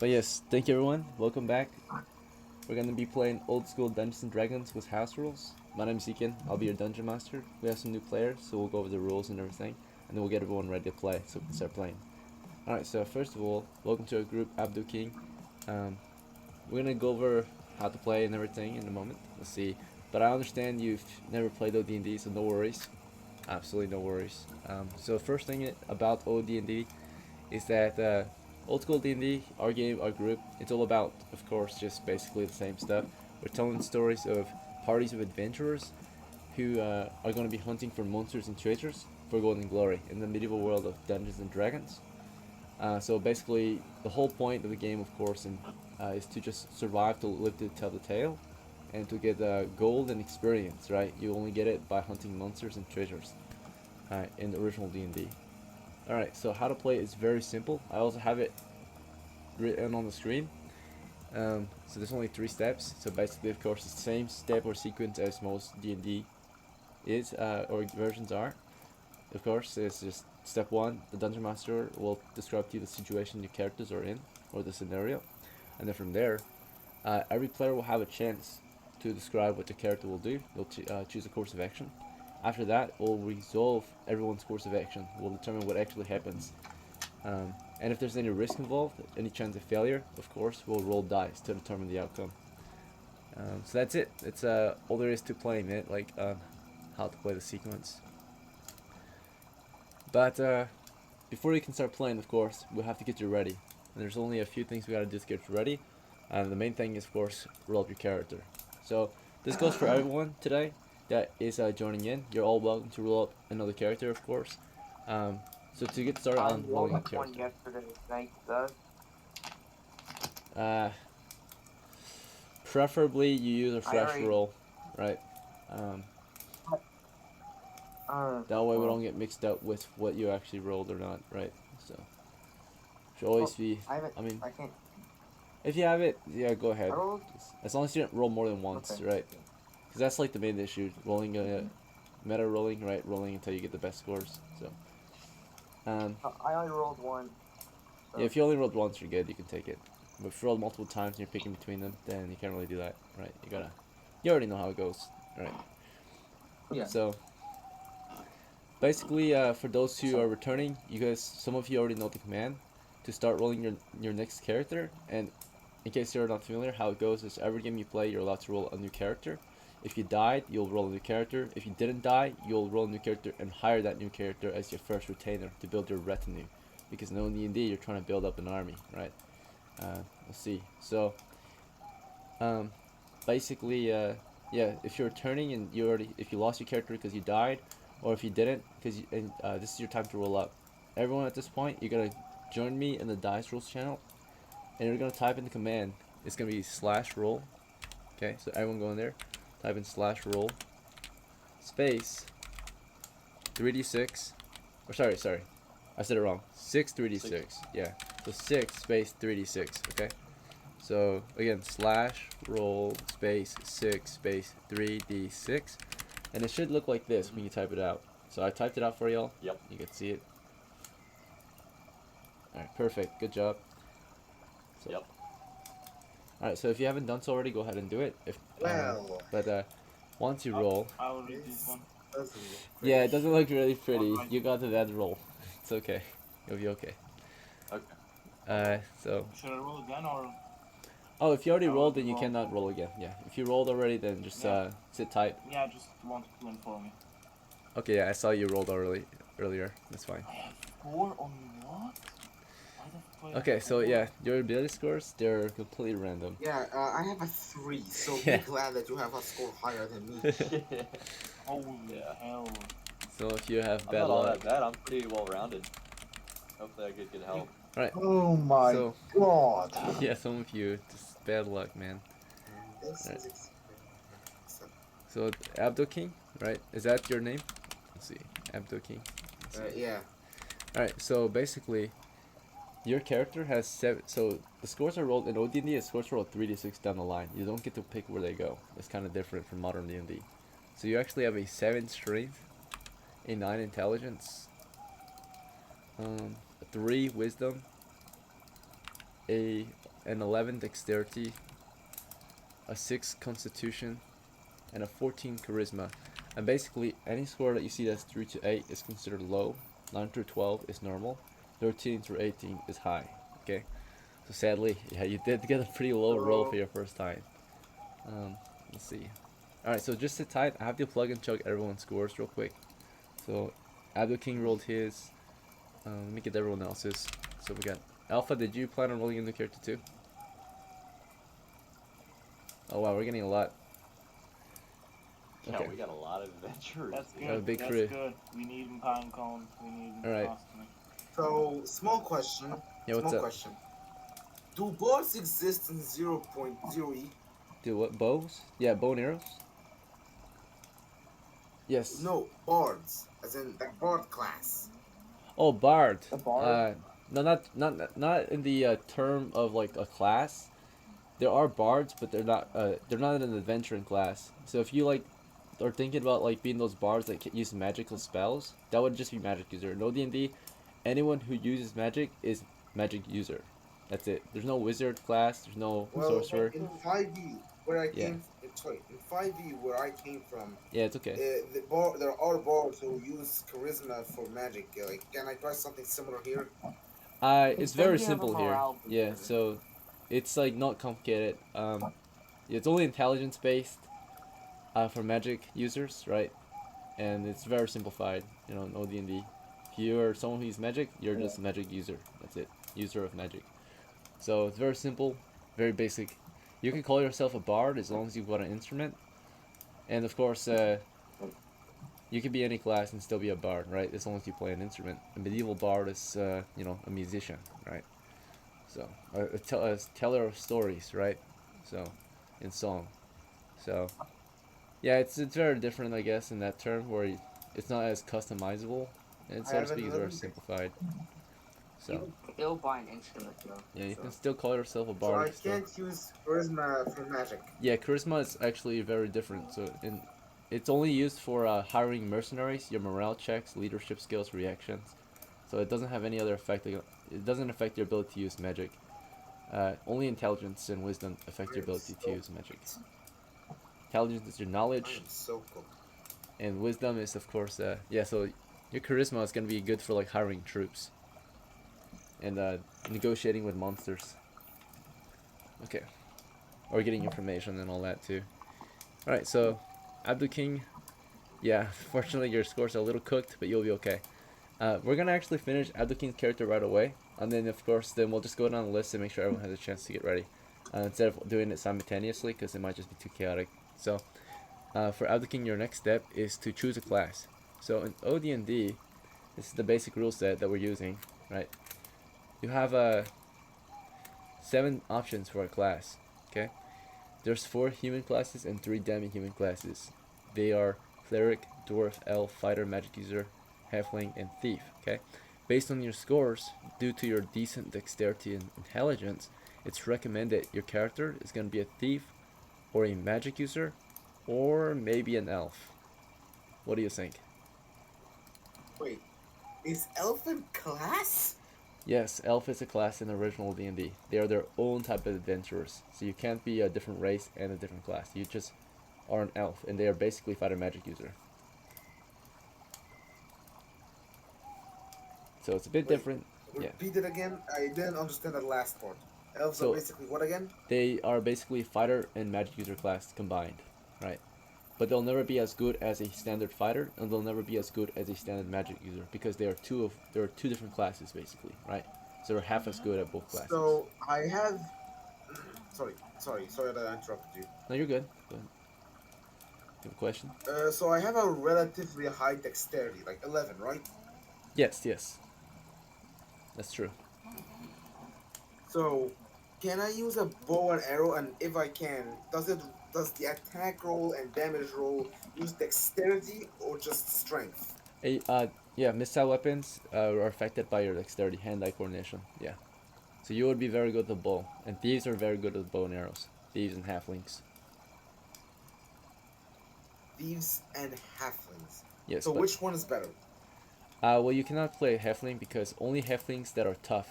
But yes, thank you everyone. Welcome back. We're gonna be playing old school Dungeons and Dragons with house rules. My name's Ekin. I'll be your dungeon master. We have some new players, so we'll go over the rules and everything, and then we'll get everyone ready to play, so we can start playing. All right. So first of all, welcome to our group, Abdul King. We're gonna go over how to play and everything in a moment. Let's see. But I understand you've never played OD&D, so no worries. Absolutely no worries. So first thing about OD&D is that old school D&D, our game, our group, it's all about, of course, just basically the same stuff. We're telling stories of parties of adventurers who are going to be hunting for monsters and treasures for gold and glory in the medieval world of Dungeons and Dragons. So basically, the whole point of the game, of course, is to just survive to live to tell the tale, and to get gold and experience. Right, you only get it by hunting monsters and treasures in the original D&D. Alright, so how to play is very simple. I also have it written on the screen. So there's only 3 steps. So basically, of course, it's the same step or sequence as most D&D is, or versions are. Of course, it's just step 1. The Dungeon Master will describe to you the situation your characters are in, or the scenario. And then from there, every player will have a chance to describe what the character will do. They'll choose a course of action. After that, we'll resolve everyone's course of action. We'll determine what actually happens. And if there's any risk involved, any chance of failure, of course, we'll roll dice to determine the outcome. So that's it. It's all there is to playing it, like how to play the sequence. But before you can start playing, of course, we'll have to get you ready. And there's only a few things we gotta do to get you ready. The main thing is, of course, roll up your character. So this goes for everyone today that is joining in. You're all welcome to roll up another character, of course. So to get started on rolling a character. One yesterday night, does. Preferably you use a fresh roll, right? That way we don't get mixed up with what you actually rolled or not, right? So should always be. I mean, I can't. if you have it, yeah, go ahead. Just, as long as you didn't roll more than once, okay. Right? Because that's like the main issue. Rolling, meta rolling, right? Rolling until you get the best scores. So. I only rolled one. So. Yeah, if you only rolled once, you're good. You can take it. But if you rolled multiple times and you're picking between them, then you can't really do that, right? You already know how it goes, right? Yeah. So, basically, for those who are returning, some of you already know the command to start rolling your next character. And in case you're not familiar, how it goes is every game you play, you're allowed to roll a new character. If you died, you'll roll a new character. If you didn't die, you'll roll a new character and hire that new character as your first retainer to build your retinue. Because in D&D, you're trying to build up an army, right? Let's see. So, basically, yeah, if you're returning and if you lost your character because you died, or if you didn't, this is your time to roll up. Everyone at this point, you're gonna join me in the Dice Rolls channel, and you're gonna type in the command. It's gonna be /roll. Okay, so everyone go in there, type in /roll, space 3d6. Or sorry, I said it wrong. 6 3d6. Yeah, so 6 space 3d6. Okay. So again, /roll space 6 space 3d6, and it should look like this when you type it out. So I typed it out for y'all. Yep. You can see it. All right, perfect. Good job. So, yep. All right. So if you haven't done so already, go ahead and do it. But once you roll, I will read this one. Yeah, it doesn't look really pretty. You got to that roll. It's okay. You'll be okay. Okay. So. Should I roll again or? Oh, if you already rolled, then you cannot roll again. Yeah, if you rolled already, then just sit tight. Yeah, I just wanted to inform you. Okay, yeah, I saw you rolled earlier. That's fine. I have 4 on what? Okay, so yeah, your ability scores, they're completely random. Yeah, I have a 3, so be glad that you have a score higher than me. Holy hell. So if you have bad I'm not all luck. that bad, I'm pretty well rounded. Hopefully I get good help. Alright. Oh my god. Yeah, some of you, just bad luck, man. Right. So, Abdul King, right? Is that your name? Let's see. Abdul King. Yeah. Alright, so basically, your character has 7. So, the scores are rolled in OD&D, the scores are rolled 3d6 down the line. You don't get to pick where they go. It's kind of different from modern D&D. So, you actually have a 7 strength, a 9 intelligence, a 3 wisdom, a an 11 dexterity, a 6 constitution, and a 14 charisma. And basically, any score that you see that's 3 to 8 is considered low, 9 through 12 is normal, 13 through 18 is high. Okay, so sadly, yeah, you did get a pretty low roll for your first time. Let's see. Alright, so just sit tight. I have to plug and chug everyone's scores real quick. So, Abdul King rolled his. Let me get everyone else's. So we got Alpha. Did you plan on rolling a new character too? Oh wow, we're getting a lot. Yeah, Okay. we got a lot of adventurers. That's here. good. a big That's crew. good. We need them pine cones. We need them Alright. constantly. So, small question. Yeah, what's small up? question. Do boards exist in 0.0e? Do what? Bows? Yeah, bow and arrows? Yes. No, bards, as in the bard class. Oh, bard. A bard? No, not in the term of like a class. There are bards, but they're not an adventuring class. So if you like are thinking about like being those bards that use magical spells, that would just be magic user. No D&D, anyone who uses magic is magic user. That's it. There's no wizard class. There's no Well, sorcerer. in 5e, where I Yeah. came, sorry, in 5e where I came from, Yeah, it's okay. there are bards who use charisma for magic. Like, can I try something similar here? It's very Then you have a simple here. morale Yeah, booster. so it's like not complicated. It's only intelligence based for magic users, right? And it's very simplified. You know, no D&D. If you're someone who uses magic, you're just a magic user. That's it. User of magic. So it's very simple, very basic. You can call yourself a bard as long as you've got an instrument. And of course, you can be any class and still be a bard, right? As long as you play an instrument. A medieval bard is, you know, a musician, right? So a teller of stories, right? So, in song. So, yeah, it's very different, I guess, in that term where it's not as customizable, and so to speak, it's very simplified. So, It'll buy an instrument though. yeah, you So- can still call yourself a So I bard. Still. can't use charisma for magic. Yeah, charisma is actually very different. So, it's only used for hiring mercenaries, your morale checks, leadership skills, reactions. So it doesn't have any other effect. It doesn't affect your ability to use magic. Only intelligence and wisdom affect your ability to use magic. Intelligence is your I knowledge, am so cool. and wisdom is, of course, yeah. So your charisma is gonna be good for like hiring troops and negotiating with monsters. Okay, or getting information and all that too. All right, so Abdul King, yeah. Fortunately, your scores are a little cooked, but you'll be okay. We're gonna actually finish Abdul King's character right away, and then of course, then we'll just go down the list and make sure everyone has a chance to get ready, instead of doing it simultaneously, because it might just be too chaotic. So, for Abdul King, your next step is to choose a class. So in OD&D, this is the basic rule set that we're using, right? You have 7 options for a class. Okay, there's 4 human classes and 3 demi-human classes. They are cleric, dwarf, elf, fighter, magic user, halfling, and thief. Okay, based on your scores, due to your decent dexterity and intelligence, it's recommended your character is going to be a thief or a magic user or maybe an elf. What do you think? Wait, is elf in class? Yes, elf is a class in original D&D. They are their own type of adventurers, so you can't be a different race and a different class. You just are an elf, and they are basically fighter magic user. So it's a bit Wait. different. Yeah. Repeat it again. I didn't understand that last part. Elves So- are basically what again? They are basically fighter and magic user class combined, right? But they'll never be as good as a standard fighter, and they'll never be as good as a standard magic user because there are two different classes basically, right? So they're half as good at both classes. So I have. Sorry that I interrupted you. No, you're good. Go ahead. You have a question? So I have a relatively high dexterity, like 11, right? Yes. That's true. So, can I use a bow and arrow? And if I can, does the attack roll and damage roll use dexterity or just strength? Yeah, missile weapons are affected by your dexterity, hand-eye coordination. Yeah. So you would be very good at the bow, and thieves are very good at bow and arrows. Thieves and halflings. Thieves and halflings. Yes. So but, which one is better? well, you cannot play halfling because only halflings that are tough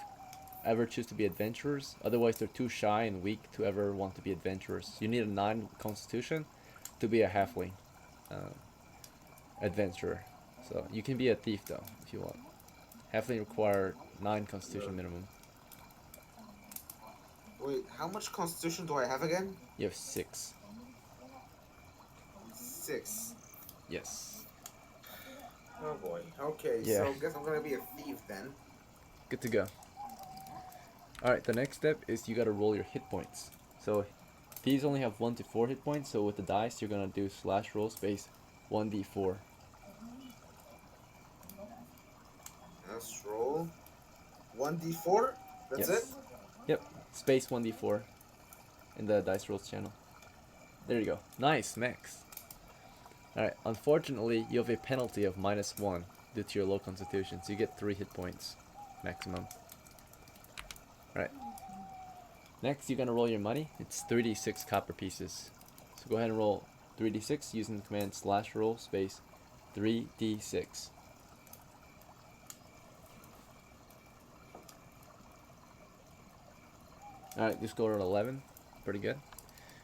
ever choose to be adventurers. Otherwise, they're too shy and weak to ever want to be adventurers. You need a 9 constitution to be a halfling adventurer. So you can be a thief though if you want. Halfling require 9 constitution minimum. Wait, how much constitution do I have again? You have 6. 6. Yes. Oh boy. Okay, Yeah. so guess I'm gonna be a thief then. Good to go. Alright, the next step is you gotta roll your hit points. So these only have 1 to 4 hit points, so with the dice you're gonna do slash roll space 1d4. Let's roll 1d4. That's it? Yep. Space 1d4 in the dice rolls channel. There you go. Nice, max. Alright, unfortunately you have a penalty of -1 due to your low constitution, so you get 3 hit points maximum. Alright. Next you're gonna roll your money. It's 3d6 copper pieces. So go ahead and roll 3d6 using the command slash roll space 3d6. Alright, you scored an 11. Pretty good.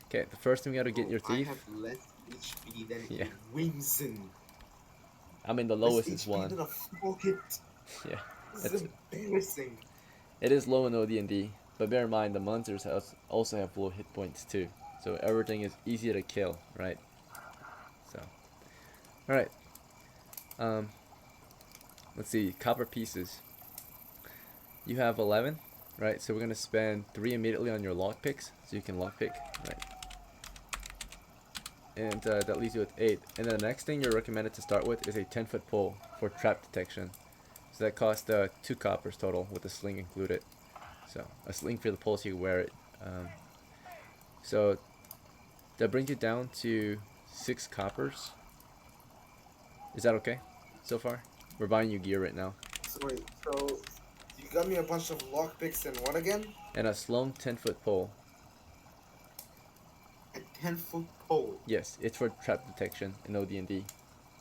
Okay, the first thing we gotta get your thief. I have less HP than Yeah. a Whimsin. I mean, the lowest is 1. Than a pocket. Yeah. This is embarrassing. It is low in OD&D, but bear in mind the monsters also have low hit points too. So everything is easy to kill, right? So, alright. Let's see, copper pieces. You have 11, right? So we're going to spend 3 immediately on your lockpicks, so you can lockpick, right? And that leaves you with 8. And then the next thing you're recommended to start with is a 10-foot pole for trap detection. So that costs 2 coppers total with the sling included. So a sling for the pole so you can wear it. So that brings you down to 6 coppers. Is that okay so far? We're buying you gear right now. So wait, so you got me a bunch of lockpicks and what again? And a Sloan 10-foot pole. A 10-foot pole. Yes, it's for trap detection in OD&D.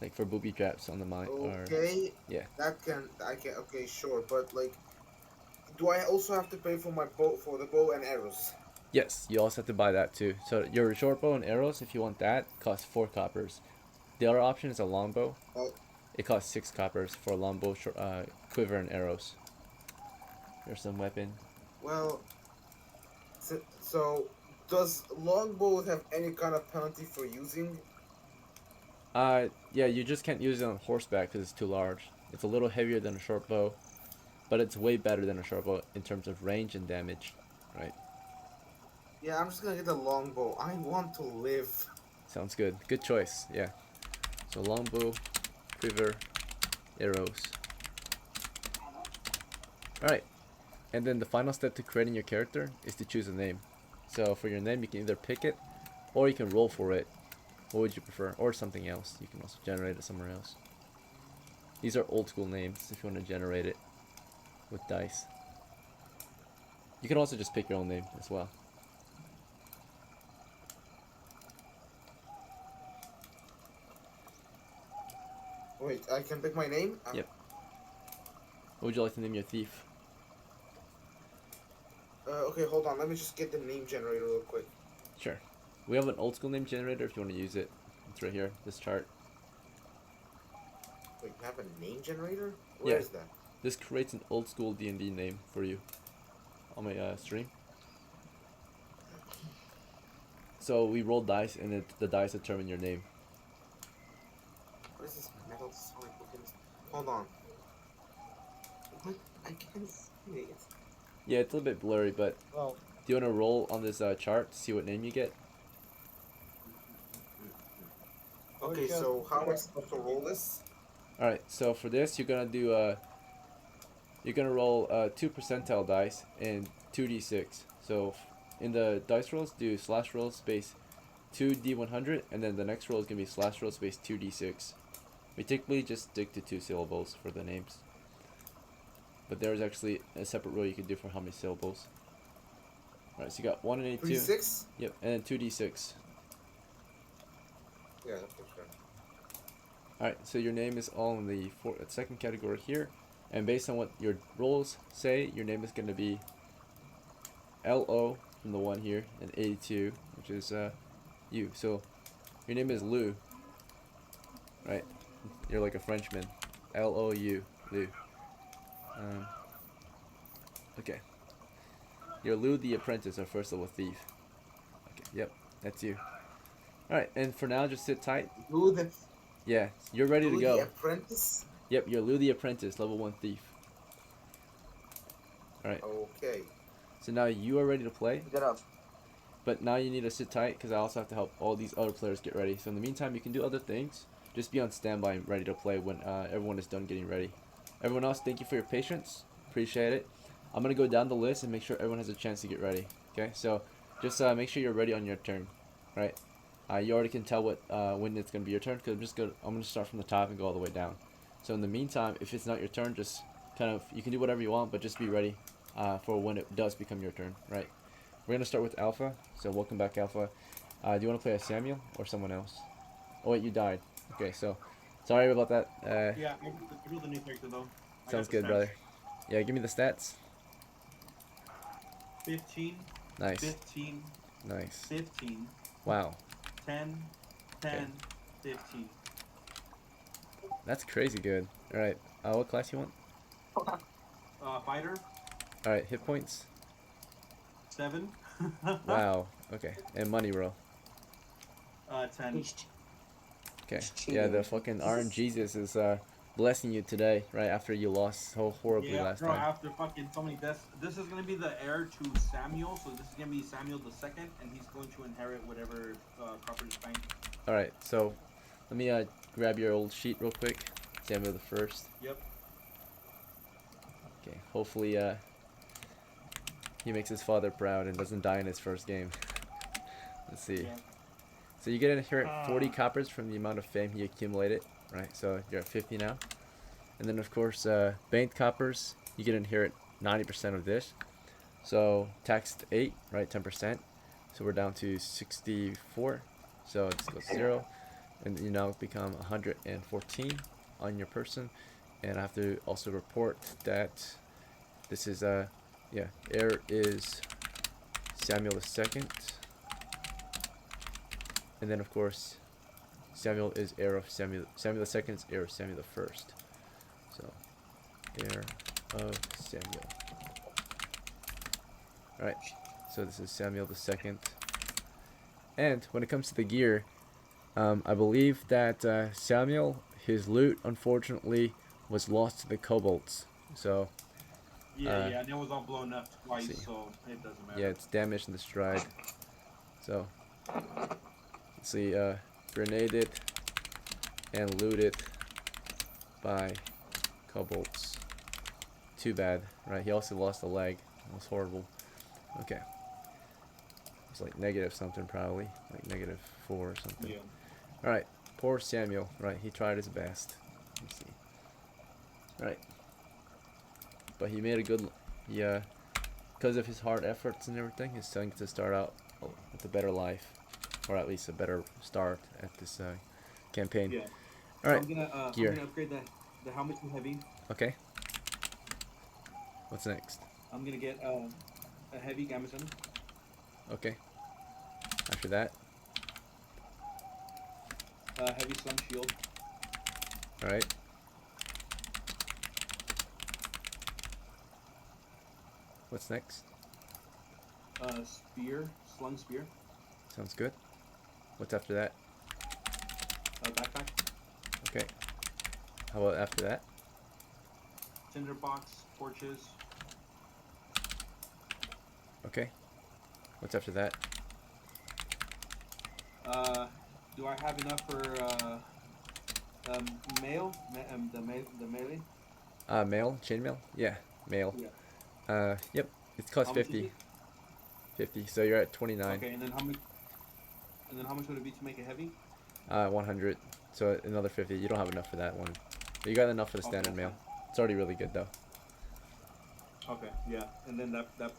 Like for booby traps on the mine. Okay. Yeah. Okay, sure, but like, do I also have to pay for my bow, for the bow and arrows? Yes, you also have to buy that too. So your short bow and arrows, if you want that, costs 4 coppers. The other option is a longbow. Oh. It costs 6 coppers for a longbow, quiver, and arrows. There's some weapon. Well, so does longbow have any kind of penalty for using? Yeah, you just can't use it on horseback because it's too large. It's a little heavier than a short bow, but it's way better than a short bow in terms of range and damage, right? Yeah, I'm just gonna get the longbow. I want to live. Sounds good. Good choice, yeah. So longbow, quiver, arrows. Alright, and then the final step to creating your character is to choose a name. So for your name, you can either pick it, or you can roll for it. What would you prefer? Or something else. You can also generate it somewhere else. These are old school names if you want to generate it with dice. You can also just pick your own name as well. Wait, I can pick my name? Yep. What would you like to name your thief? Okay, hold on. Let me just get the name generator real quick. Sure. We have an old school name generator if you want to use it. It's right here, this chart. Wait, you have a name generator? Where is that? This creates an old school D&D name for you on my stream. So we roll dice and the dice determine your name. What is this metal solid looking? Hold on. What? I can't see it. Yeah, it's a little bit blurry, but Well, do you want to roll on this chart to see what name you get? Okay, so how am I supposed to roll this? Alright, so for this you're gonna do you're gonna roll 2 percentile dice and 2d6. So in the dice rolls, do slash roll space 2d100, and then the next roll is gonna be slash roll space 2d6. We typically just stick to 2 syllables for the names, but there's actually a separate rule you can do for how many syllables. Alright, so you got 1 and 8, 2. 3-6? Yep, and then 2d6. Yeah, okay, sure. Alright, so your name is all in the second category here. And based on what your rolls say, your name is going to be LO from the one here, and 82, which is you. So your name is Lou, right? You're like a Frenchman. Lou, Lou. Okay. You're Lou the Apprentice, or first level thief. Okay, yep, that's you. Alright, and for now, just sit tight. Lou the Yeah, you're ready to Lou go. the Apprentice. Yep, you're Lou the Apprentice, level 1 thief. Alright, Okay. so now you are ready to play, Get up. but now you need to sit tight because I also have to help all these other players get ready. So in the meantime, you can do other things. Just be on standby and ready to play when everyone is done getting ready. Everyone else, thank you for your patience. Appreciate it. I'm going to go down the list and make sure everyone has a chance to get ready. Okay, so just make sure you're ready on your turn. Right? You already can tell what when it's going to be your turn because I'm going to start from the top and go all the way down. So in the meantime, if it's not your turn, just kind of, you can do whatever you want, but just be ready for when it does become your turn. Right? We're going to start with Alpha. So welcome back, Alpha. Do you want to play as Samuel or someone else? Oh wait, you died. Okay, so sorry about that. Yeah, I drew the new character though. I Sounds got the good, stats. brother. Yeah, give me the stats. 15, Nice. 15, Nice. 15, Wow. 10, 10, 15. That's crazy good. Alright, what class you want? Fighter, Alright, hit points. 7. Wow. Okay, and money roll. 10. He's Okay. cheating. Yeah, the fucking RNGesus is blessing you today, right after you lost so horribly Yeah, last bro, time. after fucking so many deaths. This is gonna be the heir to Samuel, so this is gonna be Samuel the second, and he's going to inherit whatever property bank. Alright, so let me grab your old sheet real quick. Samuel the first. Yep. Okay, hopefully he makes his father proud and doesn't die in his first game. Let's see. Yeah. So you get to inherit 40 coppers from the amount of fame he accumulated, right? So you're at 50 now. And then of course, banked coppers, you get to inherit 90% of this. So taxed 8, right? 10%. So we're down to 64. So this goes 0. And you now become 114 on your person. And I have to also report that this is, yeah, heir is Samuel the second. And then of course, Samuel is heir of Samuel the second is heir of Samuel the first. So, heir of Samuel. Alright, so this is Samuel the second. And when it comes to the gear, I believe that Samuel, his loot, unfortunately, was lost to the kobolds. So, Yeah, and it was all blown up twice, see. so it doesn't matter. Yeah, it's damaged and destroyed. So, let's see, grenaded and looted by kobolds. Too bad, right? He also lost a leg. That was horrible. Okay. It's like negative something probably. Like -4 or something. Yeah. Alright. Poor Samuel. Right, he tried his best. Let's see. Right. But he made a good... Yeah. Because of his hard efforts and everything, he's starting to start out with a better life. Or at least a better start at this campaign. Yeah. Alright. So I'm gear. gonna upgrade the helmet to heavy. Okay. What's next? I'm gonna get a heavy gambeson. Okay. After that. Heavy slum shield. Alright. What's next? Spear, slung spear. Sounds good. What's after that? Backpack. Okay. How about after that? Tinderbox, torches. Okay. What's after that? Do I have enough for mail? The melee? Mail? Chainmail? Yeah, mail. Yeah. Yep. It costs How much is 50. it? 50. So you're at 29. Okay, and then how much? And then how much would it be to make a heavy? 100. So another 50. You don't have enough for that one. But you got enough for the standard mail. It's already really good though. Okay, yeah, and then that's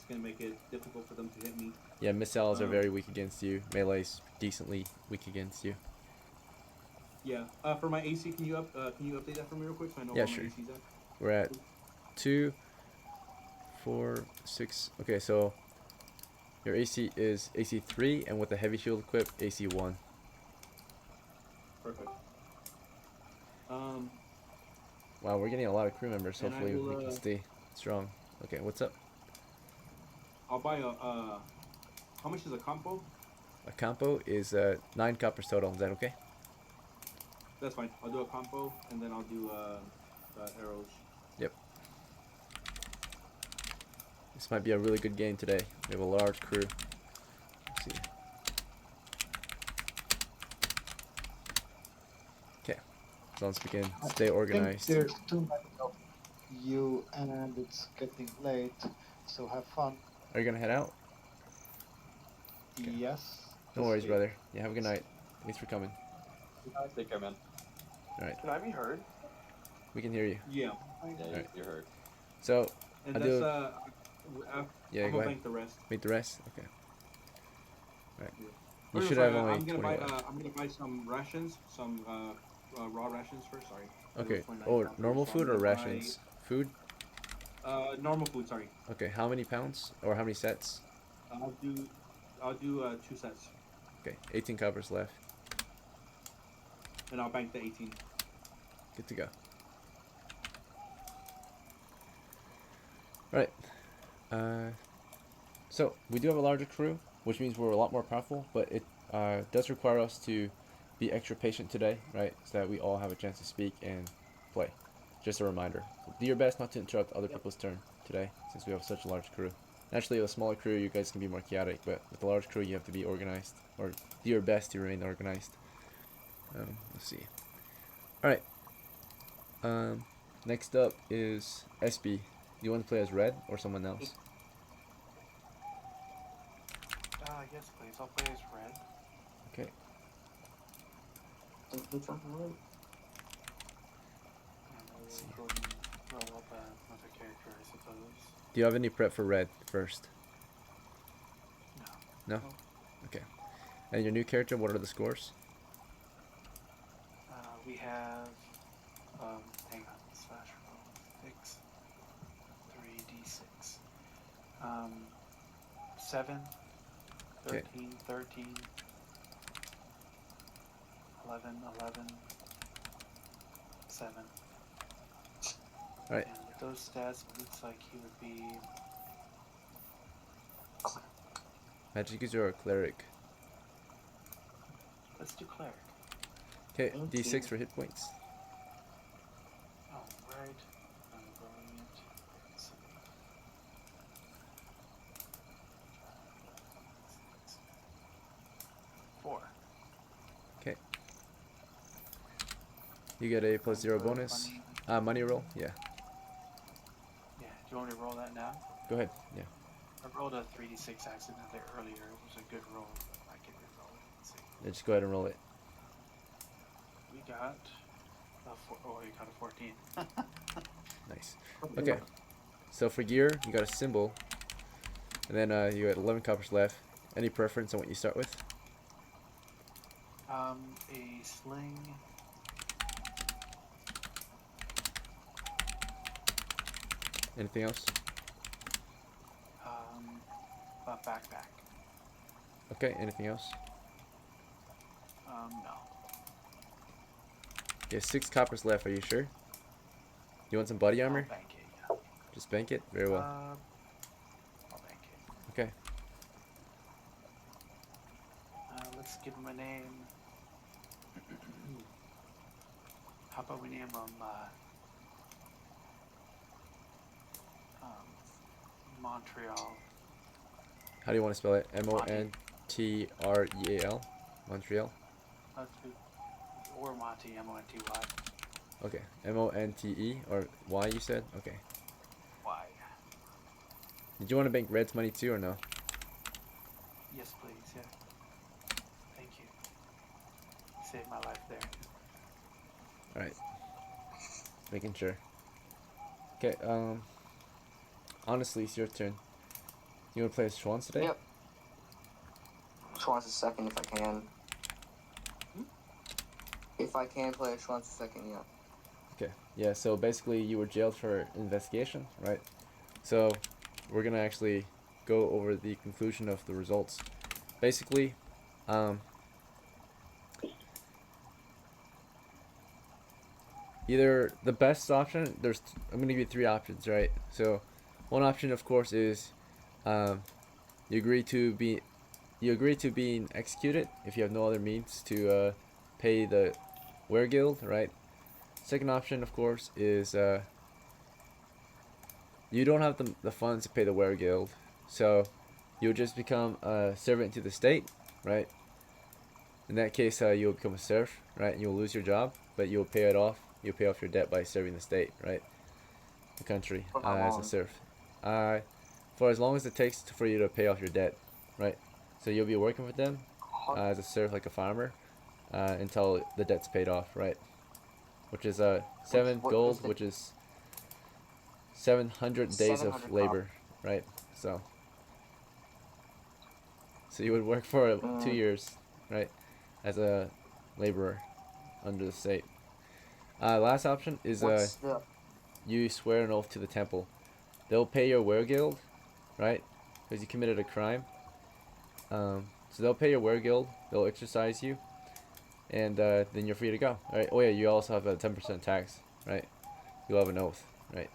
gonna make it difficult for them to hit me. Yeah, missiles are very weak against you. Melee's decently weak against you. Yeah. For my AC, can you update that for me real quick so I know Yeah, where sure. my AC's at? We're at 2, 4, 6. Okay, so your AC is AC 3, and with the heavy shield equip, AC 1. Perfect. Wow, we're getting a lot of crew members. And I Hopefully we will, can stay strong. Okay, what's up? I'll buy a, how much is a combo? A compo is 9 coppers total. Is that okay? That's fine. I'll do a combo, and then I'll do, arrows. Yep. This might be a really good game today. We have a large crew. Let's see. Okay, so let's begin. Stay I think organized. there's too many of you and it's getting late, so have fun. Are you gonna head out? Okay. Yes. No worries, brother. Yeah, have a good night. Thanks for coming. Take care, man. Can I be heard? We can hear you. Yeah. Yeah, Alright. you're hurt. So, And I'll that's, do. Yeah, I'm go gonna ahead. bank the rest. Make the rest. Okay. Alright. Yeah. You Oh, should sorry, have only I'm gonna 20 buy. left. I'm gonna buy some rations, some raw rations first. Sorry. Okay. 29 Oh, coppers, normal so I'm food or gonna rations? Food? buy, normal food. Sorry. Okay. How many pounds or how many sets? I'll do 2 sets, Okay. 18 coppers left. and I'll bank the 18. Good to go. Right. So we do have a larger crew, which means we're a lot more powerful, but it does require us to be extra patient today, right? So that we all have a chance to speak and play. Just a reminder. Do your best not to interrupt other people's turn today, since we have such a large crew. Naturally, with a smaller crew, you guys can be more chaotic, but with a large crew, you have to be organized, or do your best to remain organized. Let's see. Alright. Next up is SB. Do you want to play as Red or someone else? Yes, please. I'll play as red. Okay. Which one? And we'll go and roll up another character, I suppose. Do you have any prep for Red first? No. No? Okay. And your new character, what are the scores? We have, hang on, slash roll, 6, 3d6. 7, 13, Okay. 13, 11, 11, 7. Alright. And with those stats, it looks like he would be, Magic user or cleric? let's do cleric. Okay, Okay. D6 for hit points. Alright, I'm rolling it. Let's see. 4. Okay. You get a +0 bonus. Money roll? Yeah. Yeah, do you want me to roll that now? Go ahead. Yeah. I rolled a 3d6 accidentally earlier. It was a good roll. I can re-roll it. Let's see. Yeah, just go ahead and roll it. We got a 4. Oh, you got a 14. Nice. Okay. So for gear, you got a symbol. And then you got 11 coppers left. Any preference on what you start with? A sling. Anything else? A backpack. Okay, anything else? No. Okay, 6 coppers left, are you sure? You want some body armor? I'll bank it, yeah. Just bank it? Very well. I'll bank it. Okay. Let's give him a name. How about we name him, Montreal. How do you want to spell it? Montreal? Montreal? Or Monty, M-O-N-T-Y. Okay. Monte or Y you said? Okay. Why? Did you want to bank Red's money too or no? Yes, please, yeah. Thank you. You saved my life there. Alright. Making sure. Okay, honestly, it's your turn. You want to play as SCHWANZ today? Yep. SCHWANZ is second if I can. If I can play SCHWANZ second, yeah. Okay. Yeah, so basically you were jailed for investigation, right? So we're gonna actually go over the conclusion of the results. Basically, either the best option, I'm gonna give you three options, right? So one option, of course, is um, you agree to being executed if you have no other means to pay the weregild, right? Second option, of course, is you don't have the funds to pay the weregild, so you'll just become a servant to the state, right? In that case, you'll become a serf, right? And you'll lose your job, but you'll pay it off. You'll pay off your debt by serving the state, right? The country, For how as a long? serf. For as long as it takes for you to pay off your debt, right? So you'll be working with them as a serf, like a farmer, until the debt's paid off, right? Which is 7 What is gold, the which is 700 days of 700 labor, right? So you would work for 2 Mm, years, right, as a laborer under the state. Last option is what's the you swear an oath to the temple. They'll pay your weregild, right, because you committed a crime. So they'll pay your weregild. They'll exercise you, and then you're free to go. Right? Oh yeah, you also have a 10% tax, right? You'll have an oath, right,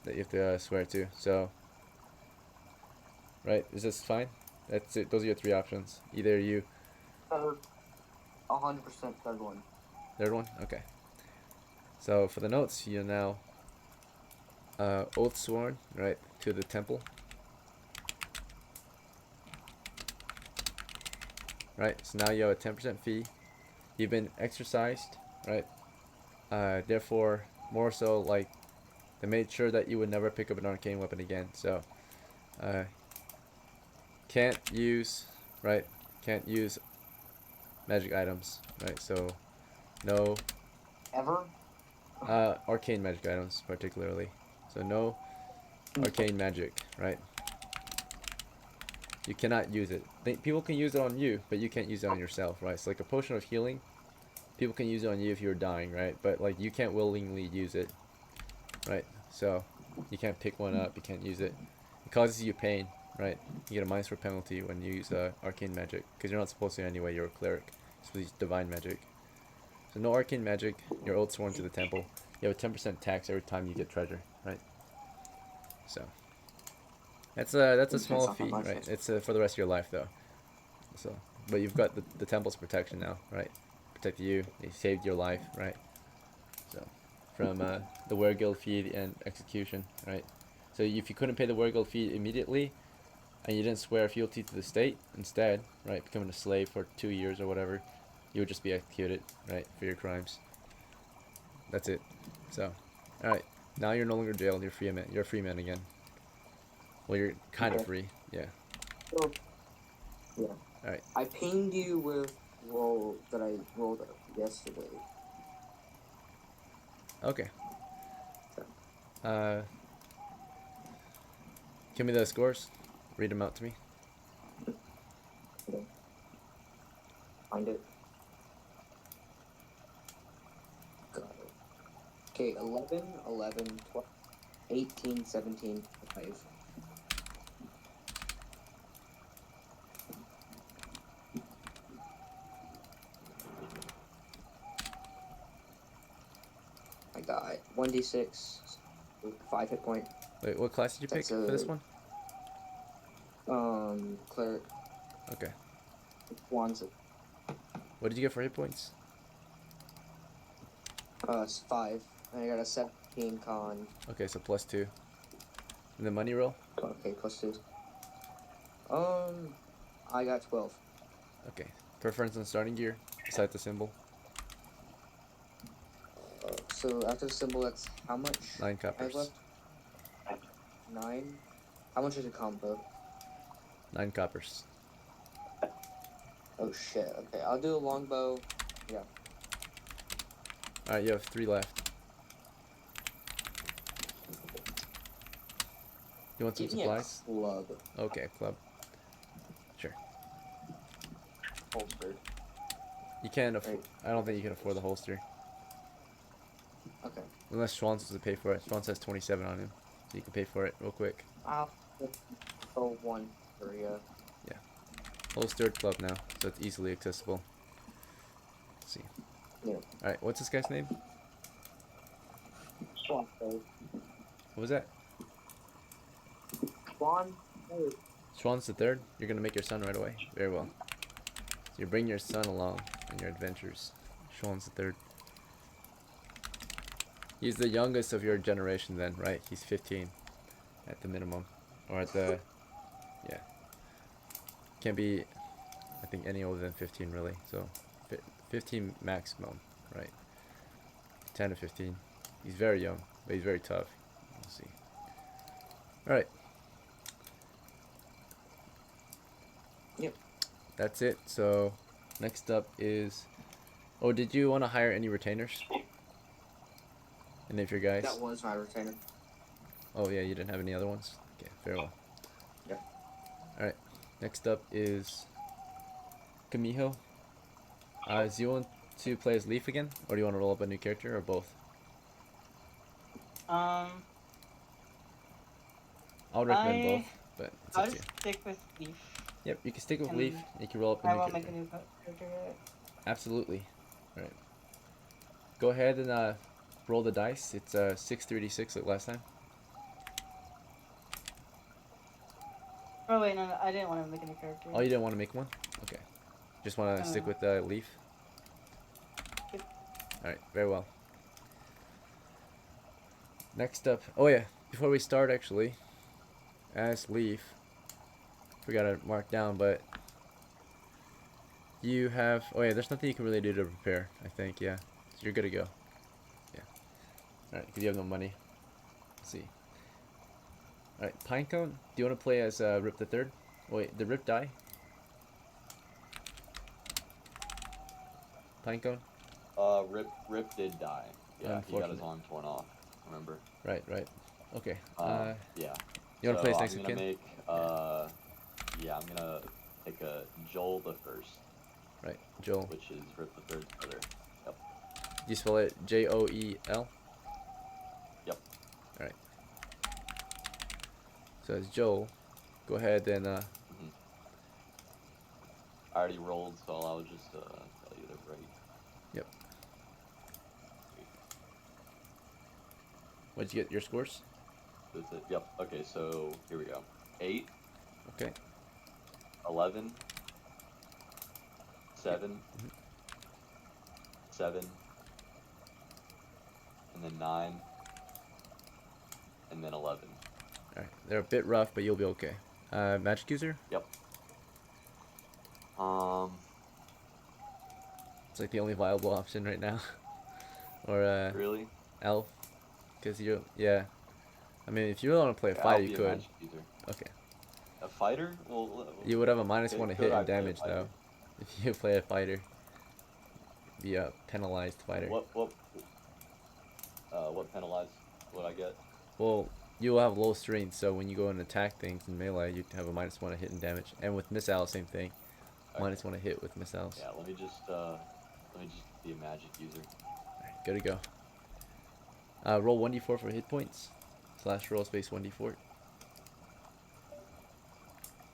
that you have to swear to. So, right, is this fine? That's it. Those are your three options. Either you, third? 100% third one. third one, okay. So for the notes, you're now oath sworn, right, to the temple. Right, so now you have a 10% fee. You've been exercised, right? Therefore, more so, like, they made sure that you would never pick up an arcane weapon again. So, uh, can't use, right? Can't use magic items, right? So, no Ever? arcane magic items, particularly. So, no arcane magic, right? You cannot use it. People can use it on you, but you can't use it on yourself, right? So, like a potion of healing, people can use it on you if you're dying, right? But, like, you can't willingly use it, right? So, you can't pick one up, you can't use it. It causes you pain, right? You get a minus 4 penalty when you use arcane magic, because you're not supposed to anyway, you're a cleric. You're supposed to use divine magic. So, no arcane magic, you're oath sworn to the temple. You have a 10% tax every time you get treasure, right? So, that's a small Not that fee, much, right? that's- It's for the rest of your life, though. So, but you've got the temple's protection now, right? Protect you, they saved your life, right? So, from the weregild fee and execution, right? So if you couldn't pay the weregild fee immediately, and you didn't swear fealty to the state instead, right, becoming a slave for 2 years or whatever, you would just be executed, right, for your crimes. That's it. So, all right, now you're no longer jailed. You're free man. You're a free man again. Well, you're kind of Okay. free. Yeah. So, yeah. All right. I pinged you with roll that I rolled yesterday. Okay. Give me the scores. Read them out to me. Okay. Find it. Got it. Okay, 11, 11, 12, 18, 17, 5. I got 1d6, 5 hit point. Wait, what class did you pick That's for this one? Cleric, Okay. SCHWANZ, What did you get for hit points? 5. And I got a 17 con. Okay, so +2. And the money roll? Okay, +2. I got 12. Okay. Preference on starting gear, besides the symbol. So after the symbol, that's how much? 9 I have coppers. left? 9? How much is a combo? 9 coppers. Oh shit, okay. I'll do a longbow. Yeah. Alright, you have 3 left. You want some Give me supplies? a club. Okay, club. Sure. Holstered. You can't afford. Right. I don't think you can afford the holster. Okay. Unless Schwanz wants to pay for it. Schwanz has 27 on him, so you can pay for it real quick. I'll go 1 for you. Whole third club now, so it's easily accessible. Let's see. Yeah. Alright, what's this guy's name? Swan. What was that? Swan. Schwanz the third? You're gonna make your son right away. Very well. So you bring your son along on your adventures. Schwanz the third. He's the youngest of your generation then, right? He's 15 at the minimum. Or at the... yeah. Can't be, I think, any older than 15 really. So 15 maximum, right? 10 to 15. He's very young, but he's very tough. We'll see. Alright. Yep. That's it. So next up is... oh, did you want to hire any retainers? Any of your guys? That was my retainer. Oh yeah, you didn't have any other ones? Okay, very well. Yep. Alright, next up is Kamiho. Do you want to play as Leaf again? Or do you want to roll up a new character, or both? Um, I would recommend both, but it's I'll up to you. just stick with Leaf. Yep, you can stick with And Leaf, you can roll up a I new won't make character. a new character yet. Absolutely. Alright. Go ahead and roll the dice. It's 6 3d6 like last time. Oh wait, no, I didn't want to make a new character. Oh, you didn't want to make one? Okay. Just want to stick with Leaf? Yep. Alright, very well. Next up, oh yeah, before we start actually, as Leaf, forgot to mark down, but you have, oh yeah, there's nothing you can really do to prepare, I think, yeah. So you're good to go. Yeah. Alright, because you have no money. Let's see. Alright, Pinecone, do you want to play as Rip the Third? Wait, did Rip die? Pinecone? Rip did die. Yeah, he got his arm torn off. Remember? Right. Okay. Yeah. You want to play as I'm next gonna kid? make, yeah, I'm gonna take a Joel the First, Right, Joel. which is Rip the Third's brother. Yep. You spell it Joel? Yep. Alright. So it's Joel. Go ahead and I already rolled, so I'll just tell you the right. yep. What'd you get your scores? That's it. Yep. Okay, so here we go. 8, Okay. 11, 7, 7, and then 9, and then 11. Alright. They're a bit rough, but you'll be okay. Magic user? Yep. It's like the only viable option right now. Or Really? elf. Because you, yeah. I mean, if you really want to play a Yeah, fighter, I'll you be a could. magic user. Okay. A fighter? Well, You would have a -1 to hit could I and play a damage fighter? though. If you play a fighter. Be a penalized fighter. What penalized would I get? Well, you will have low strength, so when you go and attack things in melee, you have a -1 to hit and damage. And with missiles, same thing. Okay. -1 to hit with missiles. Yeah, let me just be a magic user. Alright, good to go. Roll 1d4 for hit points. / roll space 1d4.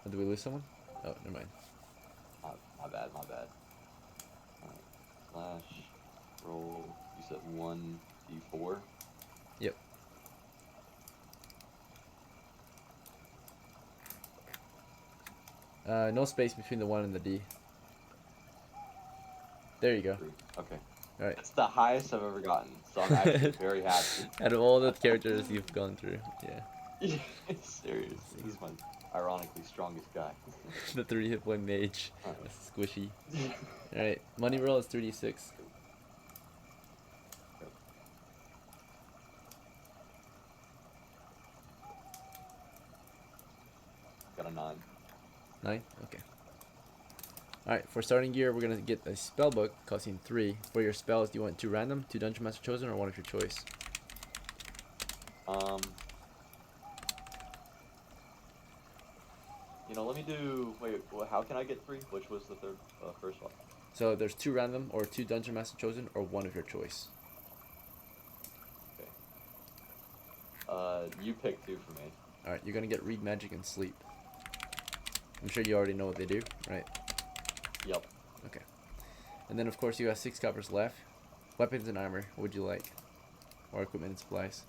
Oh, did we lose someone? Oh, never mind. My bad. Alright, / roll. You said 1d4. Yep. No space between the 1 and the D. There you go. 3. Okay. Alright. That's the highest I've ever gotten, so I'm actually very happy. Out of all the characters you've gone through, yeah. Seriously, he's my ironically strongest guy. The 3 hit point mage. Alright. That's squishy. Alright, money roll is 3d6. Got a 9. 9? Okay. Alright, for starting gear, we're gonna get a spell book costing 3. For your spells, do you want 2 random, 2 Dungeon Master Chosen, or 1 of your choice? Let me do. Wait, how can I get 3? Which was the first one? So there's 2 random, or 2 Dungeon Master Chosen, or 1 of your choice. You pick 2 for me. Alright, you're gonna get read magic and sleep. I'm sure you already know what they do, right? Yep. Okay. And then of course you got 6 coppers left. Weapons and armor, what would you like? Or equipment and supplies.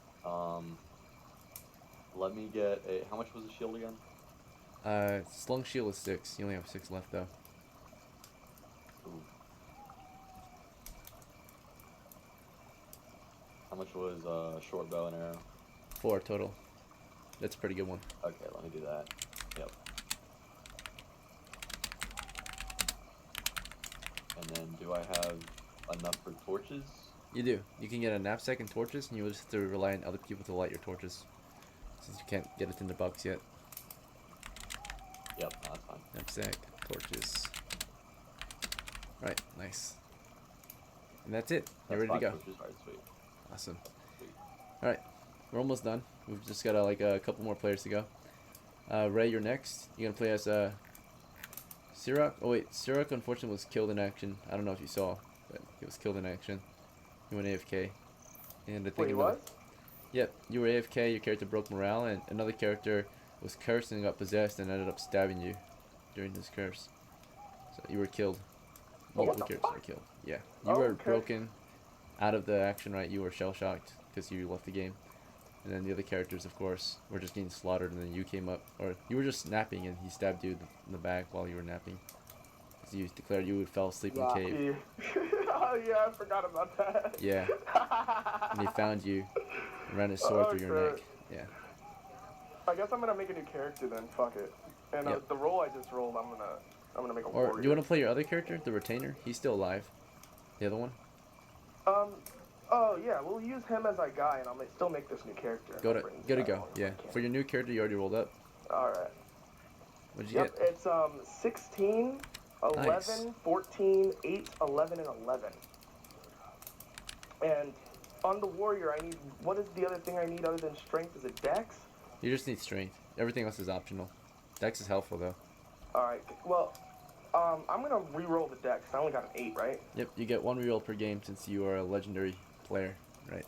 Let me get a. How much was the shield again? Slung shield is 6. You only have 6 left though. Ooh. How much was short bow and arrow? 4 total. That's a pretty good one. Okay, let me do that. Yep. And then, do I have enough for torches? You do. You can get a knapsack and torches, and you just have to rely on other people to light your torches. Since you can't get it in the box yet. Yep, no, that's fine. Knapsack, torches. Alright, nice. And that's it. You're That's ready to 5 go. torches. Alright, sweet. Awesome. Sweet. Alright, we're almost done. We've just got like a couple more players to go. Ray, you're next. You're gonna play as Sirak. Oh wait, Sirak unfortunately was killed in action. I don't know if you saw, but he was killed in action. He went AFK. And I think Wait, what? Yep, you were AFK, your character broke morale, and another character was cursed and got possessed and ended up stabbing you during this curse. So you were killed. Multiple characters were killed. Yeah. You were Okay. broken out of the action, right? You were shell-shocked because you left the game. And then the other characters, of course, were just getting slaughtered, and then you came up. Or you were just napping, and he stabbed you in the back while you were napping. Because you declared you would fell asleep in the cave. Oh yeah, I forgot about that. Yeah. And he found you and ran his sword through your neck. Yeah. I guess I'm gonna make a new character then. Fuck it. And Yep. the role I just rolled, I'm gonna make a Or warrior. do you want to play your other character, the Retainer? He's still alive. The other one? Oh yeah, we'll use him as our guy, and I'll still make this new character. Go I'll bring this guy go. along if Yeah. I can. For your new character, you already rolled up. All right. What'd you Yep, get? it's 16, 11, Nice. 14, 8, 11, and 11. And on the warrior, I need. What is the other thing I need other than strength? Is it dex? You just need strength. Everything else is optional. Dex is helpful though. All right. Well, I'm gonna re-roll the dex. I only got an 8, right? Yep, you get 1 reroll per game since you are a legendary player, right?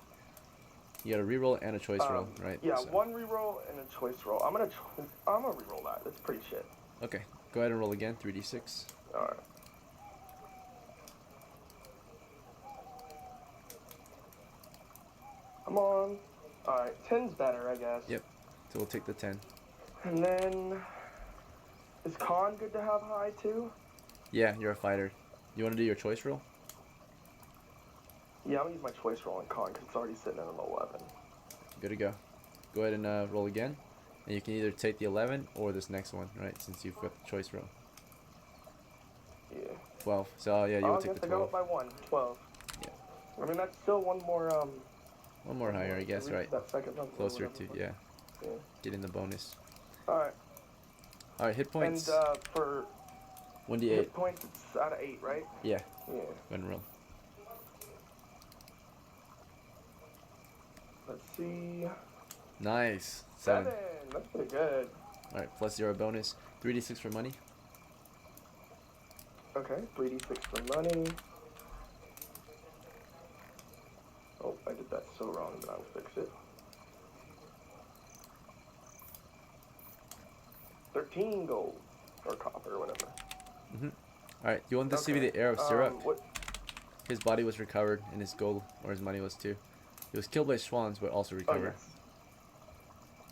You got a reroll and a choice roll, right? Yeah, So- 1 re-roll and a choice roll. I'm gonna re-roll that. That's pretty shit. Okay, go ahead and roll again. 3d6. All right. Come on. All right, 10's better, I guess. Yep. So we'll take the 10. And then, is con good to have high too? Yeah, you're a fighter. You want to do your choice roll? Yeah, I'm gonna use my choice roll in con because it's already sitting at an 11. Good to go. Go ahead and roll again. And you can either take the 11 or this next one, right? Since you've got the choice roll. Yeah. 12. So yeah, you will I take guess the I go 12. up by 1. 12. Yeah. I mean, that's still one more. One more higher, I guess, reach right? That second number or Closer whatever. to, yeah. Yeah. Getting the bonus. All right. Alright, hit points. And for 1d8. hit points, it's out of 8, right? Yeah. Yeah. Go ahead and roll. Let's see. Nice. 7. That's pretty good. Alright, plus 0 bonus. 3d6 for money. Okay, 3d6 for money. Oh, I did that so wrong, but I'll fix it. 13 gold. Or copper, or whatever. Alright, you want this to be Okay, the heir of Sirak? What? His body was recovered, and his gold, or his money was too. He was killed by SCHWANZ, but also Oh, recovered. yes.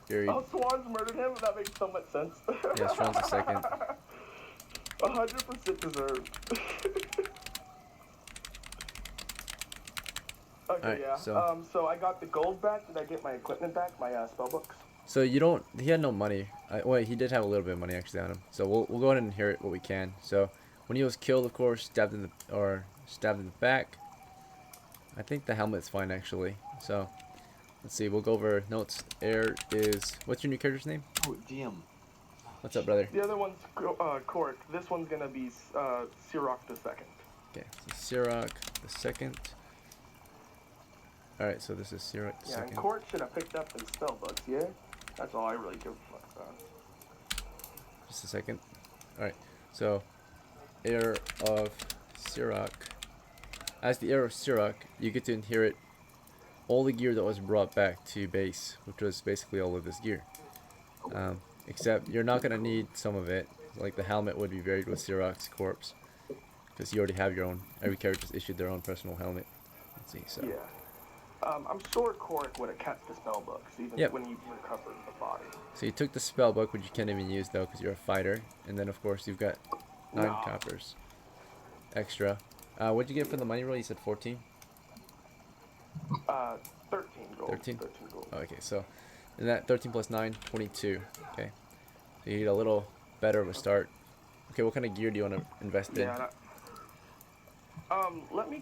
Very, Oh, SCHWANZ murdered him? That makes so much sense. yeah, SCHWANZ the second. 100% deserved. Okay, Alright, yeah. So I got the gold back. Did I get my equipment back? My spell books? So you don't, he had no money. Wait, he did have a little bit of money actually on him. So we'll go ahead and inherit what we can. So when he was killed, of course, stabbed in the back. I think the helmet's fine actually. So let's see, we'll go over notes. Heir is, what's your new character's name? Oh, damn. What's up, brother? The other one's Cork. This one's gonna be Sirak the second. Okay, so Sirak the second. Alright, so this is Sirak the Yeah, and second. Cork should have picked up his spell books, yeah? That's all I really give a fuck about. Just a second. Alright, so heir of Sirak. As the heir of Sirak, you get to inherit all the gear that was brought back to base, which was basically all of this gear. Except you're not gonna need some of it. Like the helmet would be varied with Sirach's corpse, because you already have your own. Every character's issued their own personal helmet. Let's see. So. Yeah. I'm sure Korik would have kept the spell books even Yep. when you recovered the body. So you took the spell book, which you can't even use though, because you're a fighter, and then of course you've got 9 coppers extra. What'd you get for the money roll? You said 14. 13 gold. 13? 13 gold. Oh, okay, so and that 13 plus 9, 22. Okay, so you need a little better of a start. Okay, what kind of gear do you want to invest in? Yeah. Let me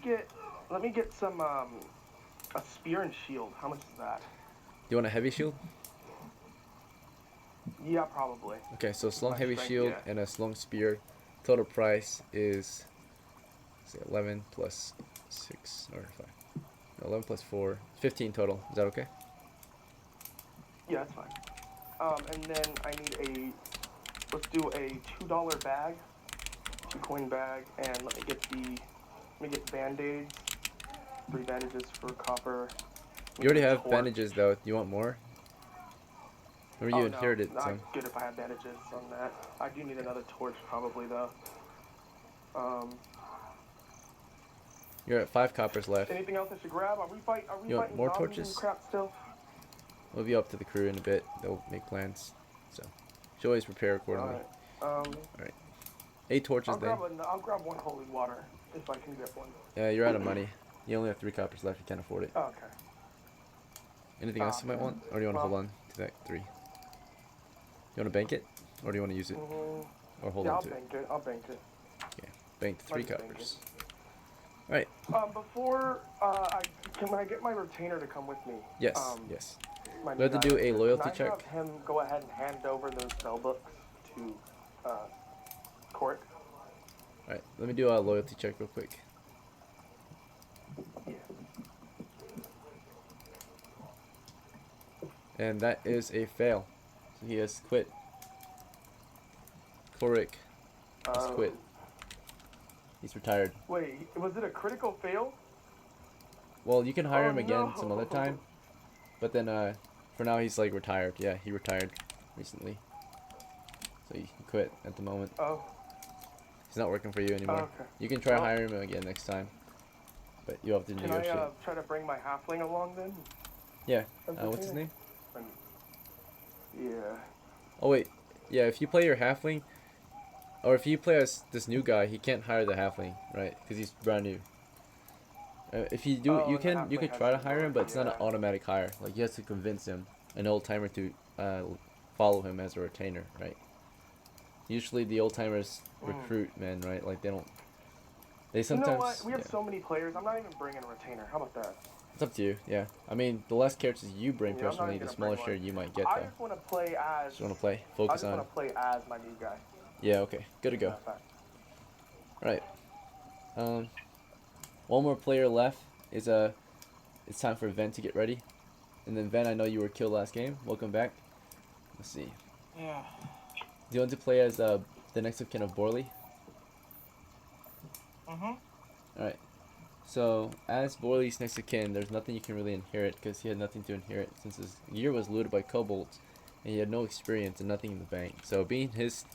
get some a spear and shield. How much is that? Do you want a heavy shield? Yeah, probably. Okay, so slung My heavy strength, shield yeah. and a slung spear. Total price is, say, 11 plus 6 or 5. No, 11 plus 4, 15 total. Is that okay? Yeah, that's fine. And then I need let's do a $2 bag, 2-coin bag, and let me get band-aids, 3 bandages for copper. You already have torch. bandages though. Do you want more? Remember you inherited no, some. I'm good if I have bandages on that. I do need another torch probably though. You're at 5 coppers left. Anything else I should grab? Are we fighting You want more zombies torches? and crap still? We'll be up to the crew in a bit. They'll make plans. So, should always prepare accordingly. Alright. 8 torches then. I'll grab 1 holy water if I can get one. Yeah, you're out of money. You only have 3 coppers left. You can't afford it. Oh, okay. Anything else you might want? Or do you want to hold on to that 3? You want to bank it? Or do you want to use it? Or hold on to it? I'll bank it. Yeah, bank the 3 I'll just bank coppers. Alright. Before can I get my retainer to come with me? Yes, yes. My We have to new do guy. a loyalty Can I check. have him go ahead and hand over those spell books to Court? Alright, let me do a loyalty check real quick. Yeah. And that is a fail. So he has quit. Korik has quit. He's retired. Wait, was it a critical fail? Well, you can hire Oh, him again no. some other time. But then, for now he's like retired. Yeah, he retired recently. So he quit at the moment. Oh. He's not working for you anymore. Okay. You can try Well- hiring him again next time. But you have to Can negotiate. I try to bring my halfling along then? Yeah. As What's his retainer? name? Yeah. Oh wait. Yeah, if you play your halfling, or if you play as this new guy, he can't hire the halfling, right? Because he's brand new. If you do, Oh, you and the can halfling could has try to to hire him, but it's not an yeah. automatic hire. Like you have to convince him, an old timer, to follow him as a retainer, right? Usually the old timers recruit men, right? Like they don't. They sometimes. You know what? We have yeah. so many players. I'm not even bringing a retainer. How about that? It's up to you. Yeah. I mean, the less characters you bring Yeah, I'm not personally, even the gonna smaller bring share one. you might get I though. just want to play as. Just want to play. I Focus just on. want to play as my new guy. Yeah. Okay. Good to go. Matter of fact. Right. One more player left is it's time for Ven to get ready. And then Ven, I know you were killed last game. Welcome back. Let's see. Yeah. Do you want to play as the next of kin of Borley? Alright. So as Borley's next of kin, there's nothing you can really inherit because he had nothing to inherit since his gear was looted by kobolds and he had no experience and nothing in the bank. So being his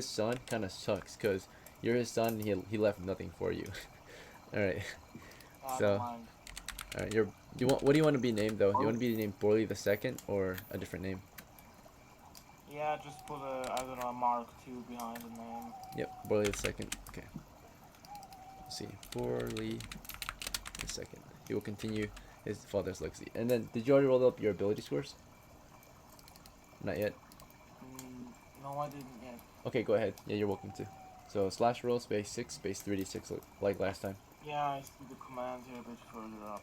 son kind of sucks because you're his son and he left nothing for you. Alright. So alright, what do you want to be named though? Do you want to be named Borley the Second or a different name? Yeah, just put I don't know, a Mark 2 behind the name. Yep, Borley the Second. Okay. Let's see, Borley the Second. He will continue his father's legacy. And then, did you already roll up your ability scores? Not yet. No, I didn't yet. Okay, go ahead. Yeah, you're welcome to. So slash roll space 6 space 3d6 like last time. Yeah, I see the command here a bit further up.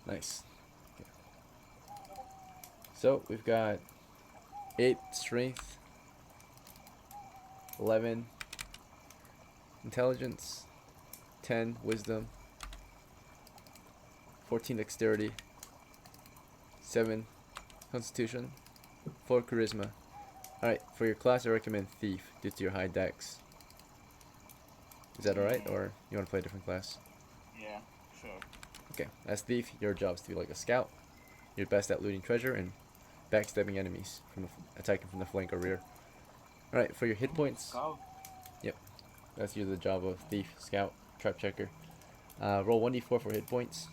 Nice. Okay. So we've got 8 strength, 11 intelligence, 10 wisdom, 14 dexterity, 7 constitution, 4 charisma, Alright, for your class, I recommend Thief due to your high dex. Is that alright, or you want to play a different class? Yeah, sure. Okay, as Thief, your job is to be like a scout. You're best at looting treasure and backstabbing enemies from attacking from the flank or rear. Alright, for your hit points, Go. that's usually the job of Thief, Scout, Trap Checker. Roll 1d4 for hit points.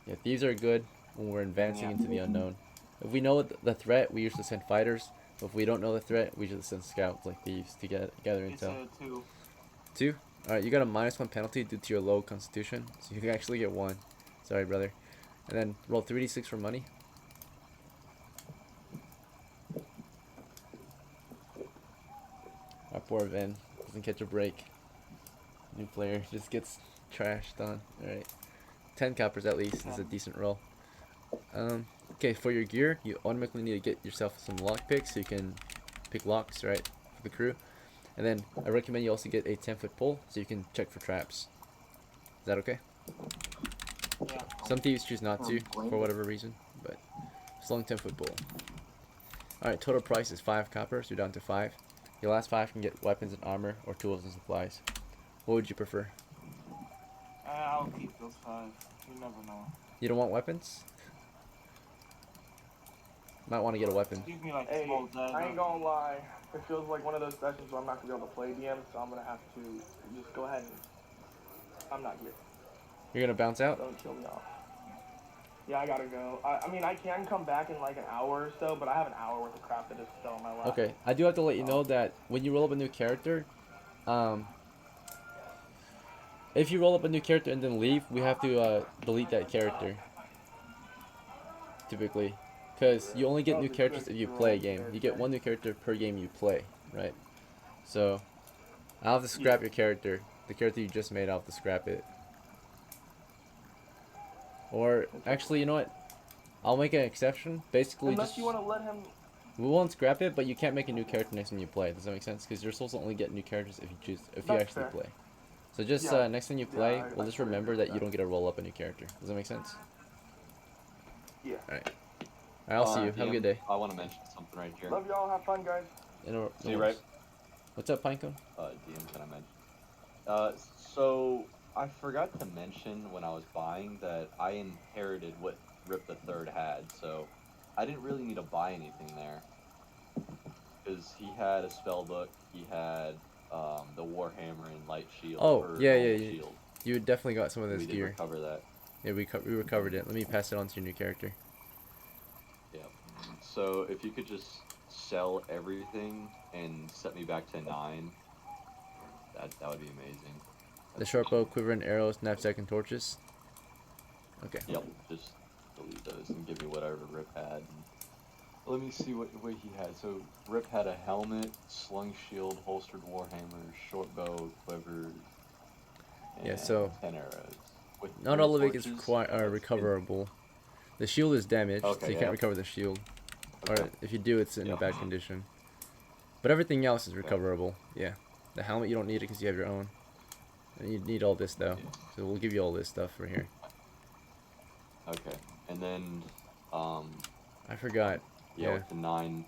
Yeah, thieves are good when we're advancing into the unknown. If we know the threat, we usually send fighters. But if we don't know the threat, we usually send scouts like thieves to gather It's intel. a 2. 2? Alright, you got a -1 penalty due to your low constitution, so you can actually get 1. Sorry, brother. And then roll 3d6 for money. Our poor Ven doesn't catch a break. New player just gets trashed on. Alright. 10 coppers at least is a decent roll. Okay, for your gear, you automatically need to get yourself some lock picks so you can pick locks, right, for the crew. And then I recommend you also get a 10-foot pole so you can check for traps. Is that okay? Yeah. Some thieves choose not to for whatever reason, but it's a long 10-foot pole. Alright, total price is 5 coppers. You're down to 5. Your last 5 can get weapons and armor or tools and supplies. What would you prefer? I'll keep those 5. You never know. You don't want weapons? Might want to get a weapon. Give me like Hey, small dagger. I ain't gonna lie. It feels like one of those sessions where I'm not gonna be able to play DM, so I'm gonna have to just go ahead and. I'm not here. You're gonna bounce out? Don't kill me off. Yeah, I gotta go. I mean, I can come back in like an hour or so, but I have an hour worth of crap that is still on my lap. Okay, I do have to let you know that when you roll up a new character, if you roll up a new character and then leave, we have to delete that character. Typically. Because you only get new characters if you play a game. You get 1 new character per game you play, right? So, I'll have to scrap your character. The character you just made, I'll have to scrap it. Or, actually, you know what? I'll make an exception. Basically, Unless just... you want to let him. We won't scrap it, but you can't make a new character next time you play. Does that make sense? Because you're supposed to only get new characters if you actually fair. play. So just Yeah. next time you play, I we'll just totally remember agree that with you don't get to roll up a new character. Does that make sense? Yeah. Alright. I'll see you. Have a good day. I want to mention something right here. Love y'all. Have fun, guys. See you, right? What's up, Pinecone? DM, can I mention? So I forgot to mention when I was buying that I inherited what Rip the Third had, so I didn't really need to buy anything there. Because he had a spell book, he had the Warhammer and Light Shield. Oh, yeah. Shield. You definitely got some of this We did gear. recover that. Yeah, we recovered it. Let me pass it on to your new character. Yeah. So if you could just sell everything and set me back to 9, that would be amazing. The short bow, quiver and arrows, knapsack and torches. Okay. Yep, just delete those and give me whatever Rip had. Let me see what he had. So Rip had a helmet, slung shield, holstered warhammer, short bow, quiver, and Yeah, so 10 arrows. With not 3 all of it is torches. recoverable. The shield is damaged, Okay, so you yeah. can't recover the shield. Okay. Or if you do, it's in Yeah. a bad condition. But everything else is recoverable. Yeah. The helmet, you don't need it because you have your own. And you need all this, though. Yeah. So we'll give you all this stuff for here. Okay, and then I forgot. Yeah. with the 9.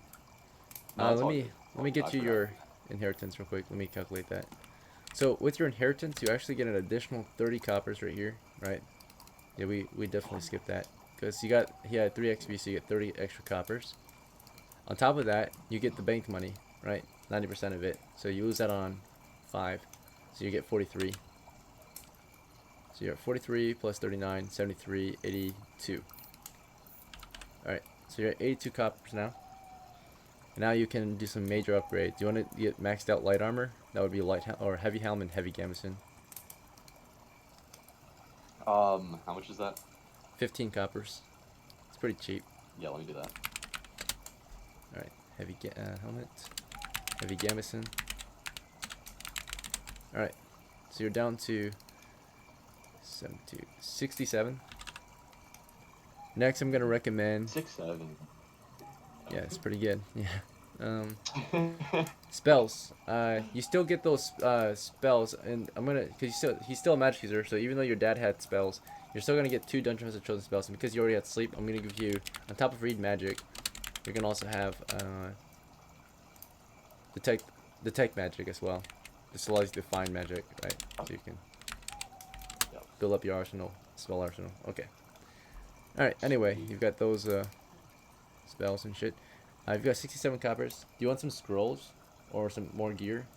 Let me get you your inheritance real quick. Let me calculate that. So with your inheritance, you actually get an additional 30 coppers right here, right? Yeah, we definitely skipped that because he had 3 XP, so you get 30 extra coppers. On top of that, you get the bank money, right? 90% of it. So you lose that on 5, so you get 43. So you're at 43 plus 39, 73, 82. All right, so you're at 82 coppers now. And now you can do some major upgrades. Do you want to get maxed out light armor? That would be or heavy helm and heavy gambeson. How much is that? 15 coppers. It's pretty cheap. Yeah, let me do that. All right, heavy helmet, heavy gambeson. All right, so you're down to 67. Next, I'm gonna recommend. 6, 7. Yeah, it's pretty good. Yeah. Spells. You still get those spells, and I'm gonna, cause he's still a magic user. So even though your dad had spells, you're still gonna get 2 Dungeon Master chosen spells. And because you already had sleep, I'm gonna give you, on top of read magic, you're gonna also have detect magic as well. This allows you to find magic, right? So you can build up your arsenal, spell arsenal. Okay. All right. Anyway, you've got those spells and shit. You've got 67 coppers. Do you want some scrolls or some more gear?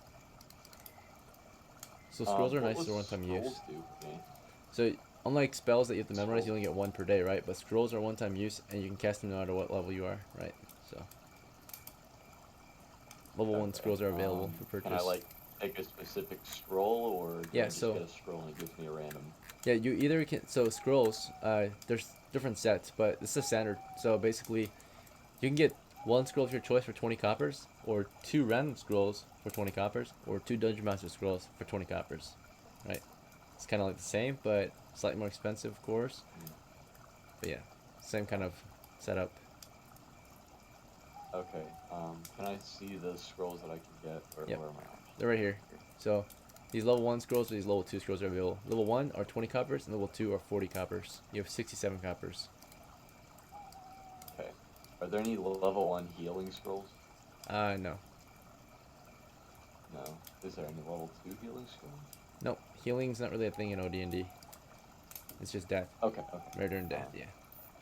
So scrolls are nice for one-time use. So unlike spells that you have to memorize, you only get 1 per day, right? But scrolls are one-time use, and you can cast them no matter what level you are, right? So level 1 scrolls are available for purchase. Can I like pick a specific scroll, or do I just get a scroll and it gives me a random? Yeah, you either can. So scrolls, there's different sets, but this is a standard. So basically, you can get 1 scroll of your choice for 20 coppers, or 2 random scrolls for 20 coppers, or 2 Dungeon Master scrolls for 20 coppers, right? It's kind of like the same, but slightly more expensive, of course. But yeah, same kind of setup. Okay. Can I see the scrolls that I can get, or where am I? They're right here. So these level 1 scrolls or these level 2 scrolls are available. Level 1 are 20 coppers, and level 2 are 40 coppers. You have 67 coppers. Okay. Are there any level 1 healing scrolls? No. No. Is there any level 2 healing scrolls? Nope. Healing's not really a thing in OD&D. It's just death. Okay. Murder and death, yeah.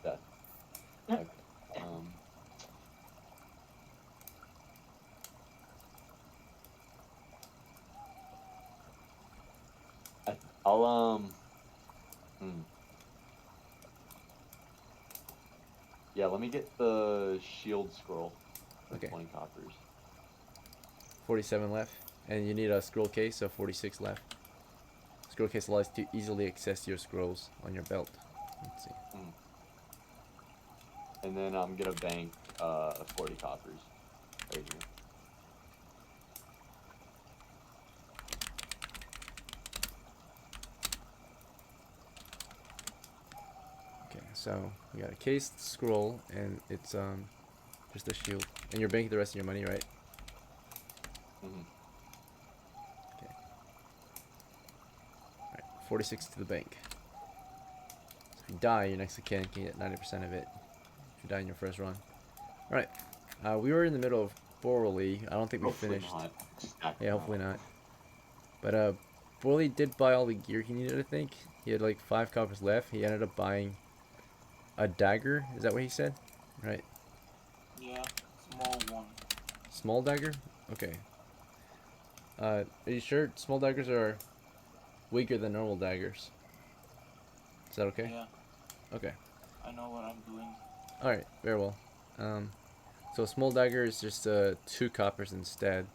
Death. Okay. I'll Yeah, let me get the shield scroll for 20 coppers. 47 left, and you need a scroll case, so 46 left. Scroll case allows you to easily access your scrolls on your belt. Let's see. And then I'm gonna bank 40 coppers right here. Okay, so we got a cased scroll, and it's just a shield, and you're banking the rest of your money, right? Okay. All right, 46 to the bank. So if you die, your next of kin can get 90% of it. If you die in your first run. All right. We were in the middle of BORLEE. I don't think we finished. Yeah, hopefully not. But BORLEE did buy all the gear he needed, I think. He had like 5 coppers left. He ended up buying a dagger. Is that what he said? Right. Yeah, small one. Small dagger? Okay. Are you sure small daggers are weaker than normal daggers? Is that okay? Yeah. Okay. I know what I'm doing. Alright, very well. So a small dagger is just 2 coppers instead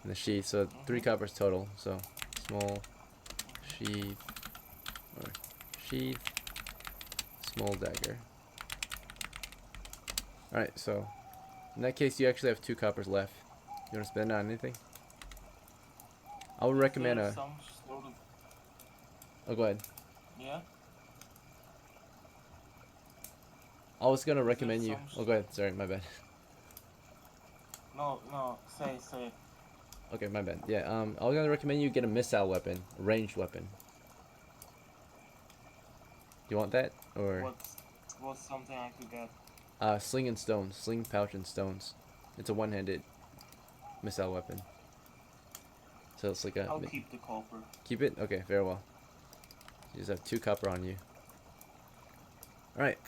in the sheath, so 3 coppers total. So small sheath, or sheath, small dagger. Alright, so in that case you actually have 2 coppers left. You want to spend it on anything? I would recommend a... Some sort of... Oh, go ahead. Yeah? I was gonna recommend you... Oh, go ahead. Sorry, my bad. No, say. Okay, my bad. Yeah, I was gonna recommend you get a missile weapon, a ranged weapon. Do you want that, or? What's something I could get? Sling and stones, sling pouch and stones. It's a one-handed missile weapon. So it's like a. I'll keep the copper. Keep it? Okay, very well. You just have 2 copper on you. All right.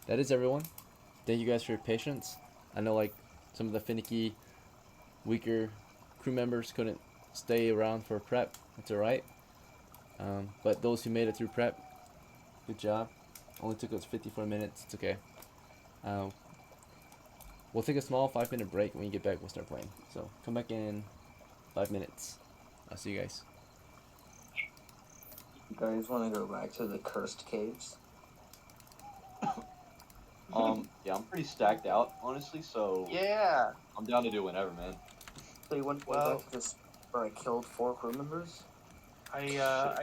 That is everyone. Thank you guys for your patience. I know like some of the finicky, weaker crew members couldn't stay around for prep. It's alright. But those who made it through prep, good job. Only took us 54 minutes. It's okay. We'll take a small 5-minute break. When you get back, we'll start playing. So come back in 5 minutes. I'll see you guys. You guys want to go back to the cursed caves? Yeah, I'm pretty stacked out, honestly, so... Yeah! I'm down to do whenever, man. So you want to go back to this where I killed 4 crew members? I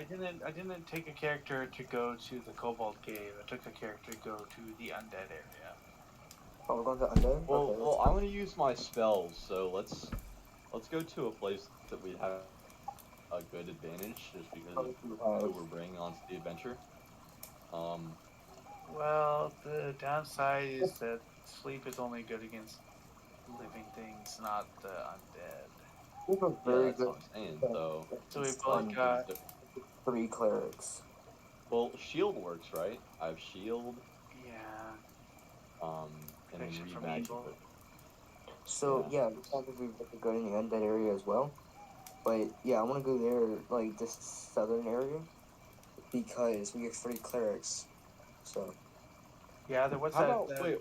didn't take a character to go to the Kobold cave. I took a character to go to the undead area. Oh, we're going to undead? Well, Okay, well, I'm gonna use my spells, so let's go to a place that we have a good advantage, just because of who we're bringing onto the adventure. Well, the downside is that sleep is only good against living things, not the undead. we have a Yeah, very that's good what I'm saying. So So we it's both on got. 3 clerics. well, shield works, right? I have shield, Yeah. and then Protection read from magic. evil. So Yeah. yeah, this sounds like we've got to go in the undead area as well. But yeah, I want to go there, like this southern area, because we have 3 clerics. So Yeah, there was How that. about wait?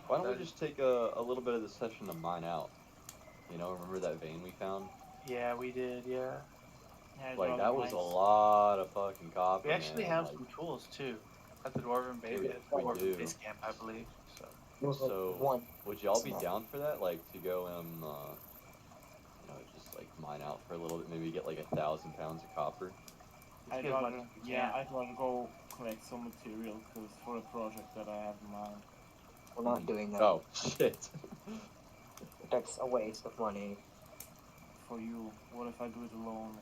Why don't we just take a little bit of the session to mine out? You know, remember that vein we found? Yeah, we did. Yeah. Yeah, Like all that the was a mines. lot of fucking copper, We actually man. have Like some tools too, at the dwarven we, at the we dwarven do. base camp, I believe. So. there's like So 1. would y'all be No. down for that? Like to go just like mine out for a little bit, maybe get like 1,000 pounds of copper. Let's get as much as we can. I'd rather go collect some material because for a project that I have in mind. We're not doing that. Oh shit. That's a waste of money. For you, what if I do it alone?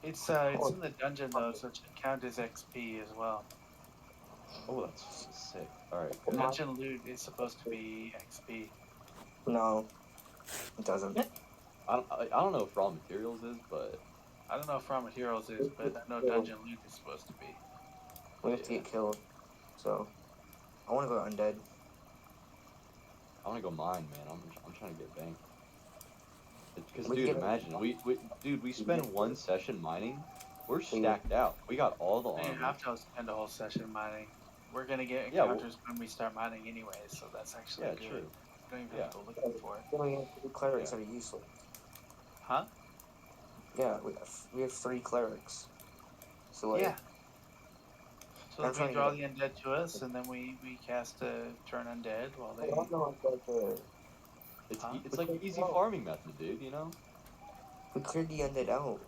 It's in the dungeon though, so it should count as XP as well. Oh, that's sick. All right. Good. Dungeon loot is supposed to be XP. No, it doesn't. I don't know if raw materials is, but I don't know if raw materials is, but I know dungeon loot is supposed to be. We have to get killed. So I want to go undead. I want to go mine, man. I'm trying to get banked. Because, We dude, get- imagine we spend one session mining. We're stacked out. We got all the We don't armor. have to spend a whole session mining. We're gonna get Yeah, encounters when we start mining anyway, so that's actually Yeah, good. true. We don't even Yeah. have to go looking for it. We have 3 clerics Yeah. that are useless. Huh? Yeah, we have 3 clerics. So like, Yeah. So I'm we trying to draw get the undead to us, and then we cast a turn undead while I they. don't know if there. It's Huh? it's like an easy farming method, dude. You know? We cleared the undead out.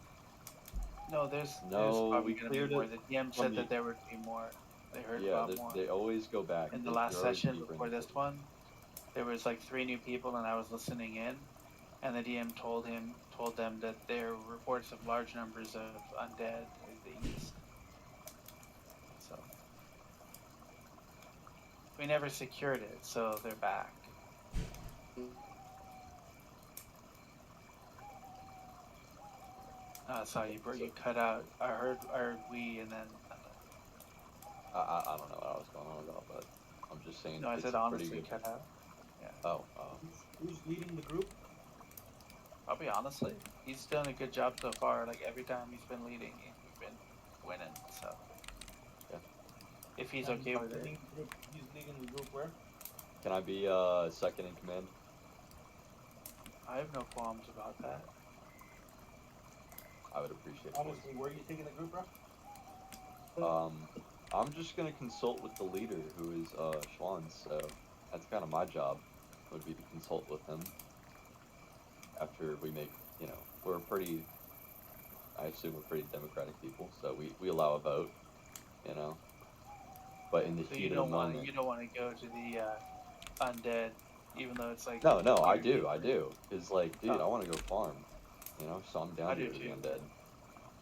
No, there's No, probably we gonna be cleared more. it The DM from said the. that there would be more. They heard Yeah, about more. they always go back. In the They're last always session deeper in before the this city. one, there was like 3 new people, and I was listening in, and the DM told them that there were reports of large numbers of undead in the east. So we never secured it, so they're back. Sorry, you cut out. I heard we, and then I don't know what I was going on about, but I'm just saying no, I it's said a pretty honestly good. cut out. Yeah. Oh. Who's leading the group? I'll be honestly, he's done a good job so far. Like every time he's been leading, we've been winning. So Yeah. if he's And okay with it, he's leading the group where? Can I be second in command? I have no qualms about that. I would appreciate it. Honestly, where are you taking the group, bro? I'm just gonna consult with the leader, who is SCHWANZ. So that's kind of my job, would be to consult with him. After we make, we're pretty. I assume we're pretty democratic people, so we allow a vote, you know. But in the So heat of the moment. you don't want to go to the undead, even though it's like. No, I do, Cause like, dude, Oh. I want to go farm, so I'm down I to do go to the too. undead.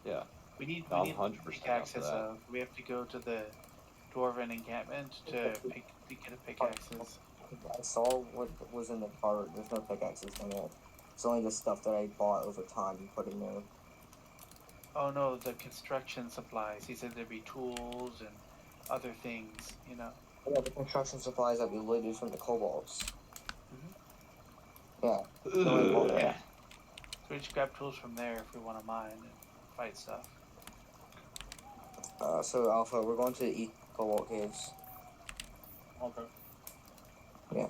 Yeah. We need No, I'm we need 100% down for pickaxes. that. We have to go to the dwarven encampment to get a pickaxes. I saw what was in the cart. There's no pickaxes in it. It's only the stuff that I bought over time and put in there. Oh no, the construction supplies. He said there'd be tools and other things, you know. Yeah, the construction supplies that we looted from the kobolds. Yeah. Yeah. So we just grab tools from there if we want to mine and fight stuff. So Alpha, we're going to the East Cobalt Caves. Okay. Yeah.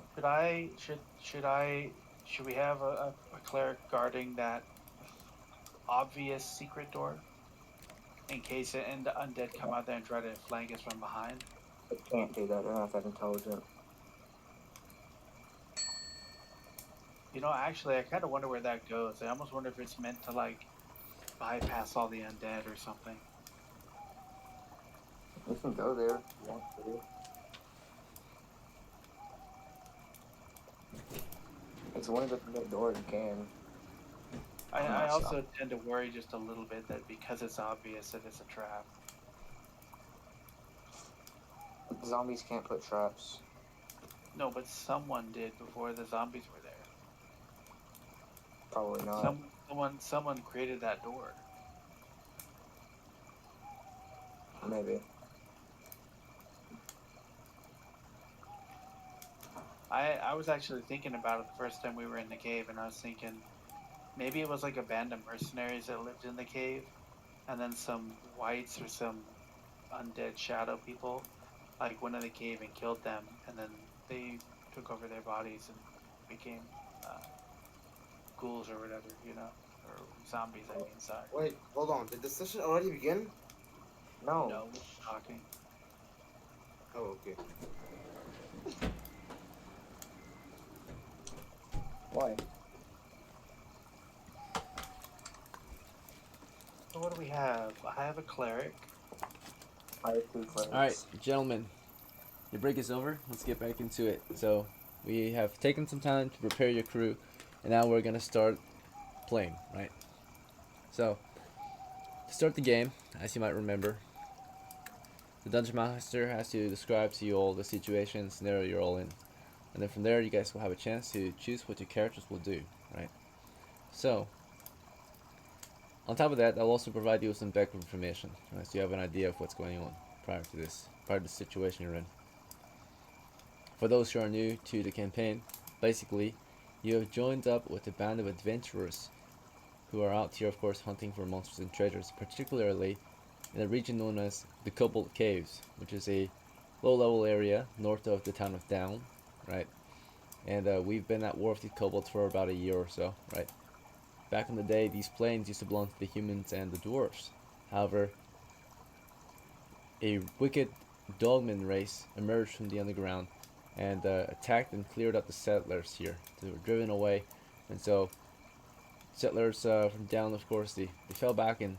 Should we have a cleric guarding that obvious secret door in case the undead come out there and try to flank us from behind? I can't do that. I don't have that intelligent. You know, actually, I kind of wonder where that goes. I almost wonder if it's meant to like bypass all the undead or something. We can go there if you want to. If you want to go through that door, you can. I'm I not also sure. tend to worry just a little bit that because it's obvious that it's a trap. Zombies can't put traps. No, but someone did before the zombies were there. Probably not. Someone created that door. Maybe. I was actually thinking about it the first time we were in the cave, and I was thinking maybe it was like a band of mercenaries that lived in the cave, and then some whites or some undead shadow people like went in the cave and killed them, and then they took over their bodies and became uh, ghouls or whatever, or zombies. I mean, sorry. Wait, hold on. Did the session already begin? No. No, we're just talking. Oh, okay. Why? So what do we have? I have a cleric. I have 2 clerics. Alright, gentlemen. Your break is over. Let's get back into it. So, we have taken some time to prepare your crew, and now we're gonna start playing, right? So, to start the game, as you might remember, the Dungeon Master has to describe to you all the situation and scenario you're all in. And then from there, you guys will have a chance to choose what your characters will do, right? So, on top of that, I'll also provide you with some background information, right, so you have an idea of what's going on prior to the situation you're in. For those who are new to the campaign, basically, you have joined up with a band of adventurers who are out here, of course, hunting for monsters and treasures, particularly in a region known as the Kobold Caves, which is a low-level area north of the town of Down, right? And we've been at war with the kobolds for about a year or so, right? Back in the day, these plains used to belong to the humans and the dwarves. However, a wicked dogman race emerged from the underground and attacked and cleared out the settlers here. They were driven away, and so settlers from Down, of course, they fell back, and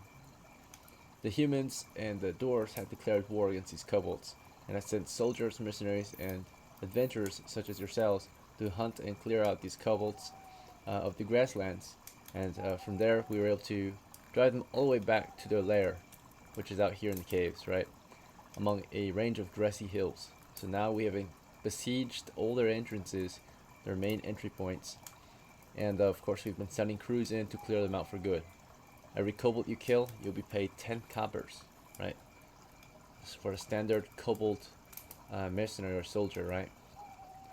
the humans and the dwarves had declared war against these kobolds, and had sent soldiers, mercenaries, and adventurers such as yourselves to hunt and clear out these kobolds of the grasslands. And from there, we were able to drive them all the way back to their lair, which is out here in the caves, right? Among a range of grassy hills. So now we have besieged all their entrances, their main entry points, and of course we've been sending crews in to clear them out for good. Every kobold you kill, you'll be paid 10 coppers, right? This is for a standard kobold mercenary or soldier, right?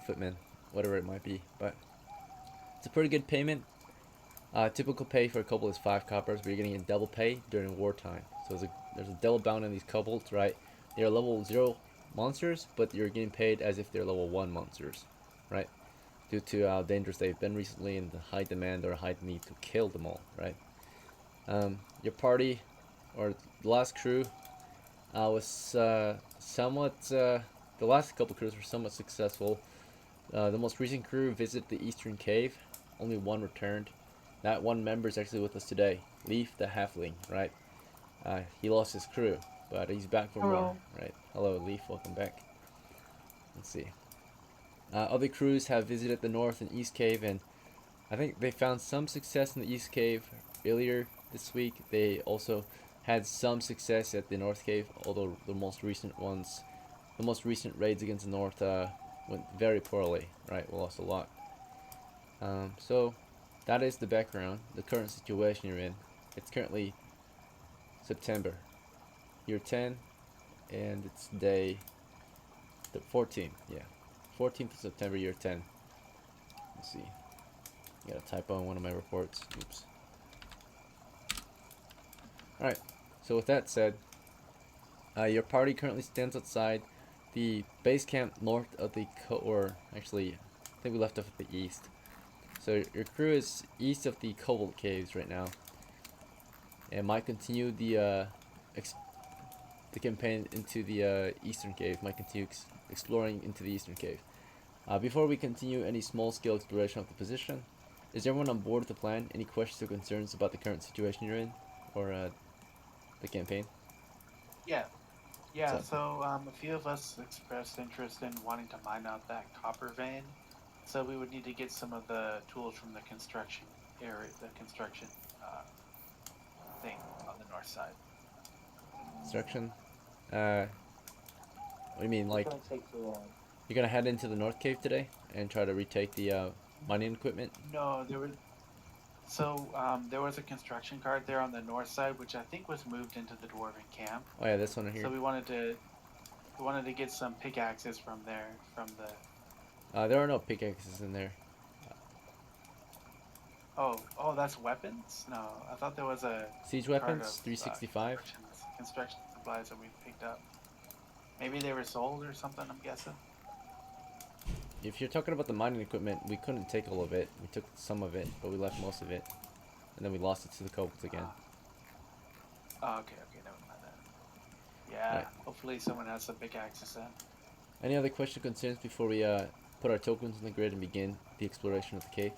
Footman, whatever it might be, but it's a pretty good payment. Typical pay for a kobold is 5 coppers, but you're getting a double pay during wartime. So there's a double bound on these kobolds, right? They are level 0 monsters, but you're getting paid as if they're level 1 monsters, right? Due to how dangerous they've been recently and the high demand or high need to kill them all, right? Your party, or the last crew, was somewhat, the last couple crews were somewhat successful. The most recent crew visited the Eastern Cave. Only one returned. That one member is actually with us today, Leaf the Halfling, right? He lost his crew, but he's back for more, right? Hello, Leaf, welcome back. Let's see. Other crews have visited the North and East Cave, and I think they found some success in the East Cave earlier this week. They also had some success at the North Cave, although the most recent raids against the North went very poorly, right? We lost a lot. So that is the background, the current situation you're in. It's currently September, year 10, and it's day 14, yeah. 14th of September, year 10. Let's see. Got a typo in one of my reports. Oops. Alright, so with that said, your party currently stands outside the base camp north of the actually, I think we left off at the east. So your crew is east of the Kobold Caves right now, and might continue the campaign into the Eastern Cave. Might continue exploring into the Eastern Cave. Before we continue any small-scale exploration of the position, is everyone on board with the plan? Any questions or concerns about the current situation you're in, or the campaign? Yeah. So- So a few of us expressed interest in wanting to mine out that copper vein. So we would need to get some of the tools from the construction area, the construction thing on the north side. Construction. What do you mean? It's Like gonna take too long. you're gonna head into the North Cave today and try to retake the mining equipment? No, there was. So there was a construction cart there on the north side, which I think was moved into the dwarven camp. Oh yeah, this one right here. So we wanted to get some pickaxes from there, from the. There are no pickaxes in there. Oh, that's weapons? No, I thought there was a Siege cart weapons, of, 365. construction supplies that we picked up. Maybe they were sold or something, I'm guessing. If you're talking about the mining equipment, we couldn't take all of it. We took some of it, but we left most of it. And then we lost it to the kobolds again. Oh, okay, never mind that. Yeah, Right. hopefully someone has some pickaxes then. Any other questions or concerns before we put our tokens in the grid and begin the exploration of the cave?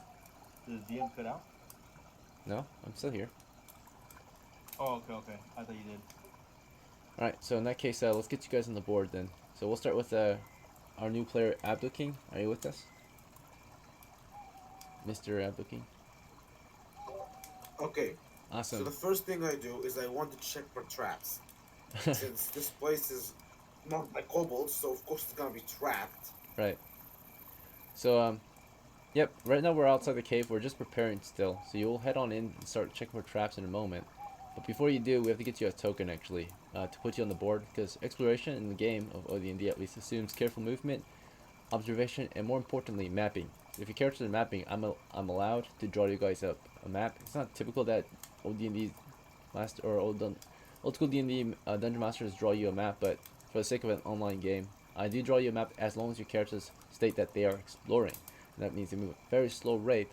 Did the DM cut out? No? I'm still here. Oh, okay. I thought you did. Alright, so in that case, let's get you guys on the board then. So we'll start with our new player, Abdul King. Are you with us? Mr. Abdul King? Okay. So Awesome. the first thing I do is I want to check for traps. Since this place is not like kobolds, so of course it's gonna be trapped. Right. So, yep, right now we're outside the cave. We're just preparing still. So you'll head on in and start checking for traps in a moment. But before you do, we have to get you a token, actually, to put you on the board. Because exploration in the game, of OD&D at least, assumes careful movement, observation, and more importantly, mapping. If your characters are mapping, I'm allowed to draw you guys up a map. It's not typical that OD&D master or old school D&D dungeon masters draw you a map, but for the sake of an online game, I do draw you a map as long as your characters state that they are exploring. And that means they move at a very slow rate,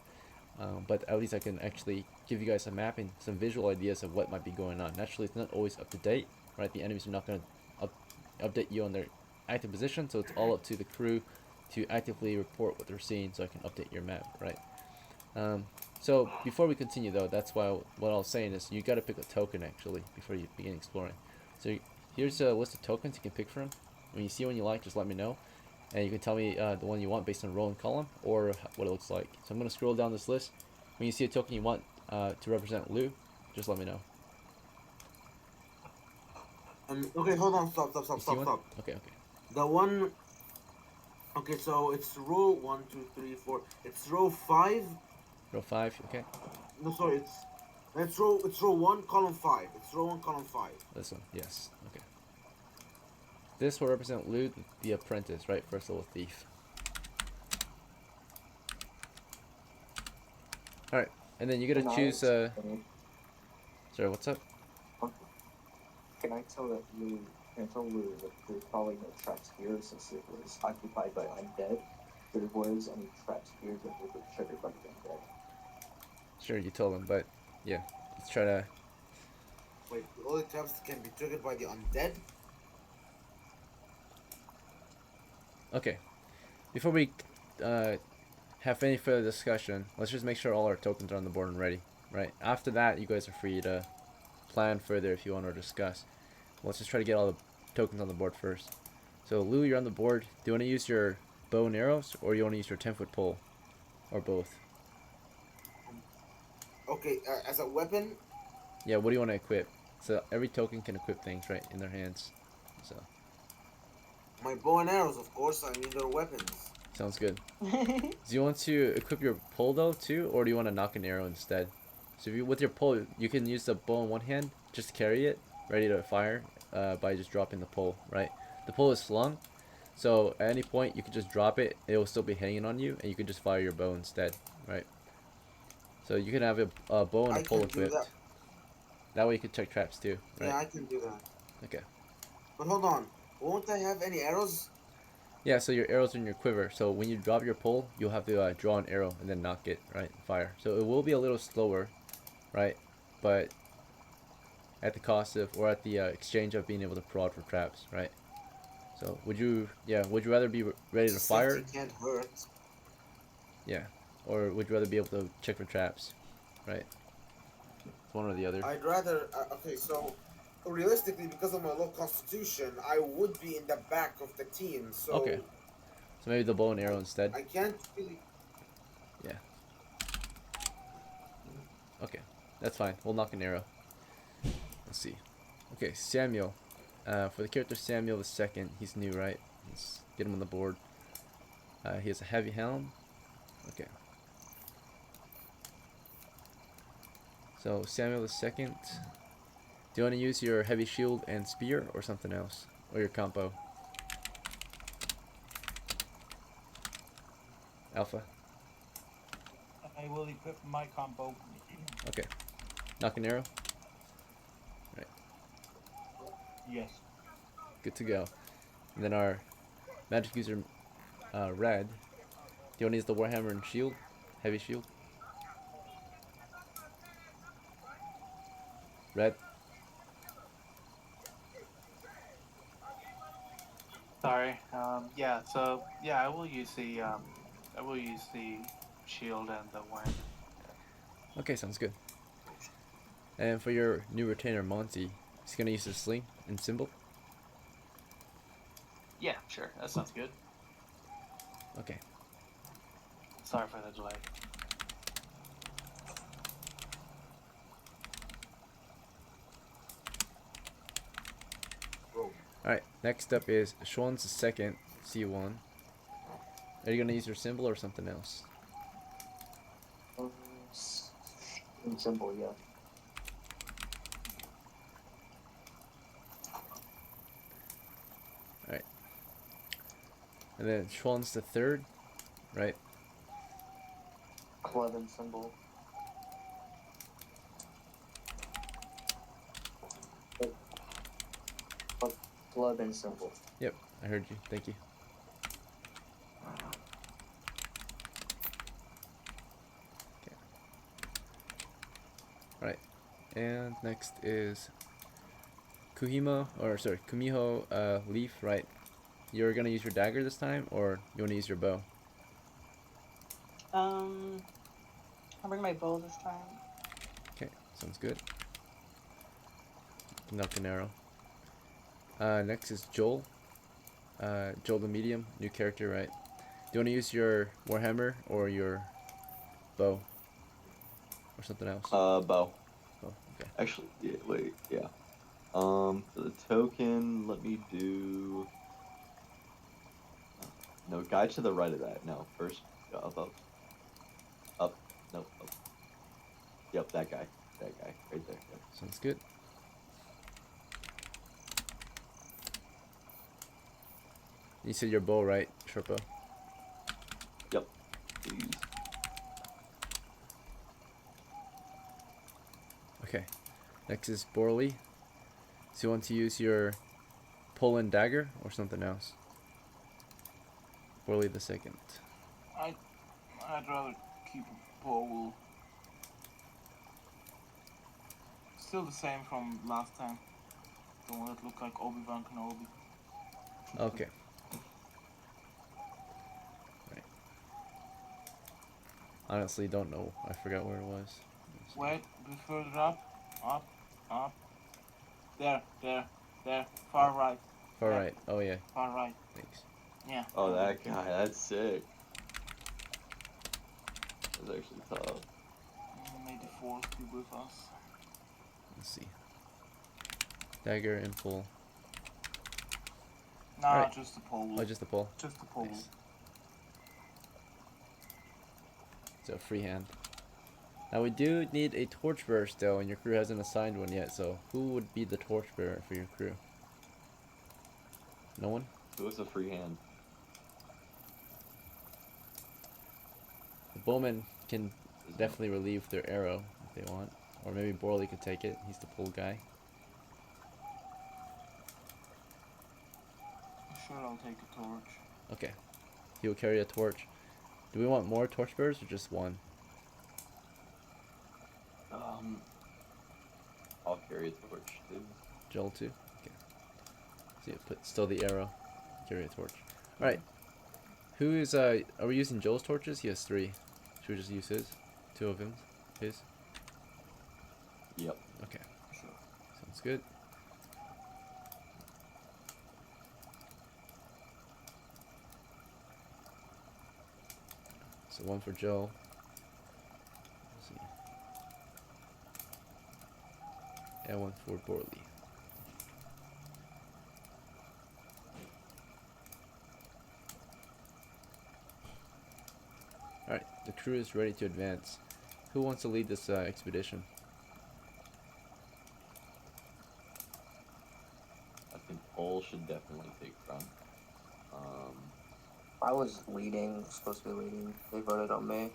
but at least I can actually give you guys a map and some visual ideas of what might be going on. Naturally, it's not always up to date, right? The enemies are not going to update you on their active position, so it's all up to the crew to actively report what they're seeing so I can update your map, right? So before we continue though, that's why what I was saying is you got to pick a token actually before you begin exploring. So here's a list of tokens you can pick from. When you see one you like, just let me know, and you can tell me the one you want based on row and column or what it looks like. So I'm gonna scroll down this list. When you see a token you want to represent Lou, just let me know. Okay, hold on, stop. Okay. The one. Okay, so it's row 1, 2, 3, 4. It's row 5. Row 5, okay. No, sorry, it's row 1, column 5. It's row 1, column 5. This one, yes, okay. This will represent Lou, the apprentice, right? First level thief. Alright, and then you gotta choose, sorry, what's up? Can I tell Lou that there's probably no traps here since it was occupied by undead? If there was any traps here that would be triggered by the undead. Sure, you told him, but yeah, let's try to. Wait, all the traps can be triggered by the undead? Okay, before we have any further discussion, let's just make sure all our tokens are on the board and ready, right? After that, you guys are free to plan further if you want to discuss. Let's just try to get all the tokens on the board first. So Lou, you're on the board. Do you want to use your bow and arrows, or you want to use your 10-foot pole, or both? Okay, as a weapon? Yeah, what do you want to equip? So every token can equip things, right, in their hands. So My bow and arrows, of course. I mean, they're weapons. sounds good. Do you want to equip your pole though too, or do you want to knock an arrow instead? So if you, with your pole, you can use the bow in one hand, just carry it, ready to fire, by just dropping the pole, right? The pole is slung, so at any point you can just drop it, it will still be hanging on you, and you can just fire your bow instead, right? So you can have a bow and a pole equipped. That way you can check traps too, right? Yeah, I can do that. Okay. But hold on, won't I have any arrows? Yeah, so your arrows are in your quiver, so when you drop your pole, you'll have to draw an arrow and then knock it, right? Fire. So it will be a little slower, right? But at the cost of, or at the exchange of being able to prod for traps, right? So would you rather be ready to fire? Safety can't hurt. Yeah. Or would you rather be able to check for traps, right? It's one or the other. I'd rather, okay, so realistically, because of my low constitution, I would be in the back of the team, so Okay. So maybe the bow and arrow instead. I can't really. Yeah. Okay, that's fine. We'll knock an arrow. Let's see. Okay, Samuel. For the character Samuel the second, he's new, right? Let's get him on the board. He has a heavy helm. Okay. So Samuel the second. Do you want to use your heavy shield and spear or something else? Or your combo? Alpha. I will equip my combo. Okay. Knock an arrow. Right. Yes. Good to go. And then our magic user, Red. Do you want to use the warhammer and shield? Heavy shield? Red? Sorry. Yeah. So yeah, I will use the shield and the one. Okay, sounds good. And for your new retainer, Monty, he's going to use his sling and symbol. Yeah, sure. That sounds good. Okay. Sorry for the delay. Alright, next up is SCHWANZ the second, C1. Are you going to use your symbol or something else? Symbol, yeah. Alright. And then SCHWANZ the third, right? Club and symbol. Club and symbol. Yep, I heard you. Thank you. Okay. Alright. And next is Kumiho Leaf, right? You're gonna use your dagger this time, or you wanna use your bow? I'll bring my bow this time. Okay, sounds good. Knock an arrow. Next is Joel. Joel the medium, new character, right? Do you want to use your warhammer or your bow? Or something else? Bow. Bow, okay. Actually, yeah, wait, yeah. For the token, let me do... No, guy to the right of that. No, first, up. Up, no, up. Yep, that guy, right there. Yep. Sounds good. You said your bow, right, Sherpa? Yep, please. Okay. Next is BORLEE. So you want to use your pull and dagger or something else? BORLEE the second. I'd rather keep a bow. Still the same from last time. The one that looked like Obi-Wan Kenobi. Okay. Right. Honestly, don't know. I forgot where it was. Wait, a bit further up. There. Far right. Far Yeah. right. Oh yeah. Far right. Thanks. Yeah. Oh, that guy, that's sick. That's actually tough. May the force be with us. Let's see. Dagger and pull. Nah, Alright. just the pole. Oh, just the pull. Just the pole. Nice. So freehand. Now we do need a torchbearer still, and your crew hasn't assigned one yet. So who would be the torchbearer for your crew? No one? It was a free hand. The bowman can definitely relieve their arrow if they want, or maybe BORLEE could take it. He's the pull guy. Sure, I'll take a torch. Okay. He will carry a torch. Do we want more torchbearers or just one? I'll carry a torch too. Joel too? Okay. So yeah, put still the arrow. Carry a torch. Alright. Who is are we using Joel's torches? He has 3. Should we just use his? 2 of him? His? Yep. Okay. Sure. Sounds good. So one for Joe. Let's see. And one for Borley. Alright, the crew is ready to advance. Who wants to lead this expedition? I think Cole should definitely take front. I was leading, supposed to be leading. They voted on me.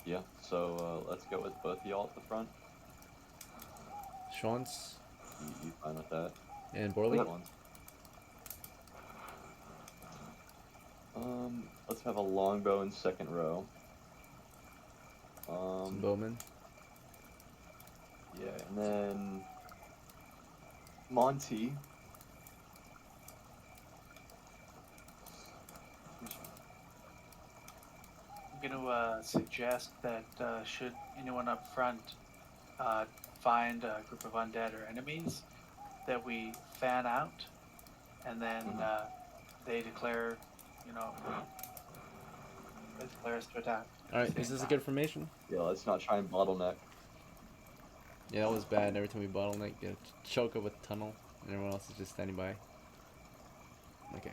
Yeah, so let's go with both of y'all at the front. SCHWANZ You fine with that? and Borley? Yep. Let's have a longbow in second row. Some bowmen. Yeah, and then Monty. I'm going to suggest that should anyone up front find a group of undead or enemies, that we fan out, and then they declare, they declare us to attack. Alright, is this a good formation? Yeah, let's not try and bottleneck. Yeah, that was bad. Every time we bottleneck, you choke up with tunnel, and everyone else is just standing by. Okay.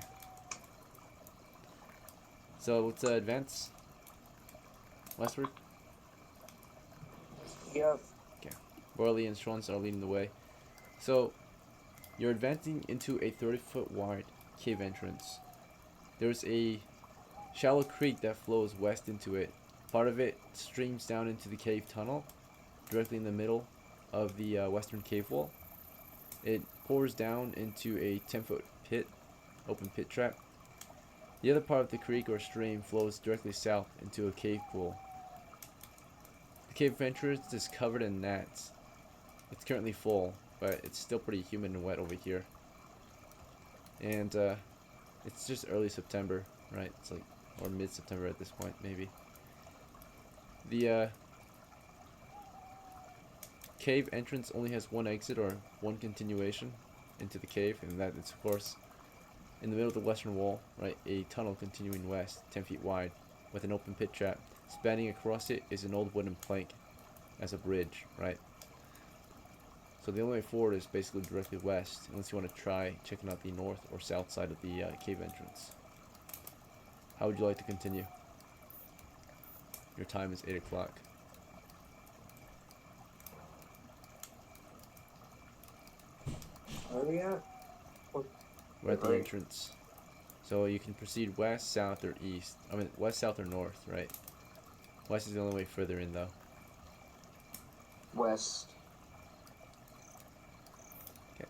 So let's advance westward. Yep. Okay. Borley and SCHWANZ are leading the way. So you're advancing into a 30-foot wide cave entrance. There's a shallow creek that flows west into it. Part of it streams down into the cave tunnel, directly in the middle of the western cave wall. It pours down into a 10-foot pit, open pit trap. The other part of the creek or stream flows directly south into a cave pool. The cave entrance is covered in gnats. It's currently full, but it's still pretty humid and wet over here. And it's just early September, right? It's like, or mid-September at this point, maybe. The cave entrance only has one exit or one continuation into the cave, and that is, of course, in the middle of the western wall, right? A tunnel continuing west, 10 feet wide, with an open pit trap. Spanning across it is an old wooden plank as a bridge, right? So the only way forward is basically directly west, unless you want to try checking out the north or south side of the cave entrance. How would you like to continue? Your time is 8 o'clock. Where are we at? We're at the Right. entrance. So you can proceed west, south, or east. I mean, west, south, or north, right? West is the only way further in, though. West. Okay.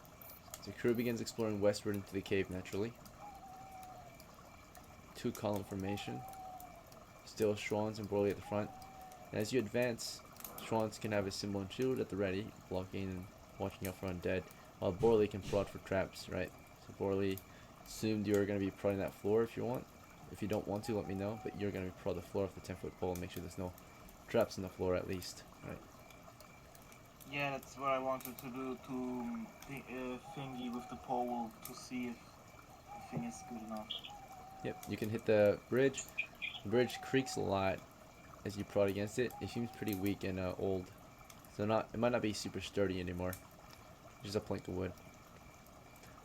So the crew begins exploring westward into the cave naturally. 2-column formation. Still SCHWANZ and Borley at the front. And as you advance, SCHWANZ can have his symbol and shield at the ready, blocking and watching out for undead, while Borley can prod for traps, right? So Borley assumed you're going to be prodding that floor if you want. If you don't want to, let me know, but you're going to be prod the floor off the 10-foot pole and make sure there's no traps in the floor at least, right? Yeah, that's what I wanted to do, to thingy with the pole to see if the thing is good enough. Yep, you can hit the bridge. The bridge creaks a lot as you prod against it. It seems pretty weak and old, so it might not be super sturdy anymore. Just a plank of wood.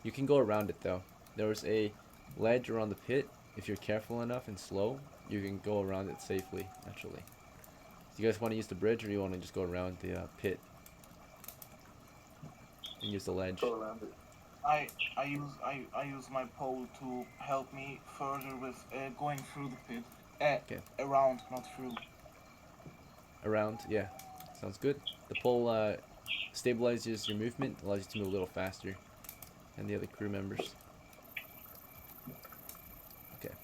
You can go around it though. There's a ledge around the pit. If you're careful enough and slow, you can go around it safely, actually. Do you guys want to use the bridge, or do you want to just go around the pit and use the ledge? Go around it. I use my pole to help me further with going through the pit. Okay. Around, not through. Around, yeah. Sounds good. The pole stabilizes your movement, allows you to move a little faster than the other crew members. Okay.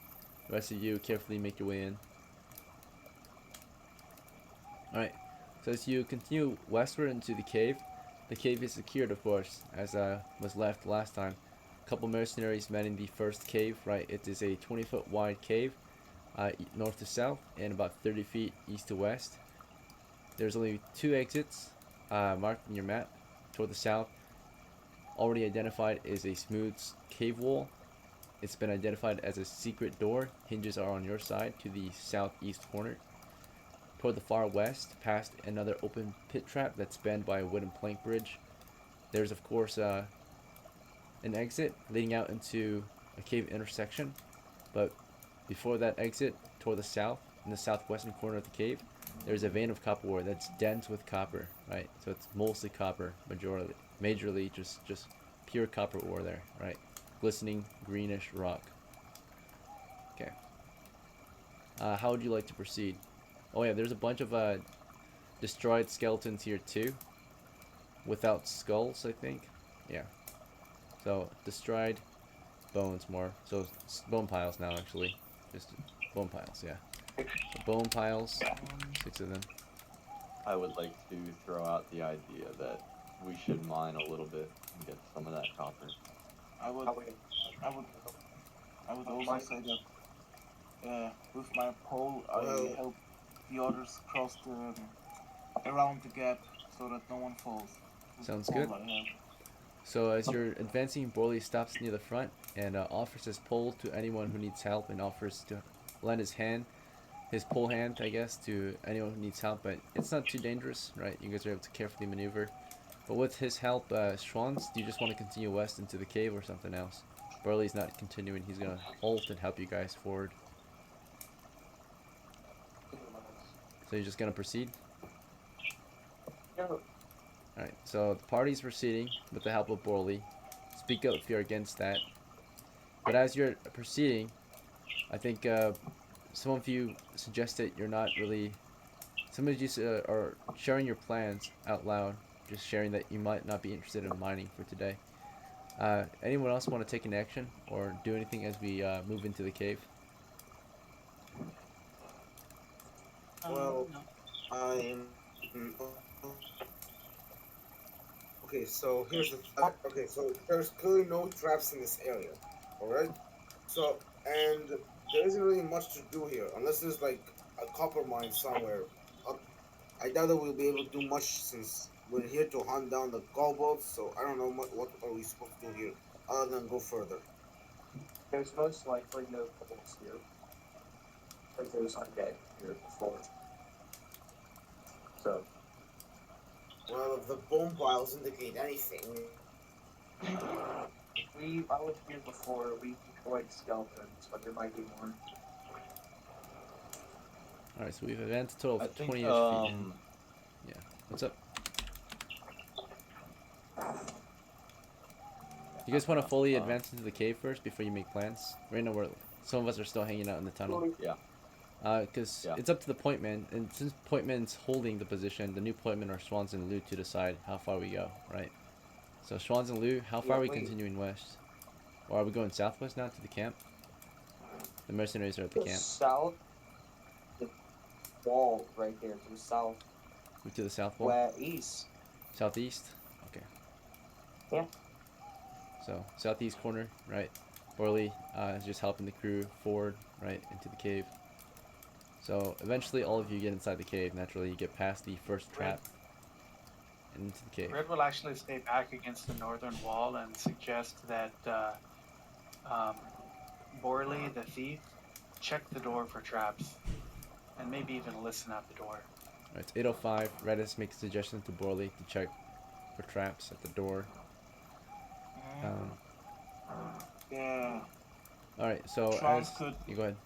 The rest of you carefully make your way in. Alright. So as you continue westward into the cave is secured, of course, as was left last time. A couple mercenaries manning the first cave, right? It is a 20-foot wide cave, north to south, and about 30 feet east to west. There's only 2 exits marked in your map. Toward the south, already identified, is a smooth cave wall. It's been identified as a secret door. Hinges are on your side to the southeast corner. Toward the far west, past another open pit trap that's spanned by a wooden plank bridge. There's of course an exit leading out into a cave intersection, but before that exit, toward the south, in the southwestern corner of the cave, there's a vein of copper ore that's dense with copper, right? So it's mostly copper, majorly just pure copper ore there, right? Glistening greenish rock. Okay. How would you like to proceed? Oh yeah, there's a bunch of destroyed skeletons here too, without skulls, I think. Yeah. So destroyed bones more. So bone piles now actually, just bone piles. Yeah. So bone piles, 6 of them. I would like to throw out the idea that we should mine a little bit and get some of that copper. I would also say that with my pole, I help the others cross around the gap so that no one falls. With Sounds the pole good. I have. So as you're advancing, Borley stops near the front and offers his pole to anyone who needs help, and offers to lend his pole hand, I guess, to anyone who needs help. But it's not too dangerous, right? You guys are able to carefully maneuver. But with his help, SCHWANZ, do you just want to continue west into the cave or something else? Borley's not continuing. He's gonna halt and help you guys forward. So you're just gonna proceed? Yeah. Alright, so the party's proceeding with the help of Borley. Speak up if you're against that. But as you're proceeding, I think some of you suggested you're not really... Some of you are sharing your plans out loud. Just sharing that you might not be interested in mining for today. Anyone else want to take an action or do anything as we move into the cave? Well, I'm. Okay, so here's the. Okay, so there's clearly no traps in this area. Alright? So, and there isn't really much to do here, unless there's like a copper mine somewhere. Uh, I doubt that we'll be able to do much since we're here to hunt down the kobolds, so I don't know what are we supposed to do here, other than go further. There's most likely no kobolds here, because there's undead here before. So, Well, if the bone piles indicate anything, I was here before, we destroyed skeletons, but there might be more. Alright, so we've advanced a total I of think 20-ish feet. Yeah. What's up? You guys want to fully advance into the cave first before you make plans? Right now, some of us are still hanging out in the tunnel. Yeah. Because it's up to the point man, and since point man's holding the position, the new point men are SCHWANZ and Lu to decide how far we go, right? So SCHWANZ and Lu, how far are we continuing west? Or are we going southwest now to the camp? The mercenaries are at the camp. South, the wall right there to the south. Move to the south wall? West, east. Southeast? Okay. Yeah. So, southeast corner, right? Borley is just helping the crew forward, right, into the cave. So, eventually all of you get inside the cave. Naturally, you get past the first trap and into the cave. Red will actually stay back against the northern wall and suggest that Borley, the thief, check the door for traps, and maybe even listen at the door. Right, it's 8:05. Redis makes a suggestion to Borley to check for traps at the door. Yeah. Alright, so SCHWANZ could. You go ahead.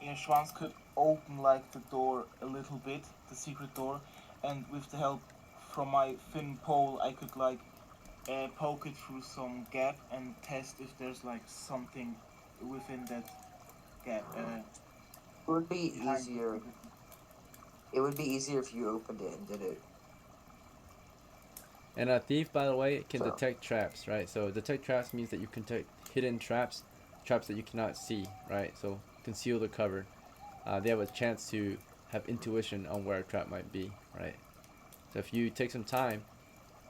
Yeah, SCHWANZ could open like the door a little bit, the secret door, and with the help from my thin pole, I could like poke it through some gap and test if there's like something within that gap. It would be easier. It would be easier if you opened it and did it. And a thief, by the way, can detect traps, right? So detect traps means that you can detect hidden traps, traps that you cannot see, right? So concealed or covered. They have a chance to have intuition on where a trap might be, right? So if you take some time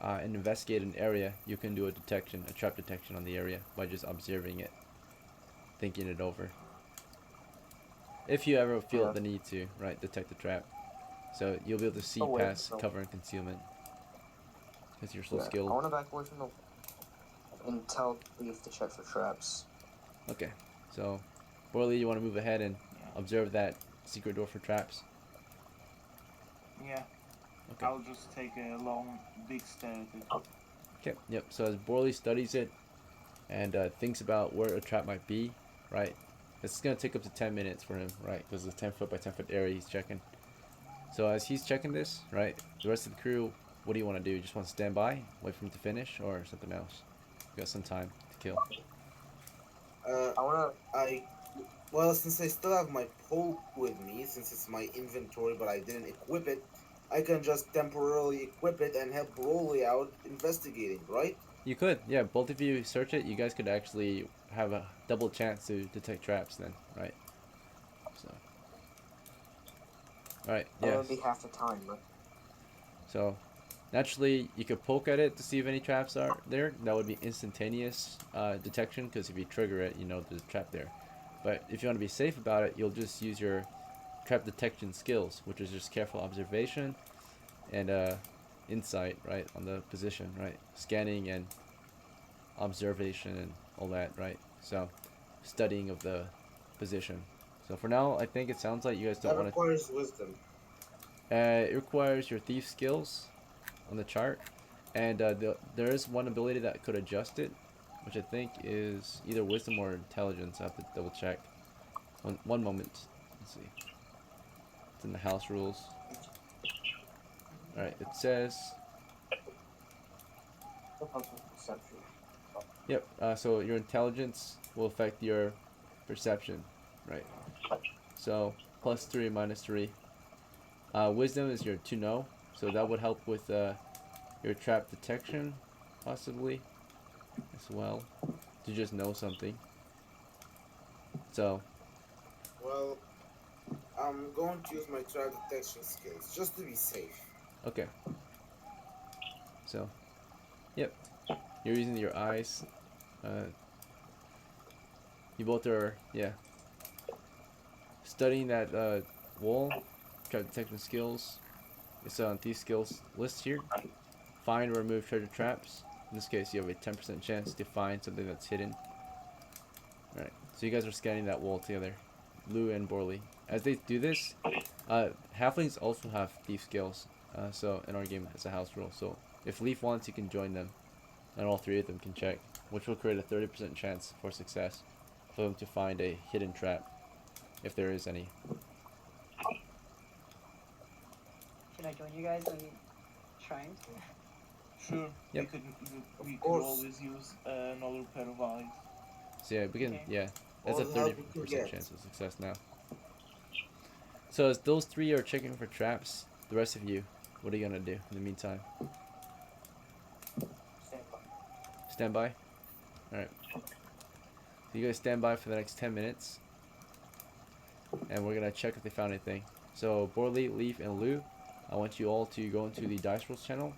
and investigate an area, you can do a trap detection on the area by just observing it, thinking it over. If you ever feel the need to, right, detect the trap. So you'll be able to see past cover and concealment. Because you're so skilled. I want to back away from the... and tell Leaf to check for traps. Okay. So, Borley, you want to move ahead and Yeah. observe that secret door for traps? Yeah. Okay. I'll just take a long, big stare at it. Okay. Yep. So as Borley studies it and thinks about where a trap might be, right? It's gonna take up to 10 minutes for him, right? Because it's a 10 foot by 10 foot area he's checking. So as he's checking this, right, the rest of the crew, what do you want to do? You just want to stand by, wait for him to finish, or something else? You got some time to kill. I wanna. Well, since I still have my pole with me, since it's my inventory, but I didn't equip it, I can just temporarily equip it and help Broly out investigating, right? You could, yeah. Both of you search it. You guys could actually have a double chance to detect traps then, right? So, all right, That yes. would be half the time, but So, naturally, you could poke at it to see if any traps are there. That would be instantaneous detection because if you trigger it, you know there's a trap there. But if you want to be safe about it, you'll just use your trap detection skills, which is just careful observation and insight, right, on the position, right, scanning and observation and all that, right. So, studying of the position. So for now, I think it sounds like you guys don't That want to. requires wisdom. It requires your thief skills on the chart, and there is one ability that could adjust it, which I think is either wisdom or intelligence. I have to double check. One moment. Let's see. It's in the house rules. All right. It says. Perception. Yep. So your intelligence will affect your perception, right? So +3, -3. Wisdom is your to know, so that would help with your trap detection, possibly, as well, to just know something. So, Well, I'm going to use my trap detection skills just to be safe. okay. So, yep. You're using your eyes. Uh, you both are, yeah, studying that wall, trap detection skills. It's on these skills list here. Find or remove treasure traps. In this case, you have a 10% chance to find something that's hidden. Alright, so you guys are scanning that wall together, Lou and Borley. As they do this, halflings also have thief skills. So in our game, it's a house rule. So if Leaf wants, he can join them, and all three of them can check, which will create a 30% chance for success for them to find a hidden trap, if there is any. Can I join you guys in trying to? Sure. Yep. We could course. always use another pair of eyes. So yeah, we can. Okay. Yeah, that's All a the help we 30% can get. chance of success now. So as those three are checking for traps, the rest of you, what are you gonna do in the meantime? Stand by. Stand by. All right. So you guys stand by for the next 10 minutes, and we're gonna check if they found anything. So Borley, Leaf, and Lou, I want you all to go into the dice rolls channel,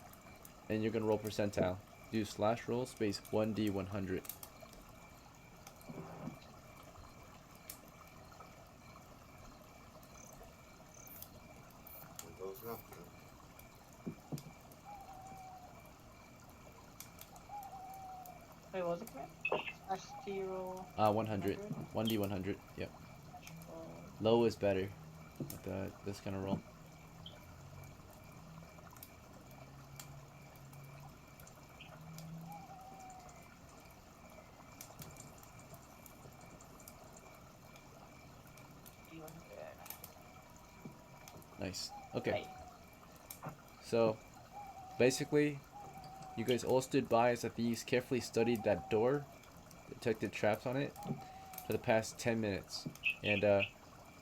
and you're gonna roll percentile. Do /roll space 1d100. There goes nothing. Wait, what was it, Grant? /0. 100. 1d100. Yep. Low is better with this kind of roll. Nice. Okay. Right. So basically, you guys all stood by as the thieves carefully studied that door, detected traps on it for the past 10 minutes. And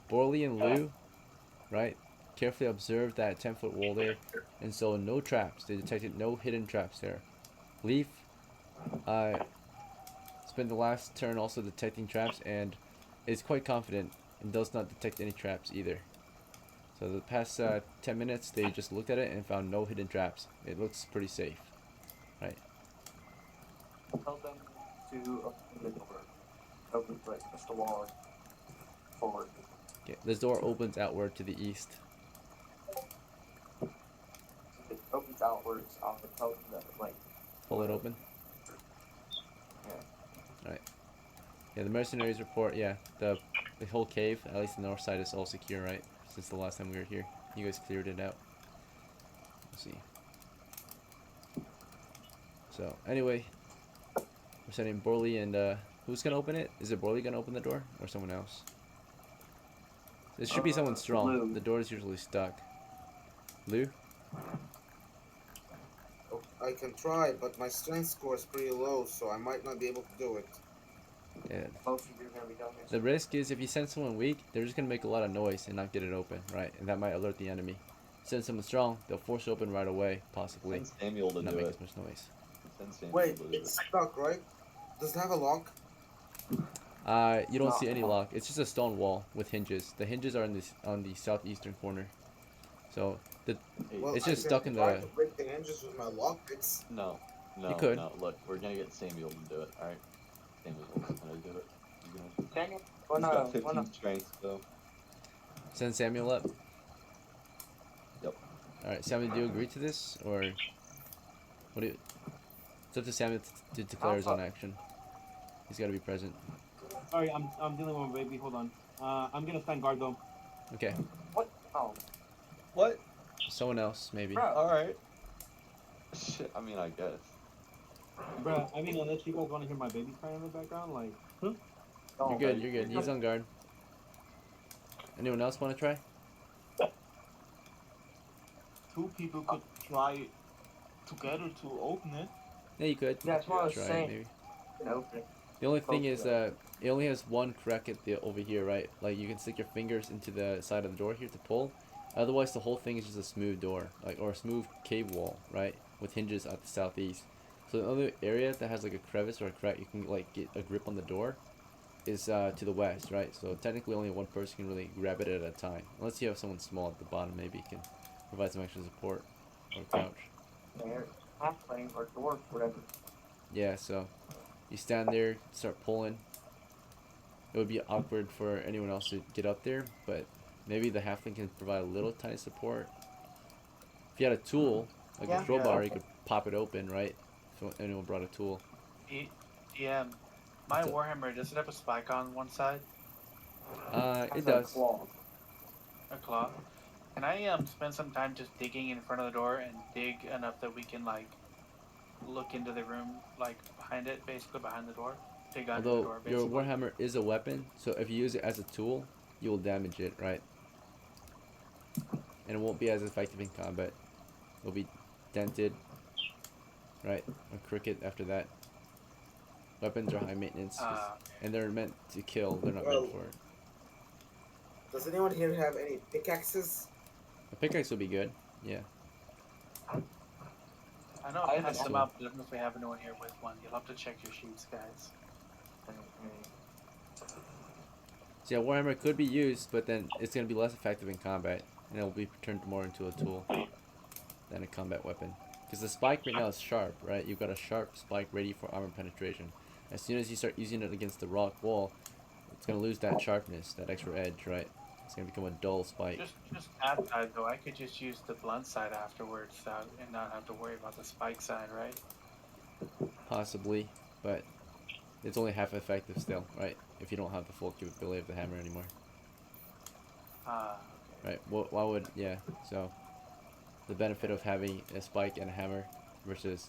Borley and Lou, right, carefully observed that 10-foot wall there and saw no traps. They detected no hidden traps there. Leaf spent the last turn also detecting traps and is quite confident and does not detect any traps either. So the past 10 minutes, they just looked at it and found no hidden traps. It looks pretty safe, right? Tell them to open the door. Open, like, push the wall forward. Okay, this door opens outward to the east. If it opens outwards, I'll tell them that, like, Pull it open. Alright. Yeah, the mercenaries report, yeah, the whole cave, at least the north side, is all secure, right? Since the last time we were here. You guys cleared it out. Let's see. So, anyway, we're sending Borley and, who's gonna open it? Is it Borley gonna open the door? Or someone else? It should be someone strong. Lou. The door is usually stuck. Lou? Oh, I can try, but my strength score is pretty low, so I might not be able to do it. Yeah. Both of you are gonna be done this. The risk is if you send someone weak, they're just gonna make a lot of noise and not get it open, right? And that might alert the enemy. Send someone strong, they'll force it open right away, possibly. Send Samuel to Not do make it. as much noise. Send Samuel Wait, to do it's it. stuck, right? Does it have a lock? You don't No. see any lock. It's just a stone wall with hinges. The hinges are in this on the southeastern corner. So Well, it's I just can stuck in try the. to break the hinges with my lockpicks. No, You no, could. no. Look, we're gonna get Samuel to do it. All right, Samuel's gonna do it. He's Dang it. got 15 strength, so. Send Samuel up. Yep. All right, Samuel, do you agree to this, or what do you? It's up to Samuel to declare his own action. He's got to be present. Sorry, I'm dealing with my baby. Hold on. I'm gonna stand guard though. Okay. What? Oh. What? Someone else, maybe. Bro. All right. Shit. I mean, I guess. Bruh, I mean, unless you guys want to hear my baby crying in the background, like. No, You're good. You're good. He's on guard. Anyone else want to try? Two people could try together to open it. Yeah, you could. Yeah, that's what I was Try it, saying. maybe. Open. The only thing is that it only has one crack at the over here, right? Like you can stick your fingers into the side of the door here to pull. Otherwise, the whole thing is just a smooth door, like or a smooth cave wall, right? With hinges at the southeast. So the only area that has like a crevice or a crack you can like get a grip on the door is to the west, right? So technically, only one person can really grab it at a time, unless you have someone small at the bottom, maybe can provide some extra support or crouch. There. Halfling or dwarf, whatever. Yeah, so you stand there, start pulling. It would be awkward for anyone else to get up there, but maybe the halfling can provide a little tiny support. If you had a tool, like a crowbar, you could pop it open, right? If anyone brought a tool. Yeah, my Warhammer, does it have a spike on one side? It does. A claw? Can I spend some time just digging in front of the door and dig enough that we can like look into the room like behind it, basically behind the door? Dig under the Although door, your basically. Warhammer is a weapon, so if you use it as a tool, you will damage it, right? And it won't be as effective in combat. It'll be dented, right? Or crooked after that. Weapons are high maintenance, and they're meant to kill. They're not meant for it. Does anyone here have any pickaxes? A pickaxe will be good. Yeah. I know I passed them out, but I don't know if we have anyone here with one. You'll have to check your sheets, guys. So yeah, Warhammer could be used, but then it's going to be less effective in combat, and it will be turned more into a tool than a combat weapon. Because the spike right now is sharp, right? You've got a sharp spike ready for armor penetration. As soon as you start using it against the rock wall, it's going to lose that sharpness, that extra edge, right? It's going to become a dull spike. Just that side, though. I could just use the blunt side afterwards and not have to worry about the spike side, right? Possibly, but it's only half effective still, right? If you don't have the full capability of the hammer anymore. Okay. Right, why would, yeah, so the benefit of having a spike and a hammer versus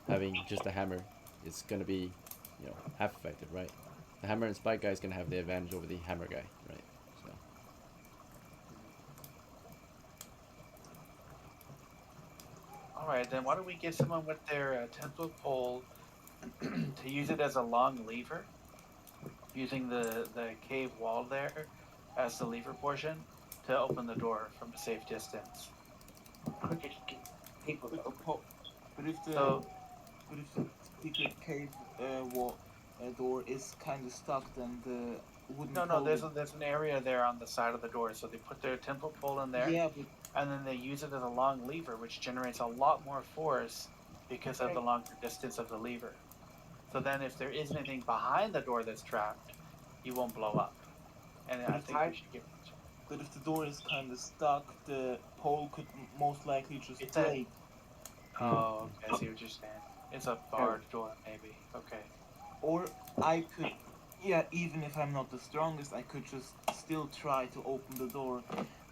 having just a hammer is going to be, you know, half effective, right? The hammer and spike guy is going to have the advantage over the hammer guy, right? So. Alright, then why don't we get someone with their template pole to use it as a long lever, using the cave wall there as the lever portion to open the door from a safe distance. But if the So, but if the secret cave door is kind of stuck, then the wooden no, pole there's an area there on the side of the door, so they put their template pole in there, yeah, but and then they use it as a long lever, which generates a lot more force because of the longer distance of the lever. So then if there is anything behind the door that's trapped, you won't blow up. And I think we should get... But if the door is kind of stuck, the pole could most likely just It's a- break. Oh, okay, I see what you're saying. It's a barred door, maybe. Okay. Or I could, yeah, even if I'm not the strongest, I could just still try to open the door.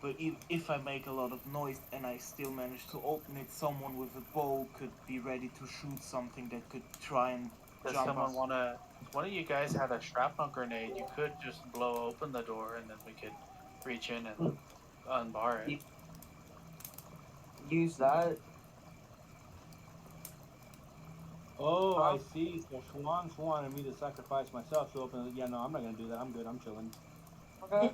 But if I make a lot of noise and I still manage to open it, someone with a bow could be ready to shoot something that could try and Does jump someone us. wanna? One of you guys had a shrapnel grenade. You could just blow open the door, and then we could reach in and unbar it. Use that. Oh, I see. So SCHWANZ wanted me to sacrifice myself to open it. Yeah, no, I'm not gonna do that. I'm good. I'm chilling. Okay.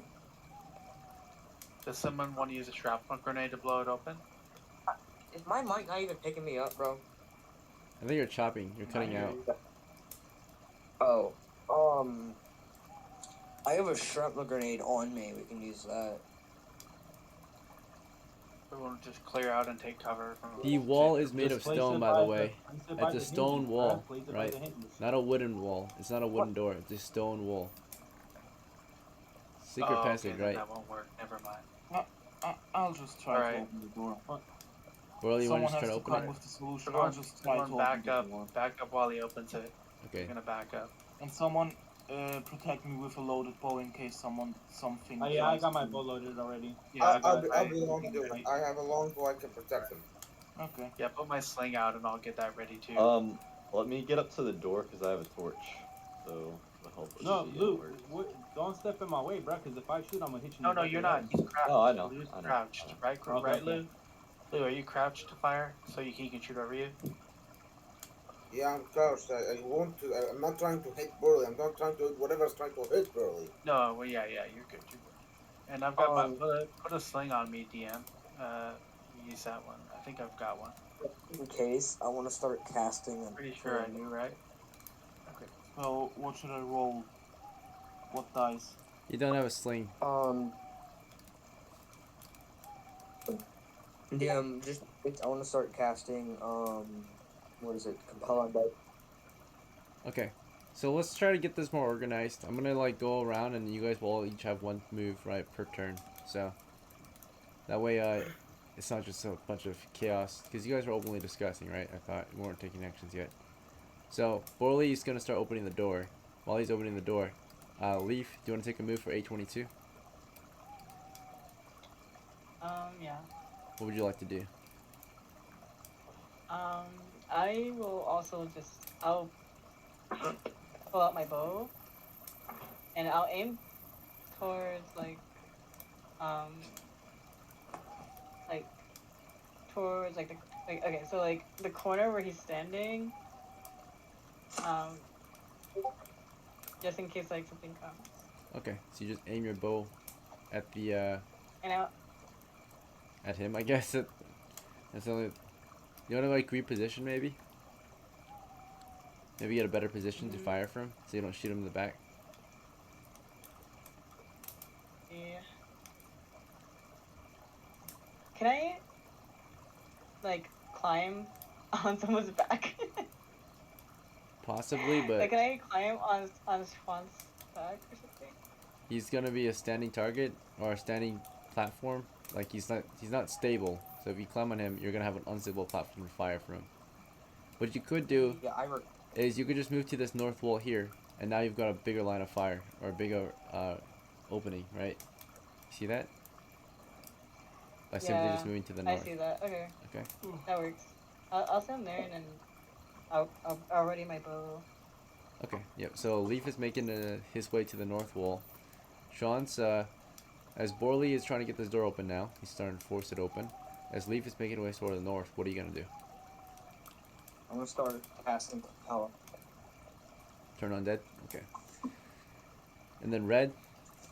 Does someone want to use a shrapnel grenade to blow it open? Is my mic not even picking me up, bro? I think you're chopping. You're cutting out. Oh. I have a shrapnel grenade on me. We can use that. We want to just clear out and take cover from. The wall is made Just of place stone, it by the by way. place it by It's a the stone hinges, wall, bruh. Place it by right? the hinges. Not a wooden wall. It's not a wooden door. It's a stone wall. Secret passage, okay, then right? that won't work. Never mind. I'll just try Alright. to open the door. Borlee, you want Someone to just try has to to open come it? with the solution. Everyone, I'll just try to everyone open back the up. door. Back up while he opens it. Okay. I'm gonna back up. And someone protect me with a loaded bow in case something. Oh, yeah, I tries got my to- bow loaded already. Yeah, I got. I'll be the one to do it. I have a long bow. I can protect him. Okay. Yeah, put my sling out and I'll get that ready too. Let me get up to the door because I have a torch, so it'll help us No, see Luke, inwards. don't step in my way, bro. Because if I shoot, I'm gonna hit you. No, in the no, back you're of the not. head. He's crouched. Oh, I know. Lou's I know. crouched. Right, Okay, right, okay. Lou? Lou, are you crouched to fire so he can shoot over you? Yeah, I'm crouched. I want to. I'm not trying to hit Burley. I'm not trying to hit whatever's trying to hit Burley. No, well, yeah, you're good, you're good. And I've got my Um, put a sling on me, DM. Use that one. I think I've got one. in case I want to start casting. Pretty sure I do, right? Okay. So what should I roll? What dice? You don't have a sling. Just I want to start casting. What is it? Compel Undead. Okay. So let's try to get this more organized. I'm gonna like go around and you guys will all each have one move, right, per turn. So that way it's not just a bunch of chaos. Because you guys were openly discussing, right? I thought you weren't taking actions yet. So Borley is gonna start opening the door. While he's opening the door, Leaf, do you want to take a move for 822? Yeah. What would you like to do? I will also I'll pull out my bow, and I'll aim towards towards okay, so like the corner where he's standing, just in case like something comes. Okay, so you just aim your bow at the And I'll, at him, I guess. That's only. You want to like reposition maybe? Maybe get a better position to fire from, so you don't shoot him in the back. yeah. Can I like climb on someone's back? Possibly, but Like, can I climb on SCHWANZ's back or something? he's gonna be a standing target or a standing platform. Like he's not stable. So if you climb on him, you're gonna have an unstable platform to fire from. What you could do is you could just move to this north wall here, and now you've got a bigger line of fire or a bigger opening, right? See that? By simply just moving to the north. I see that. Okay. Okay. That works. I'll stand there and then I'll ready my bow. Okay. Yep. So Leaf is making his way to the north wall. Sean's as Borley is trying to get this door open now, he's starting to force it open. As Leaf is making his way toward the north, what are you gonna do? I'm gonna start casting Compel. Mm-hmm. Turn on dead. Okay. And then red.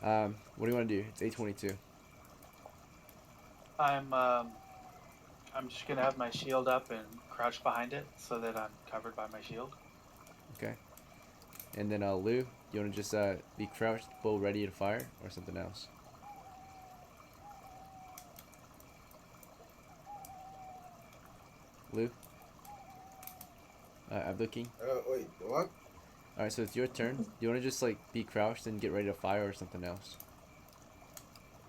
What do you want to do? It's 822. I'm just gonna have my shield up and crouch behind it so that I'm covered by my shield. Okay. And then Lou, you want to just be crouched, bow ready to fire, or something else? Lou? Abdul King? Wait, what? Alright, so it's your turn. Do you want to just like be crouched and get ready to fire or something else?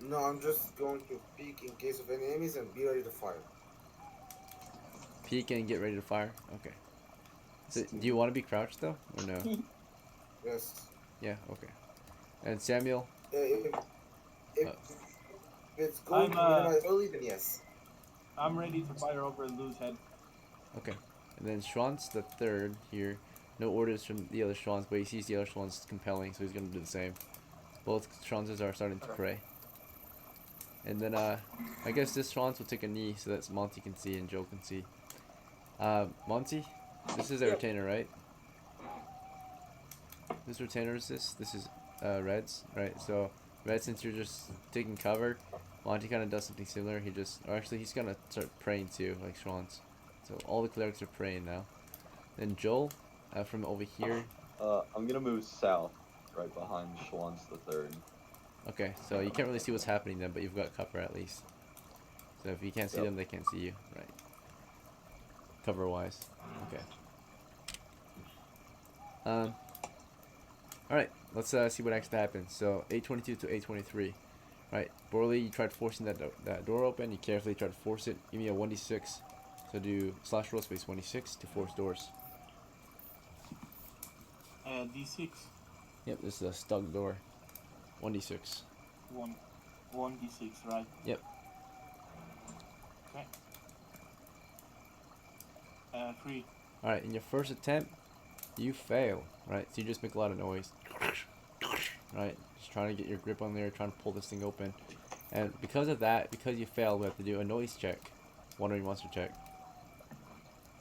No, I'm just going to peek in case of any enemies and be ready to fire. Peek and get ready to fire? Okay. So, do you want to be crouched though, or no? Yes. Yeah. Okay. And Samuel. If Uh, it's going to minimize early, then yes. I'm ready to fire over Lou's head. okay. And then Schwanz the third here. No orders from the other Schwanz, but he sees the other Schwanz compelling, so he's gonna do the same. Both Schwanzes are starting to pray. And then I guess this Schwanz will take a knee so that Monty can see and Joe can see. Monty, this is a retainer, right? This retainer is this. This is Reds, right? So Red, since you're just taking cover, Monty kind of does something similar. He just, or actually, he's gonna start praying too, like Schwanz. So all the clerics are praying now. Then Joel, from over here. I'm gonna move south, right behind Schwanz the third. Okay, so you can't really see what's happening then, but you've got cover at least. So if you can't see them, they can't see you, right? Cover-wise. Okay. Alright, let's see what actually happens. So 822 to 823. Right, BORLEE, you tried forcing that door open. You carefully tried to force it. Give me a 1d6. So do slash roll space 1d6 to force doors. D6. Yep, this is a stuck door. 1d6. 1d6, right? Yep. Okay. 3. Alright, in your first attempt, you fail. Right, so you just make a lot of noise. Right, just trying to get your grip on there, trying to pull this thing open. And because of that, because you failed, we have to do a noise check. Wandering monster check.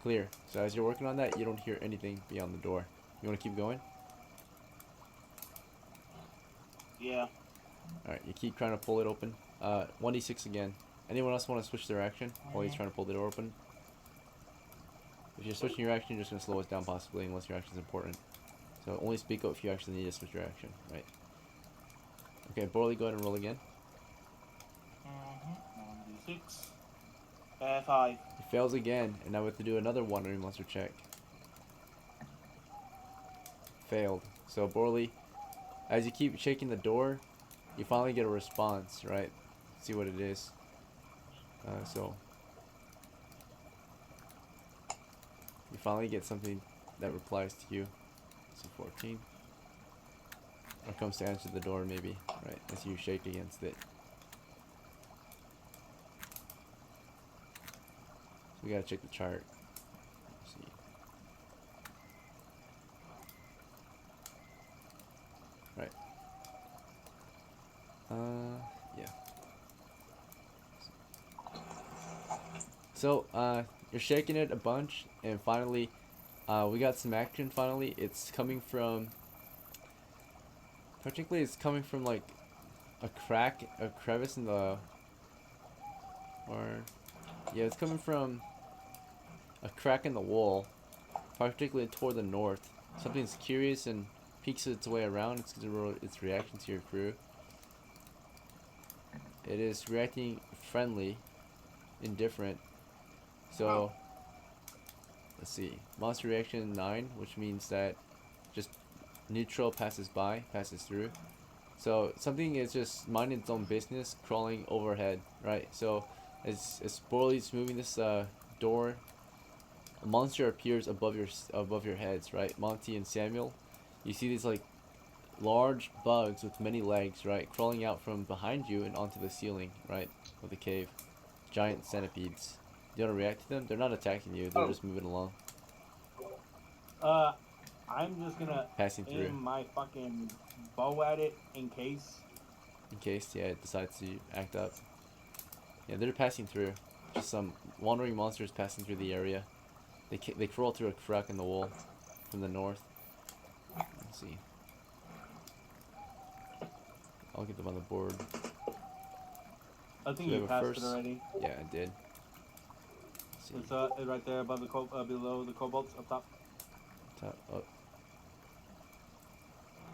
Clear. So as you're working on that, you don't hear anything beyond the door. You want to keep going? Yeah. Alright, you keep trying to pull it open. 1d6 again. Anyone else want to switch their action while he's trying to pull the door open? If you're switching your action, you're just going to slow us down possibly, unless your action is important. So only speak up if you actually need to switch your action, right? Okay, BORLEE, go ahead and roll again. 1d6. 5. He fails again, and now we have to do another wandering monster check. Failed. So BORLEE, as you keep shaking the door, you finally get a response, right? See what it is. So you finally get something that replies to you. So 14. Or comes to answer the door, maybe, right? As you shake against it. So we gotta check the chart. Let's see. Right. Yeah. So, you're shaking it a bunch, and finally, we got some action finally. It's coming from, particularly it's coming from like a crevice in the, yeah, it's coming from a crack in the wall, particularly toward the north. Something's curious and peeks its way around. Its reaction to your crew. It is reacting friendly, indifferent. So, let's see. Monster reaction 9, which means that just neutral passes through. So something is just minding its own business, crawling overhead, right? So as BORLEE's moving this door, a monster appears above your heads, right? Monty and Samuel, you see these like large bugs with many legs, right, crawling out from behind you and onto the ceiling, right, of the cave. Giant centipedes. Do you want to react to them? They're not attacking you. They're just moving along. I'm just gonna passing through. aim my fucking bow at it in case. In case, yeah, it decides to act up. Yeah, they're passing through. Just some wandering monsters passing through the area. They crawl through a crack in the wall from the north. Let's see. I'll get them on the board. I think you passed it already. Yeah, I did. It's right there above the below the kobolds up top. Top up.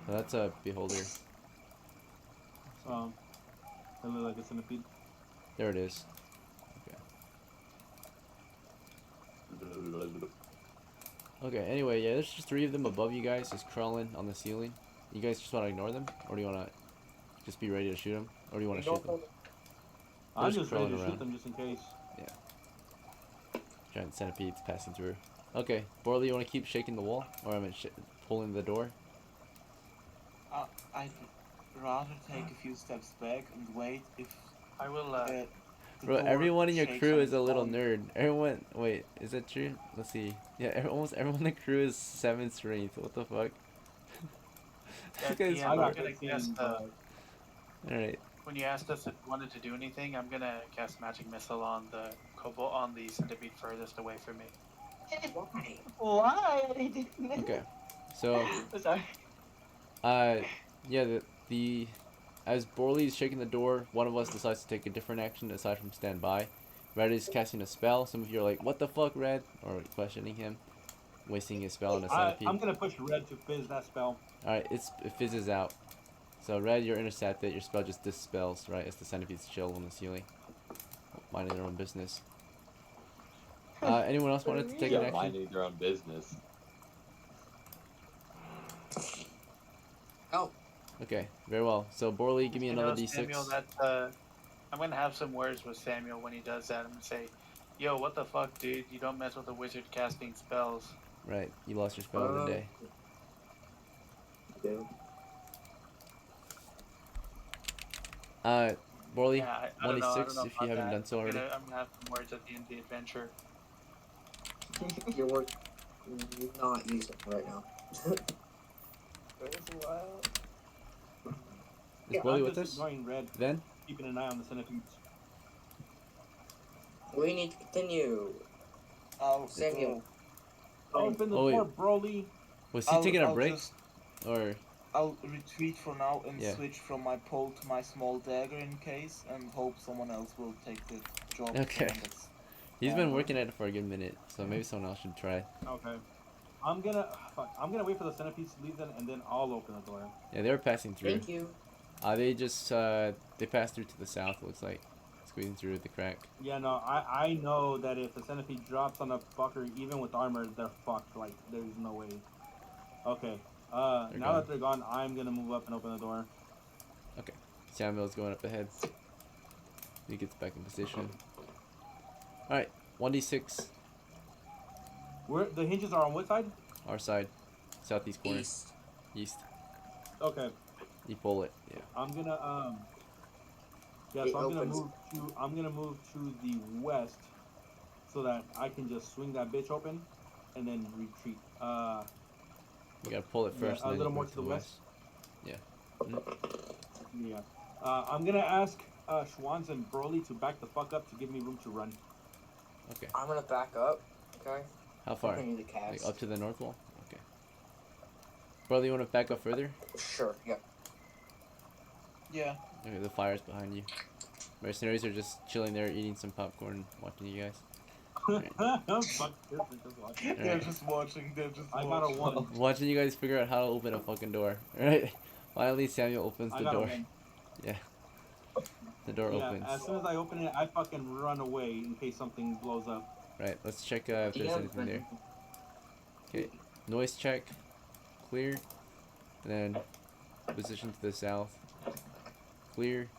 Oh, that's a beholder. It looks like a centipede. There it is. Okay. Okay. Anyway, yeah, there's just 3 of them above you guys, just crawling on the ceiling. You guys just want to ignore them, or do you want to just be ready to shoot them, or do you want to shoot them? I'm just ready to shoot them just in case. Yeah. Giant centipedes passing through. Okay, BORLEE, you want to keep shaking the wall? Or I mean, pulling the door? I'd rather take a few steps back and wait if I will. the Bro, door everyone in your shakes crew on is its a little own. nerd. Everyone, wait, is that true? Let's see. Yeah, almost everyone in the crew is 7 strength. What the fuck? Yeah, Guys, DM, I I'm got gonna 15, cast. but Alright. When you asked us if we wanted to do anything, I'm gonna cast magic missile on the on the centipede furthest away from me. Why? Why are they doing this? Okay. So, I'm sorry. yeah, the as Borley is shaking the door, one of us decides to take a different action aside from stand by. Red is casting a spell. Some of you are like, "What the fuck, Red?" or questioning him, wasting his spell on a centipede. I'm gonna push red to fizz that spell. All right, it fizzes out. So Red, you're intercepted. Your spell just dispels, right? As the centipedes chill on the ceiling, minding their own business. Anyone else wanted to take an Yeah, action? minding their own business. Oh, Okay, very well. So Borley, give me You another know, d6. Samuel, I'm gonna have some words with Samuel when he does that. I'm gonna say, "Yo, what the fuck, dude? You don't mess with a wizard casting spells." Right, you lost your spell of the day. do. Borley, Yeah, I don't know. I don't 1d6 know if you about haven't that. done so already. I'm gonna have some words at the end of the adventure. You're not using it right now. Is Yeah, Borley I'm with just us? ignoring red, Then? keeping an eye on the centipedes. we need to continue. I'll Samuel. Open the Oh, wait. door, Broly. Was he taking a I'll break? just Or I'll retreat for now and Yeah. switch from my pole to my small dagger in case, and hope someone else will take the job. Okay. Someone that's he's been stronger. working at it for a good minute, so maybe someone else should try. Okay. I'm gonna wait for the centipedes to leave then, and then I'll open the door. Yeah, they were passing through. Thank you. They just they passed through to the south. Looks like squeezing through the crack. Yeah, no, I know that if the centipede drops on a fucker, even with armor, they're fucked. Like, there's no way. Okay. Now gone. that they're gone, I'm gonna move up and open the door. Okay, Samuel's going up ahead. He gets back in position. All right, 1d6. Where the hinges are on what side? Our side, southeast corner. East. East. Okay. You pull it. Yeah. I'm gonna Yeah, It so opens. I'm gonna move to the west, so that I can just swing that bitch open, and then retreat. You gotta pull it Yeah, first, a and then little you more move to the west. Yeah. Yeah. I'm gonna ask SCHWANZ and BORLEE to back the fuck up to give me room to run. Okay. I'm gonna back up. Okay. How far? I need to cast. Like up to the north wall. Okay. Brother, you want to back up further? Sure. Yeah. Yeah. Okay, the fire's behind you. Mercenaries are just chilling there, eating some popcorn, watching you guys. Fuck this, I'm just watching. They're just watching. They're just I watching. got a 1. Watching you guys figure out how to open a fucking door. Right? Finally, Samuel opens I the got a door. 1. Yeah. The door Yeah, opens. as soon as I open it, I fucking run away in case something blows up. Right, let's check if there's anything there. Okay, noise check. Clear. And then position to the south. Clear.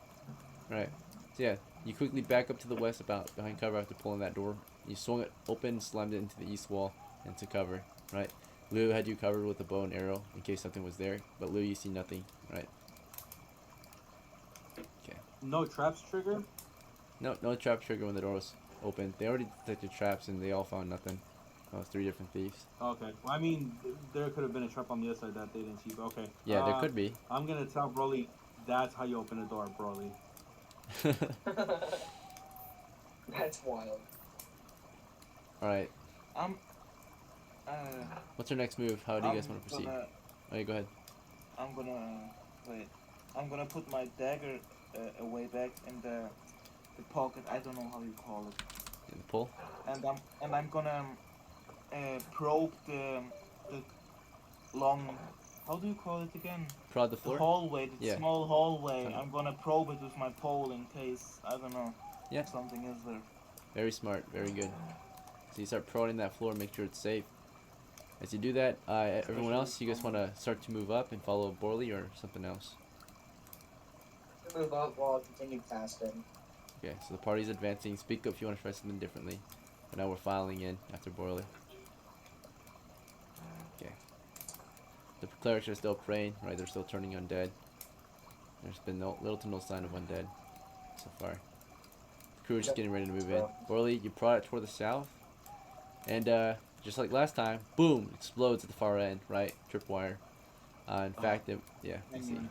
Right. So yeah, you quickly back up to the west about behind cover after pulling that door. You swung it open, slammed it into the east wall, into cover. Right. Lou had you covered with a bow and arrow in case something was there, but Lou, you see nothing. Right. Okay. No traps trigger? No trap trigger when the door was open. They already detected traps and they all found nothing. That was 3 different thieves. Okay. Well, I mean, there could have been a trap on the other side that they didn't see, but okay. Yeah, there could be. I'm gonna tell Broly that's how you open a door, Broly. That's wild. Alright. I'm. What's our next move? How do you guys want to proceed? Oh, yeah, go ahead. I'm gonna wait. I'm gonna put my dagger away back in the pocket. I don't know how you call it. In the pull? And I'm gonna probe the long. How do you call it again? Prod the floor? The hallway, the Yeah. small hallway. I'm gonna probe it with my pole in case, I don't know, Yeah. something is there. Very smart, very good. So you start prodding that floor, make sure it's safe. As you do that, everyone else, you guys want to start to move up and follow Borley or something else? Move up while I continue casting. Okay, so the party's advancing. Speak up if you want to try something differently. But now we're filing in after Borley. Okay. Clerics are still praying, right? They're still turning undead. There's been little to no sign of undead so far. The crew is just getting ready to move in. Borley, you prod it toward the south, and just like last time, boom, explodes at the far end, right? Tripwire. In fact, yeah, I you see. mean,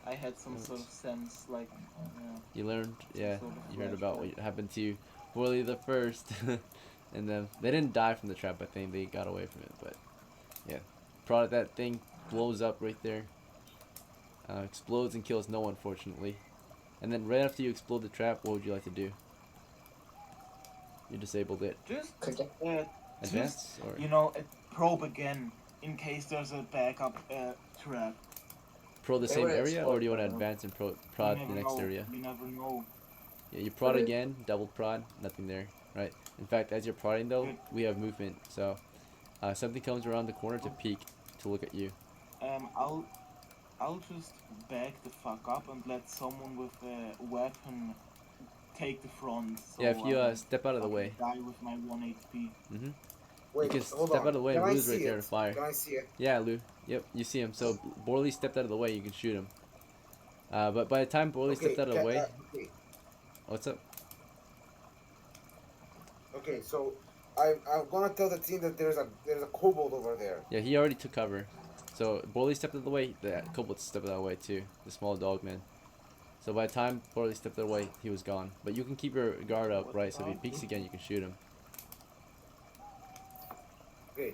I had some sort of sense, like, You learned, yeah, sort of you heard about flashback. what happened to Borley the First, and then they didn't die from the trap. I think they got away from it, but yeah, product that thing blows up right there. Explodes and kills no one, fortunately. And then right after you explode the trap, what would you like to do? You disabled it. Just, Advance, or you know, probe again in case there's a backup trap. pro the They same would area, or do you want to explode, advance and prod You the never next know. area? You never know. Yeah, you prod But it- again, double prod, nothing there, right? In fact, as you're prodding though, we have movement, so something comes around the corner to peek to look at you. I'll just back the fuck up and let someone with a weapon take the front. So Yeah, if you I don't step out of the fucking way. die with my 1 HP. Mm-hmm. Wait, You can hold step on. out of the way, Can and I Lou's right see there it? to fire. Can I see it? Yeah, Lou. Yep, you see him. So Borley stepped out of the way, you can shoot him. But by the time Borley stepped out of the way, okay. what's up? Okay, so I'm gonna tell the team that there's a kobold over there. Yeah, he already took cover. So Borley stepped out of the way, the kobold stepped out of the way too, the small dog man. So by the time Borley stepped out of the way, he was gone. But you can keep your guard up, right? So if he peeks again, you can shoot him. Okay.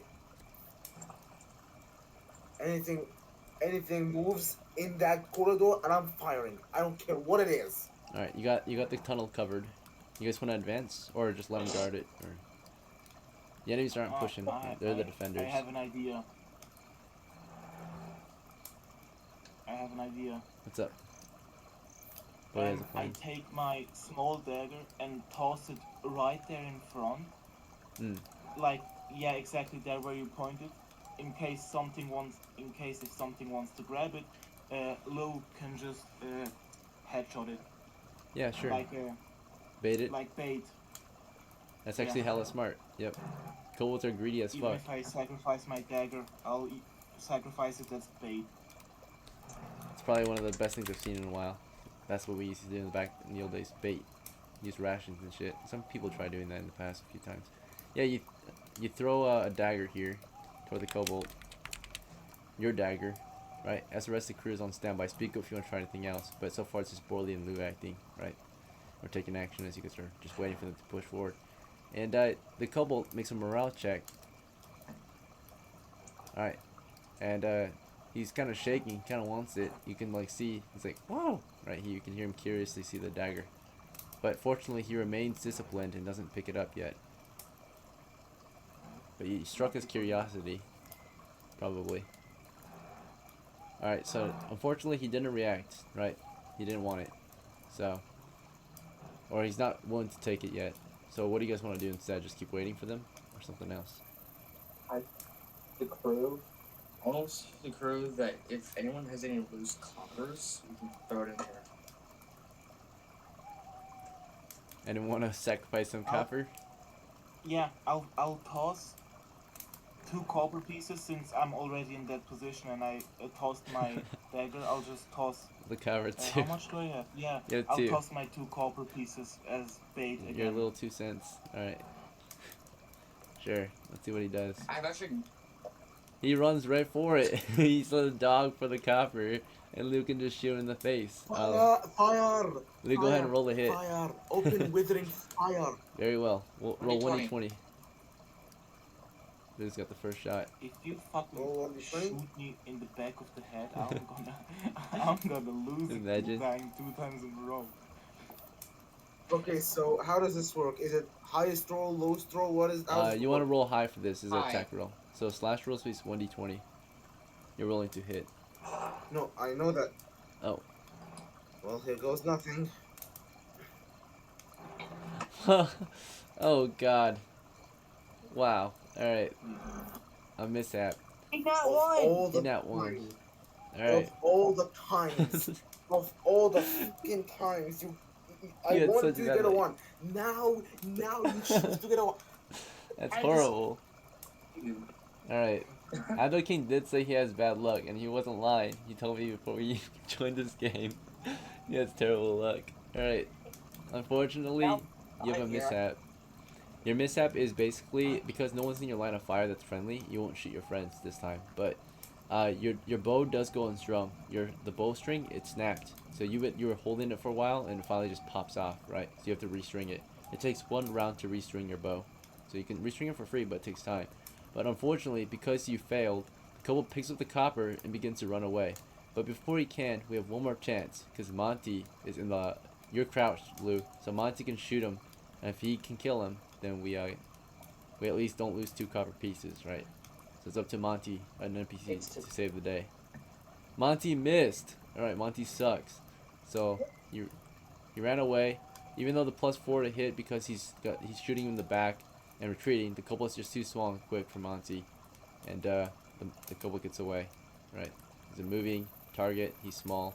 Anything moves in that corridor, and I'm firing. I don't care what it is. All right, you got the tunnel covered. You guys want to advance, or just let him guard it? Or the enemies aren't pushing; they're the defenders. I have an idea. What's up? Borley has a I plan. take my small dagger and toss it right there in front. Mm. Like, yeah, exactly there where you pointed. In case if something wants to grab it, Lou can just headshot it. Yeah, sure. Like Bait it. Like bait. That's actually hella smart. Yep. Kobolds are greedy as Even fuck. if I sacrifice my dagger, I'll sacrifice it as bait. It's probably one of the best things I've seen in a while. That's what we used to do in the old days. Bait. Use rations and shit. Some people try doing that in the past a few times. Yeah, you throw a dagger here toward the kobold. Your dagger, right? As the rest of the crew is on standby. Speak up if you want to try anything else. But so far it's just Borley and Lou acting, right? Or taking action as you guys are just waiting for them to push forward. And the kobold makes a morale check. Alright. And he's kind of shaking, kind of wants it. You can like see, he's like, whoa! Right, you can hear him curiously see the dagger. But fortunately he remains disciplined and doesn't pick it up yet. But he struck his curiosity. Probably. Alright, so unfortunately he didn't react, right? He didn't want it. So, or he's not willing to take it yet. So what do you guys want to do instead? Just keep waiting for them? Or something else? The crew, almost the crew that if anyone has any loose coppers, we can throw it in there. Anyone want to sacrifice some copper? Yeah, I'll toss 2 copper pieces since I'm already in that position and I tossed my dagger. I'll just toss the copper too. How much do I have? Yeah, you have 2. I'll toss my 2 copper pieces as bait again. Your little 2 cents. Alright. Sure. Let's see what he does. I've actually... He runs right for it. He's a dog for the copper. And Luke can just shoot him in the face. Fire! Luke, go ahead and roll a hit. Fire! Open withering fire! Very well. We'll roll 20. 1d20. Luke's got the first shot. If you fucking shoot me in the back of the head, I'm gonna lose it. Imagine. Dying 2 times in a row. Okay, so how does this work? Is it highest roll, lowest roll? What is? You want to roll high for this? Is an High. attack roll. So slash roll space 1d20. You're rolling to hit. No, I know that. Oh. Well, here goes nothing. Oh god. Wow. Alright. A mishap. All the Not one. times. Alright. Of all the times. Of all the fucking times I You had wanted such to bad get a luck. 1. Now you choose to get a 1. That's horrible. Alright. Abdo King did say he has bad luck, and he wasn't lying. He told me before we joined this game. He has terrible luck. Alright, unfortunately, you have a mishap. Your mishap is basically because no one's in your line of fire that's friendly. You won't shoot your friends this time, but your bow does go unstrung. The bowstring, it snapped. So you were holding it for a while and it finally just pops off, right? So you have to restring it. It takes 1 round to restring your bow. So you can restring it for free, but it takes time. But unfortunately, because you failed, the kobold picks up the copper and begins to run away. But before he can, we have one more chance because Monty is in the. You're crouched, Lou. So Monty can shoot him, and if he can kill him, then we at least don't lose 2 copper pieces, right? So it's up to Monty, an NPC, to save the day. Monty missed. All right, Monty sucks. So he ran away, even though the +4 to hit because he's shooting in the back and retreating. The kobold's just too small and quick for Monty, and the kobold gets away. Right? He's a moving target. He's small,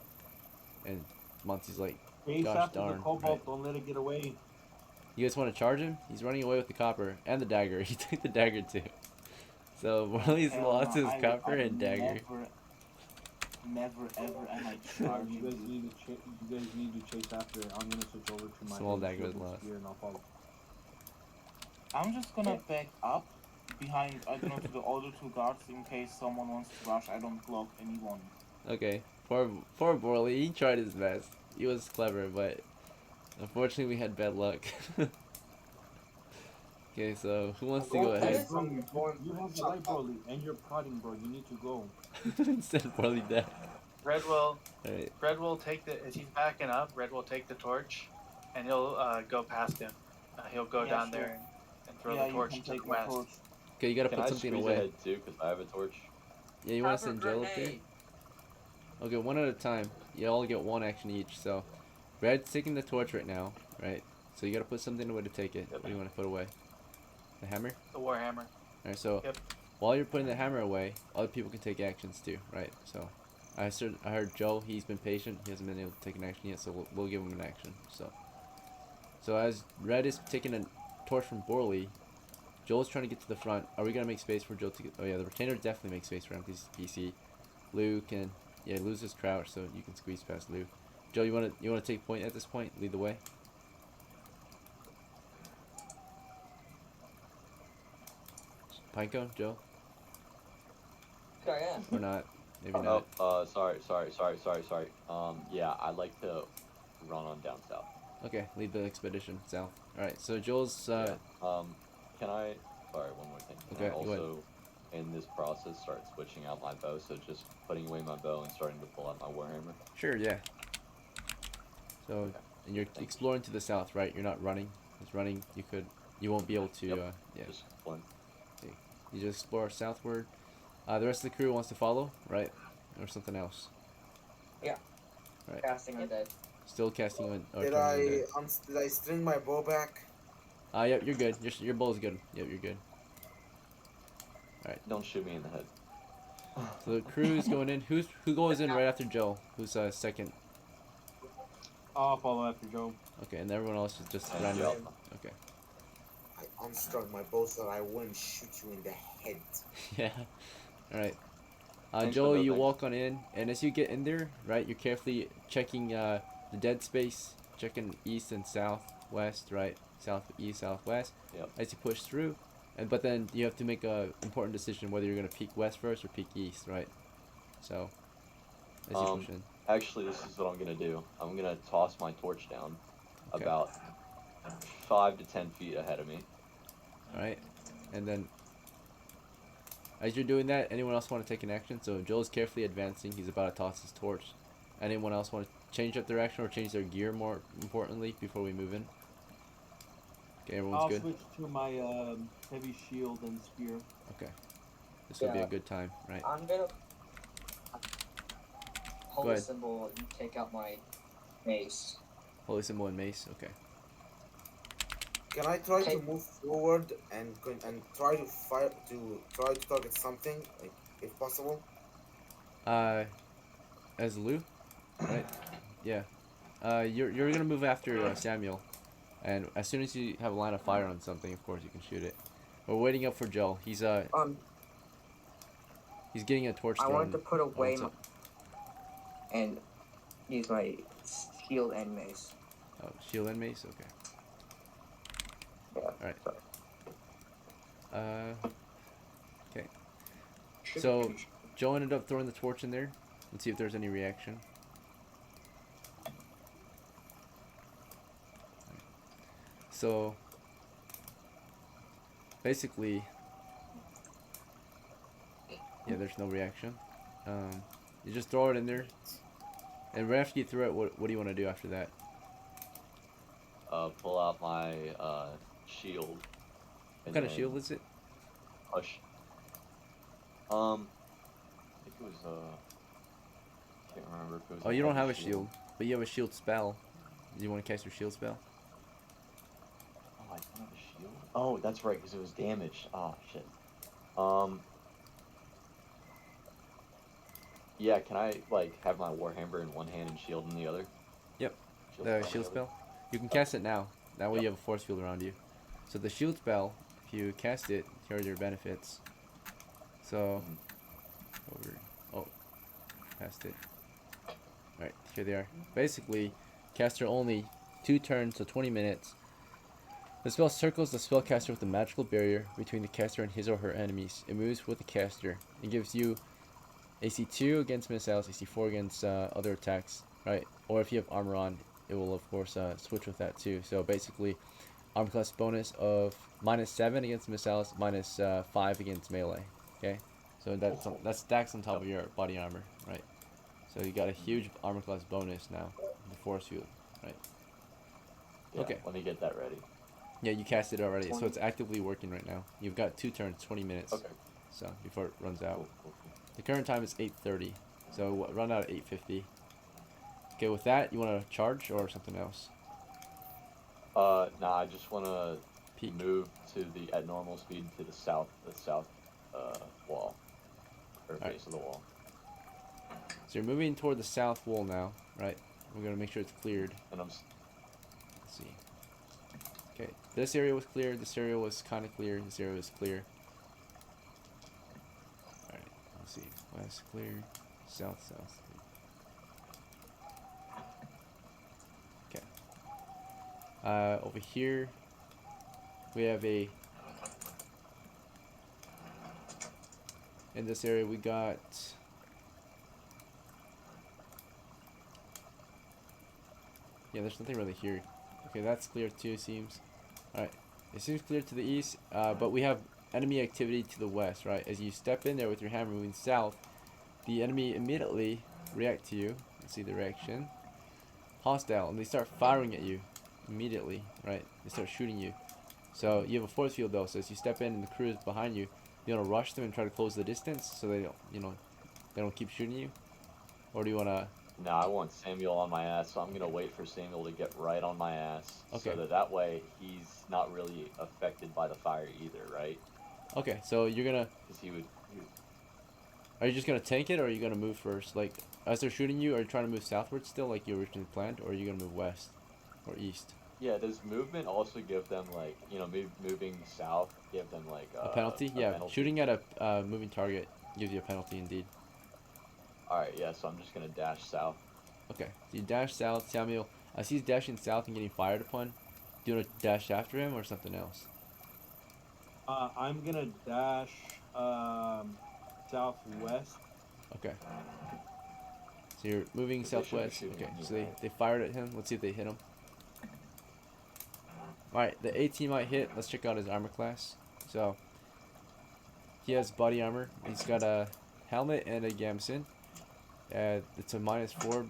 and Monty's like, Chase gosh after darn. the kobold. Right? Don't let it get away. You guys want to charge him? He's running away with the copper and the dagger. He took the dagger too. So Borlee's lost his copper and dagger. Never ever am I You charging guys you. need to chase after it. I'm gonna switch over to my Small heavy dagger shield and lost. spear and I'll follow. I'm just gonna back up behind, I don't know, to the other 2 guards in case someone wants to rush. I don't block anyone. Okay. Poor Borlee. He tried his best. He was clever, but unfortunately we had bad luck. Okay, so who wants to go ahead? Bro, you have the light, Broly, and you're prodding, bro. You need to go. Instead of Borlee dead. Red will. Alright. Red will take the. As he's backing up, Red will take the torch, and he'll go past him. He'll go down there and throw the torch to the west. Okay, you gotta Can put I something squeeze away. ahead too? Because I have a torch. Yeah, you want to send Joe up there? Okay, one at a time. You all get 1 action each. So, Red's taking the torch right now, right? So you gotta put something away to take it. What do you want to put away? The hammer? The warhammer. Alright, so Yep. while you're putting the hammer away, other people can take actions too, right? So, I heard Joe. He's been patient. He hasn't been able to take an action yet, so we'll give him an action. So as Red is taking a torch from Borley, Joel's trying to get to the front. Are we gonna make space for Joel to get? Oh yeah, the retainer definitely makes space for him. He's PC. Lou can, yeah, Lou's his crouch, so you can squeeze past Lou. Joe, you wanna take point at this point? Lead the way. Pinecone, Joe? Sure, yeah. Or not? Maybe Oh, not. sorry. Yeah, I'd like to run on down south. Okay, lead the expedition south. Alright, so Joel's, Can I, sorry, one more thing. Can Okay, I go ahead. also, in this process, start switching out my bow, so just putting away my bow and starting to pull out my warhammer? Sure, yeah. So, and you're exploring to the south, right? You're not running. Because running, you won't be able to, Yep. yeah. Just one. Okay. You just explore southward. The rest of the crew wants to follow, right? Or something else. Yeah. Right. Casting undead. Still casting on. Did I string my bow back? Yep, you're good. Your bow's good. Yep, you're good. Alright. Don't shoot me in the head. So the crew is going in. Who goes in right after Joe? Who's second? I'll follow after Joe. Okay, and everyone else is just And random. Joe. Okay. I unstrung my bow so that I wouldn't shoot you in the head. Yeah. Alright. Thanks Joe, for you nothing. walk on in, and as you get in there, right, you're carefully checking the dead space, checking east and south, west, right, southeast, southwest. Yep. As you push through, but then you have to make a important decision whether you're gonna peek west first or peek east, right? So, as you push in. Actually, this is what I'm gonna do. I'm gonna toss my torch down Okay. about 5 to 10 feet ahead of me. Alright, and then as you're doing that, anyone else want to take an action? So Joel's carefully advancing. He's about to toss his torch. Anyone else want to change up their action or change their gear more importantly before we move in? Okay, everyone's I'll good. switch to my heavy shield and spear. Okay, this will be Yeah. a good time, right? I'm gonna hold Go a ahead. symbol and take out my mace. Holy symbol and mace. Okay. Can I try to Okay. move forward and try to target something, like if possible? As Lou, right? Yeah. You're gonna move after Samuel, and as soon as you have a line of fire on something, of course you can shoot it. We're waiting up for Joel. He's He's getting a torch I thrown. wanted to put away what's my, up? and use my shield and mace. Oh, shield and mace. Okay. Yeah. Alright. Sorry. Okay. So Joe ended up throwing the torch in there. Let's see if there's any reaction. So basically, yeah, there's no reaction. You just throw it in there, and right after you throw it, what do you want to do after that? Pull out my shield. What kind of shield is it? Push. I think it was can't remember if it was. Oh, you don't have a shield, but you have a shield spell. Do you want to cast your shield spell? Oh, I don't have a shield. Oh, that's right, because it was damaged. Oh shit. Yeah, can I like have my warhammer in one hand and shield in the other? Yep. The shield spell. You can cast it now. That way you have a force field around you. So the shield spell, if you cast it, here are your benefits. So, past it. Alright, here they are. Basically, caster only 2 turns, so 20 minutes. The spell circles the spellcaster with a magical barrier between the caster and his or her enemies. It moves with the caster. It gives you AC 2 against missiles, AC 4 against other attacks, right? Or if you have armor on, it will of course switch with that too. So basically, armor class bonus of -7 against missiles, -5 against melee. Okay, so that stacks on top of your body armor, right? So you got a huge armor class bonus now, the force field, right? Yeah, okay. Let me get that ready. Yeah, you cast it already, so it's actively working right now. You've got 2 turns, 20 minutes. Okay. So before it runs out. Cool. The current time is 8:30, so we'll run out at 8:50. Okay, with that, you want to charge or something else? Nah, I just want to move to at normal speed to the south wall, or base of the wall. So you're moving toward the south wall now, right? We're gonna make sure it's cleared. And let's see. Okay, this area was clear. This area was kind of clear. This area was clear. All right, let's see. West clear, south clear. Okay. Over here, we have in this area we got. Yeah, there's nothing really here. Okay, that's clear too, seems. Alright, it seems clear to the east, but we have enemy activity to the west, right? As you step in there with your hammer moving south, the enemy immediately react to you. Let's see the reaction. Hostile, and they start firing at you immediately, right? They start shooting you. So you have a force field though, so as you step in and the crew is behind you, you want to rush them and try to close the distance so they don't, they don't keep shooting you? Or do you want to... No, I want Samuel on my ass, so I'm going to wait for Samuel to get right on my ass. Okay. So that way he's not really affected by the fire either, right? Okay, so you're going to... Because he would... Are you just going to tank it, or are you going to move first? Like, as they're shooting you, are you trying to move southward still, like you originally planned, or are you going to move west or east? Yeah, does movement also give them, like, moving south, give them, like... a penalty? Yeah, penalty? Shooting at a moving target gives you a penalty indeed. Alright, yeah, so I'm just going to dash south. Okay, so you dash south. Samuel, as he's dashing south and getting fired upon, do you want to dash after him or something else? I'm gonna dash southwest. Okay. So you're moving southwest. Okay, so they fired at him. Let's see if they hit him. Alright, the 18 might hit. Let's check out his armor class. So, he has body armor. He's got a helmet and a gambeson. It's a -4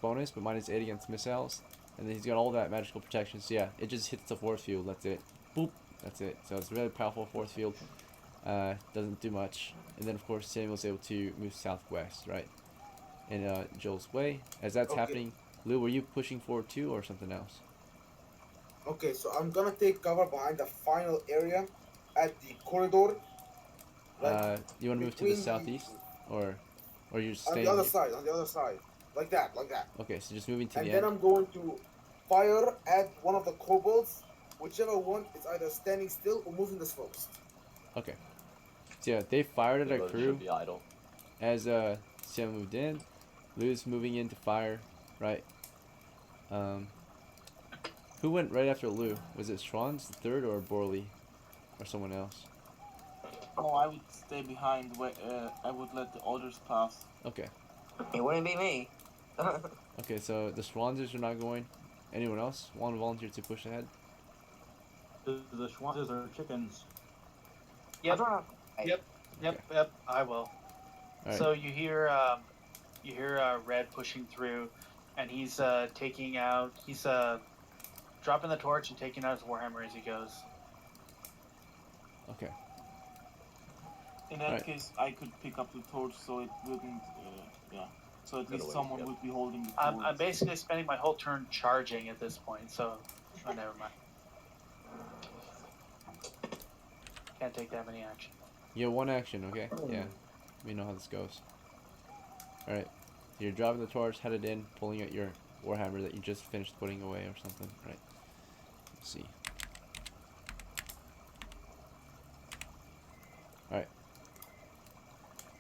bonus, but -8 against missiles. And then he's got all that magical protection. So yeah, it just hits the force field. That's it. Boop. That's it. So it's a really powerful force field. Doesn't do much. And then of course Samuel's able to move southwest, right? In Joel's way. As that's happening, Lou, were you pushing forward too, or something else? Okay, so I'm gonna take cover behind the final area at the corridor. You want to move to the southeast, or you're just staying on the other side, like that. Okay, so just moving to and the then end. I'm going to fire at one of the kobolds, whichever one is either standing still or moving the slopes. Okay. So yeah, they fired at a crew. Should be idle. as Sam moved in, Lou's moving in to fire, right? Who went right after Lou? Was it SCHWANZ the third or BORLEE or someone else? No, I would stay behind. I would let the others pass. Okay. It wouldn't be me. Okay, so the SCHWANZers are not going. Anyone else want to volunteer to push ahead? The SCHWANZs are chickens. Yep. Hey, Yep. I will. Alright. So you hear Red pushing through, and he's taking out. He's dropping the torch and taking out his warhammer as he goes. Okay. In that case, I could pick up the torch so it wouldn't. Yeah. So at least someone would be holding the torch. I'm basically spending my whole turn charging at this point, so never mind. Can't take that many actions. You have one action, okay? Yeah. We know how this goes. Alright. So you're dropping the torch, headed in, pulling out your warhammer that you just finished putting away or something. Right. Let's see. Alright.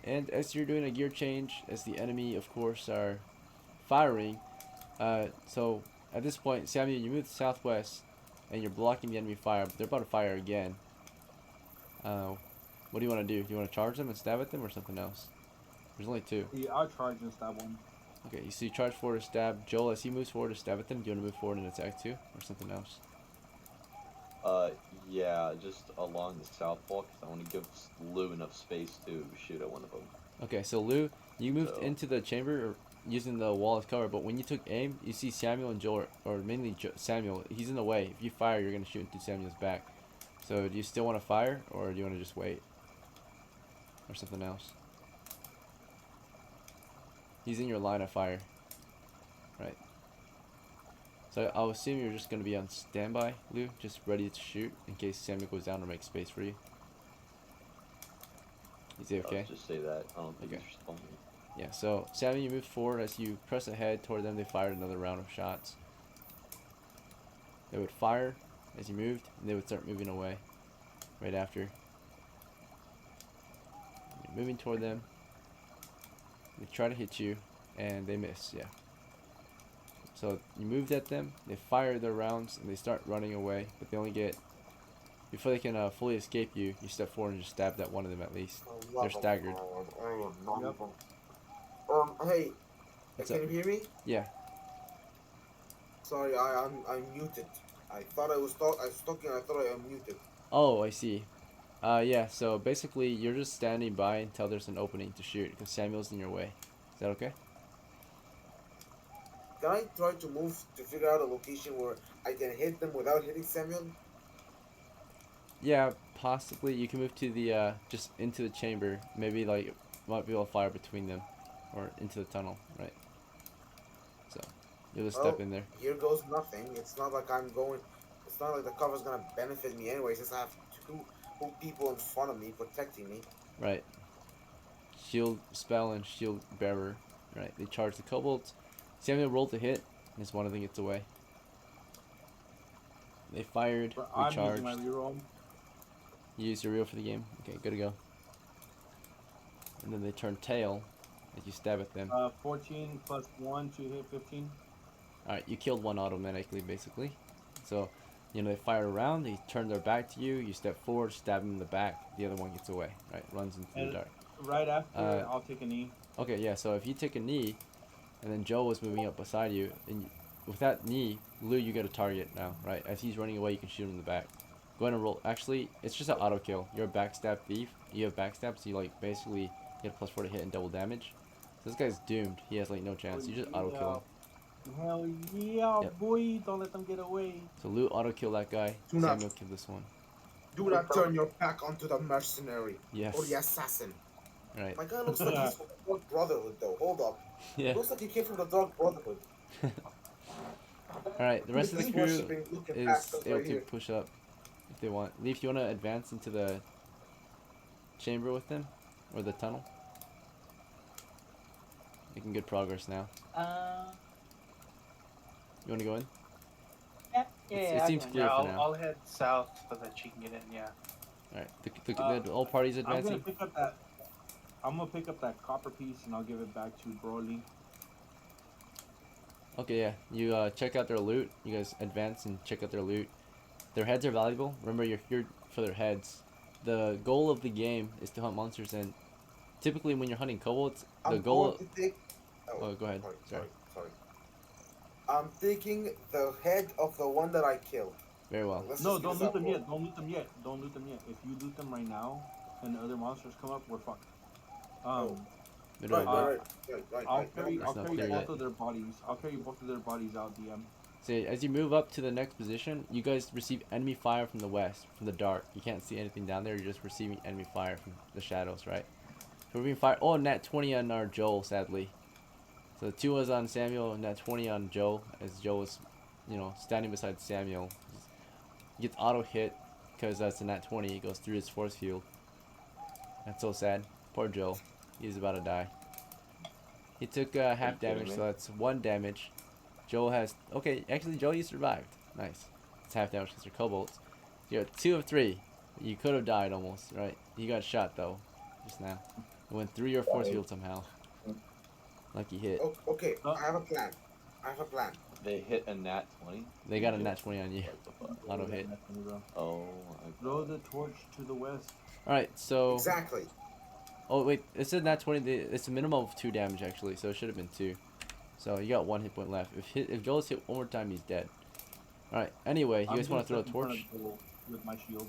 And as you're doing a gear change, as the enemy, of course, are firing, so at this point, Samuel, you move to southwest, and you're blocking the enemy fire, but they're about to fire again. What do you want to do? Do you want to charge them and stab at them, or something else? There's only two. Yeah, I'll charge and stab one. Okay, so you charge forward to stab. Joel, as he moves forward to stab at them, do you want to move forward and attack too, or something else? Yeah, just along the south wall, because I want to give Lou enough space to shoot at one of them. Okay, so Lou, you moved into the chamber using the wall as cover, but when you took aim, you see Samuel and Joel, or mainly Samuel, he's in the way. If you fire, you're going to shoot into Samuel's back. So do you still want to fire, or do you want to just wait? Or something else? He's in your line of fire. Right. So I'll assume you're just going to be on standby, Lou, just ready to shoot in case Samuel goes down or makes space for you. Is he okay? Just say that. I don't think Okay. he's responding. Yeah, so Samuel, you move forward. As you press ahead toward them, they fired another round of shots. They would fire as you moved, and they would start moving away right after. You're moving toward them. They try to hit you, and they miss, yeah. So you moved at them, they fire their rounds, and they start running away, but they only get... Before they can fully escape you, you step forward and just stab that one of them at least. They're staggered. Hey, What's can up? you hear me? Yeah. Sorry, I'm muted. I thought I was talking. I thought I unmuted. Oh, I see. Yeah, so basically you're just standing by until there's an opening to shoot, because Samuel's in your way. Is that okay? Can I try to move to figure out a location where I can hit them without hitting Samuel? Yeah, possibly. You can move to the, just into the chamber. Maybe, like, might be able to fire between them. Or into the tunnel, right? So, you'll just step in there. Here goes nothing. It's not like I'm going... It's not like the cover's gonna benefit me anyway, since I have two people in front of me protecting me. Right. Shield spell and shield bearer. Right, they charge the kobolds. Samuel rolled to hit, and just one of them gets away. They fired, recharged. I'm using my reroll. You used your reroll for the game? Okay, good to go. And then they turn tail, as you stab at them. 14 plus 1 to hit 15. Alright, you killed one automatically, basically. So, you know, they fire around, they turn their back to you, you step forward, stab them in the back, the other one gets away, right? Runs into the dark. Right after, I'll take a knee. Okay, yeah, so if you take a knee, and then Joe was moving up beside you, and with that knee, Lou, you get a target now, right? As he's running away, you can shoot him in the back. Go ahead and roll. Actually, it's just an auto kill. You're a backstab thief. You have backstab, so you, like, basically get a +4 to hit and double damage. So this guy's doomed. He has, like, no chance. You just auto kill him. Hell yeah, boy. Don't let them get away. So Lou auto kill that guy. Samuel kill this one. Do not turn your back onto the mercenary. Yes. Or the assassin. Right. My guy looks like he's from the Dark Brotherhood, though. Hold up. Yeah. Looks like he came from the Dark Brotherhood. Alright, the rest of the crew is able right to push up if they want. Leaf, you want to advance into the chamber with them? Or the tunnel? Making good progress now. You want to go in? Yeah, It seems clear for now. I'll head south so that she can get in, yeah. Alright, all parties I'm gonna advancing? pick up that. I'm gonna pick up that copper piece and I'll give it back to BORLEE. Okay, yeah. You check out their loot. You guys advance and check out their loot. Their heads are valuable. Remember, you're here for their heads. The goal of the game is to hunt monsters, and typically when you're hunting kobolds, the I'm goal. going to take. Oh, go ahead. Sorry. I'm taking the head of the one that I killed. Very well. No, don't loot them yet. Don't loot them yet. Don't loot them yet. If you loot them right now, and the other monsters come up, we're fucked. Right. I'll carry clear both yet. of their bodies. I'll carry both of their bodies out, DM. So as you move up to the next position, you guys receive enemy fire from the west, from the dark. You can't see anything down there. You're just receiving enemy fire from the shadows, right? So we're being fired. Oh, nat 20 on our Joel, sadly. So the 2 was on Samuel, nat 20 on Joe, as Joe was, standing beside Samuel. He gets auto hit because that's a nat 20. It goes through his force field. That's so sad. Poor Joe. He's about to die. He took half damage, so that's 1 damage. Joel has... Okay, actually, Joel, you survived. Nice. It's half damage because they're kobolds. You're 2 of 3. You could have died almost, right? You got shot, though, just now. It went through your force field somehow. Lucky hit. Okay, I have a plan. They hit a nat 20? They got a nat 20 on you. Auto hit. Oh. Throw the torch to the west. Alright, so... Exactly. Oh, wait. It said nat 20. It's a minimum of 2 damage, actually, so it should have been 2. So you got 1 hit point left. If Joel's hit one more time, he's dead. Alright, anyway, you guys want to throw a torch? With my shield.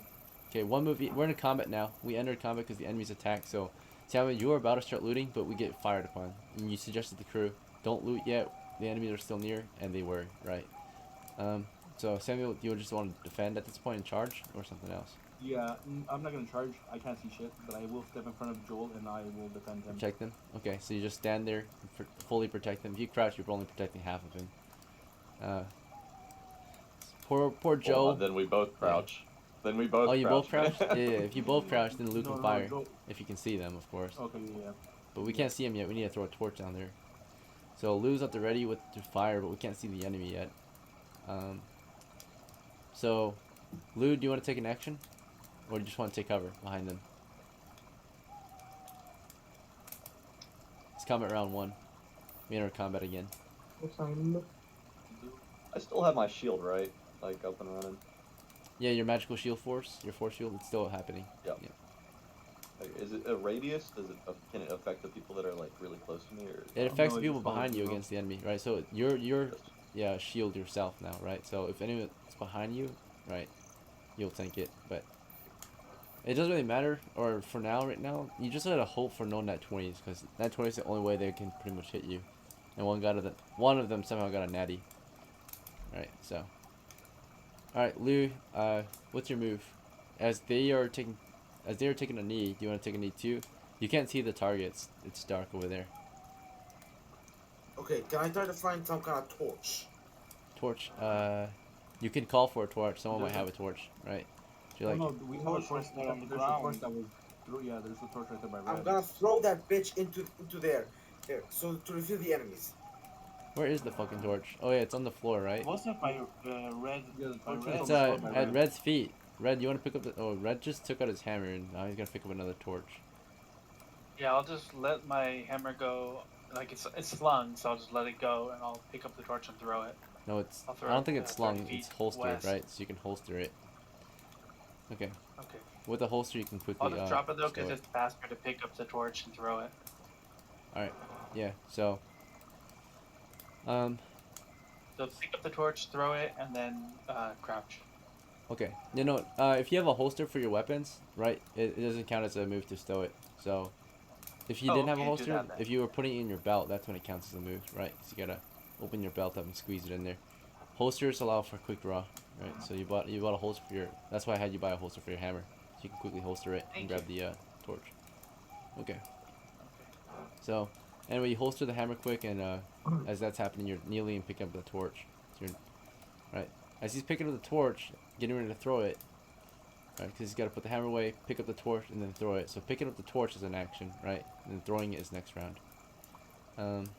Okay, 1 move. We're in combat now. We entered combat because the enemy's attack, so... Samuel, you are about to start looting, but we get fired upon. And you suggested the crew, don't loot yet. The enemies are still near, and they were, right? So Samuel, do you just want to defend at this point and charge, or something else? Yeah, I'm not gonna charge. I can't see shit, but I will step in front of Joel and I will defend him. Protect them? Okay, so you just stand there and fully protect them. If you crouch, you're only protecting half of him. Poor Joe. Well, then we both crouch. Yeah. Then we both. Oh, you both crouch? Yeah. If you both crouch, then Luke can fire. No. If you can see them, of course. Okay, yeah. But we can't see them yet. We need to throw a torch down there. So Lou's at the ready with the fire, but we can't see the enemy yet. So, Lou, do you want to take an action? Or do you just want to take cover behind them? It's combat round 1. We enter combat again. I still have my shield, right? Like, up and running. Yeah, your magical shield force, your force shield, it's still happening. Yep. Yeah. Like, is it a radius? Can it affect the people that are like really close to me, or? It affects the people behind you against the enemy, right? So you're shield yourself now, right? So if anyone's behind you, right, you'll tank it, but it doesn't really matter. Or for now, right now, you just gotta hope for no nat 20s, because nat 20 is the only way they can pretty much hit you. And one of them somehow got a natty. Right, so. Alright, Lou, what's your move? As they are taking a knee, do you want to take a knee too? You can't see the targets. It's dark over there. Okay, can I try to find some kind of torch? Torch, you can call for a torch. Someone might have a torch, right? Do you like... No, we have a torch there on the ground. Yeah, there's a torch right there by red. I'm gonna throw that bitch into there. There, so to reveal the enemies. Where is the fucking torch? Oh yeah, it's on the floor, right? Wasn't by red? It's at Red's feet. Red, you want to pick up the... Oh, Red just took out his hammer, and now he's gonna pick up another torch. Yeah, I'll just let my hammer go. Like, it's slung, so I'll just let it go, and I'll pick up the torch and throw it. No, it's... I don't think it's slung. It's holstered, west. right? So you can holster it. Okay. Okay. With the holster, you can quickly... I'll just drop it, though, because it's faster to pick up the torch and throw it. Alright. Yeah, so... So pick up the torch, throw it, and then crouch. Okay. If you have a holster for your weapons, right, it doesn't count as a move to stow it. So, if you didn't have a holster, if you were putting it in your belt, that's when it counts as a move, right? So you gotta open your belt up and squeeze it in there. Holsters allow for quick draw, right? So you bought a holster for your... That's why I had you buy a holster for your hammer. So you can quickly holster it and grab the torch. Okay. So, anyway, you holster the hammer quick, and as that's happening, you're kneeling and picking up the torch. So right. As he's picking up the torch, getting ready to throw it, right? Because he's got to put the hammer away, pick up the torch, and then throw it. So picking up the torch is an action, right? And then throwing it is next round.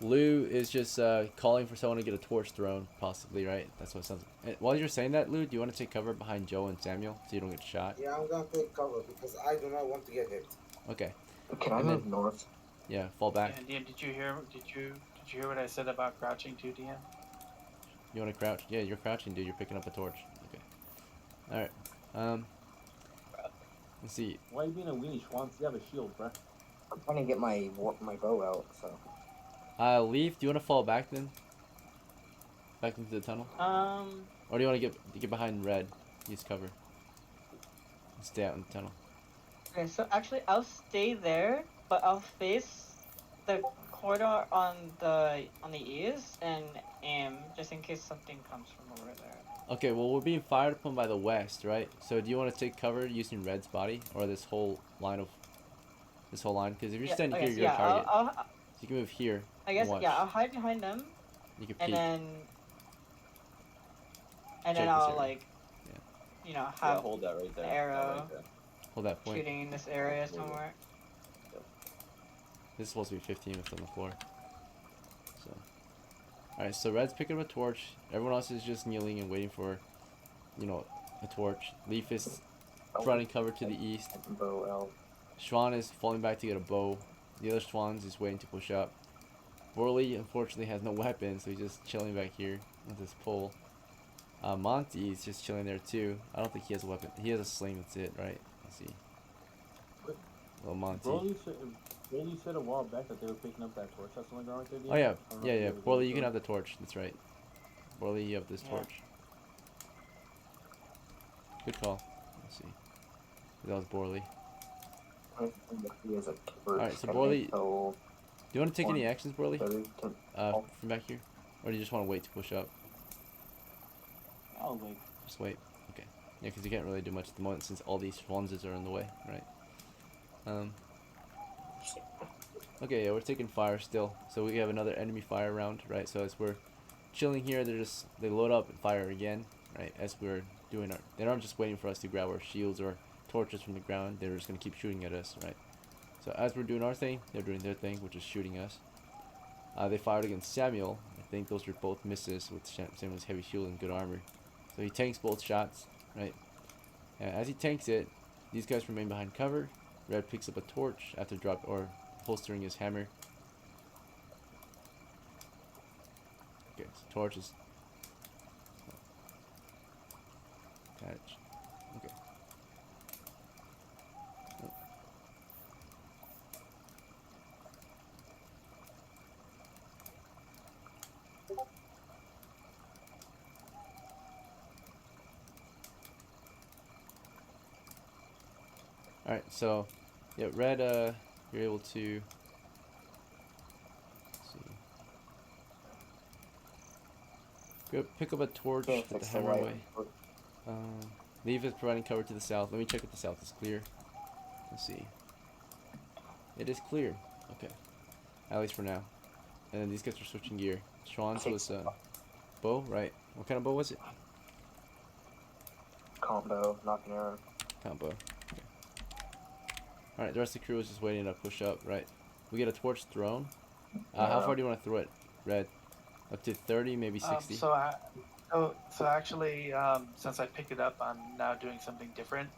Lou is just calling for someone to get a torch thrown, possibly, right? That's what it sounds like. While you're saying that, Lou, do you want to take cover behind Joe and Samuel so you don't get shot? Yeah, I'm gonna take cover because I do not want to get hit. Okay. Can I And move then, north? yeah, fall back. Yeah, DM, did you hear? Did you hear what I said about crouching too, DM? You want to crouch? Yeah, you're crouching, dude. You're picking up a torch. Okay. All right. Let's see. Why you being a weenie, Schwanz? You have a shield, bruh. I'm trying to get my bow out, so. Leaf, do you want to fall back then? Back into the tunnel? Or do you want to get behind red? Use cover. And stay out in the tunnel. Okay, so actually I'll stay there, but I'll face the corridor on the east and aim just in case something comes from over there. Okay, well we're being fired upon by the west, right? So do you want to take cover using red's body or this whole line? Because if you're standing here, you're a target. So you can move here. I guess and watch. yeah, I'll hide behind them. You can and peek. then Check I'll this area. like, Yeah. have Yeah, hold that right there. an arrow Right there. Hold that point. shooting in this area somewhere. This is supposed to be 15 with on the floor. So, alright, so red's picking up a torch. Everyone else is just kneeling and waiting for, a torch. Leaf is running cover to the east. Bow out. Schwan is falling back to get a bow. The other Schwans is waiting to push up. Borley unfortunately has no weapon, so he's just chilling back here with his pole. Monty is just chilling there too. I don't think he has a weapon. He has a sling, that's it, right? Let's see. Little Monty. Borley said a while back that they were picking up that torch. That's the one right there. Oh yeah, yeah. Borley, you can have the torch. That's right. Borley, you have this torch. Good call. Let's see. That was Borley. Alright, so Borley, do you want to take any actions, Borley? From back here? Or do you just want to wait to push up? I'll wait. Just wait. Okay. Yeah, because you can't really do much at the moment since all these SCHWANZs are in the way, right? Okay, yeah, we're taking fire still. So we have another enemy fire round, right? So as we're chilling here, they load up and fire again, right? As we're doing they're not just waiting for us to grab our shields or torches from the ground. They're just gonna keep shooting at us, right? So as we're doing our thing, they're doing their thing, which is shooting us. They fired against Samuel. I think those were both misses with Samuel's heavy shield and good armor. So he tanks both shots, right? And as he tanks it, these guys remain behind cover. Red picks up a torch after holstering his hammer. Okay, so torch is attached. Okay. Oh. Alright, so yeah, red, you're able to go pick up a torch, put the hammer away. Leave is providing cover to the south. Let me check if the south is clear. Let's see. It is clear. Okay. At least for now. And then these guys are switching gear. Schwanz was bow, right? What kind of bow was it? Combo, knocking arrow. Combo. Okay. Alright, the rest of the crew is just waiting to push up, right? We get a torch thrown. How far do you want to throw it, Red? Up to 30, maybe 60? So actually, since I picked it up, I'm now doing something different.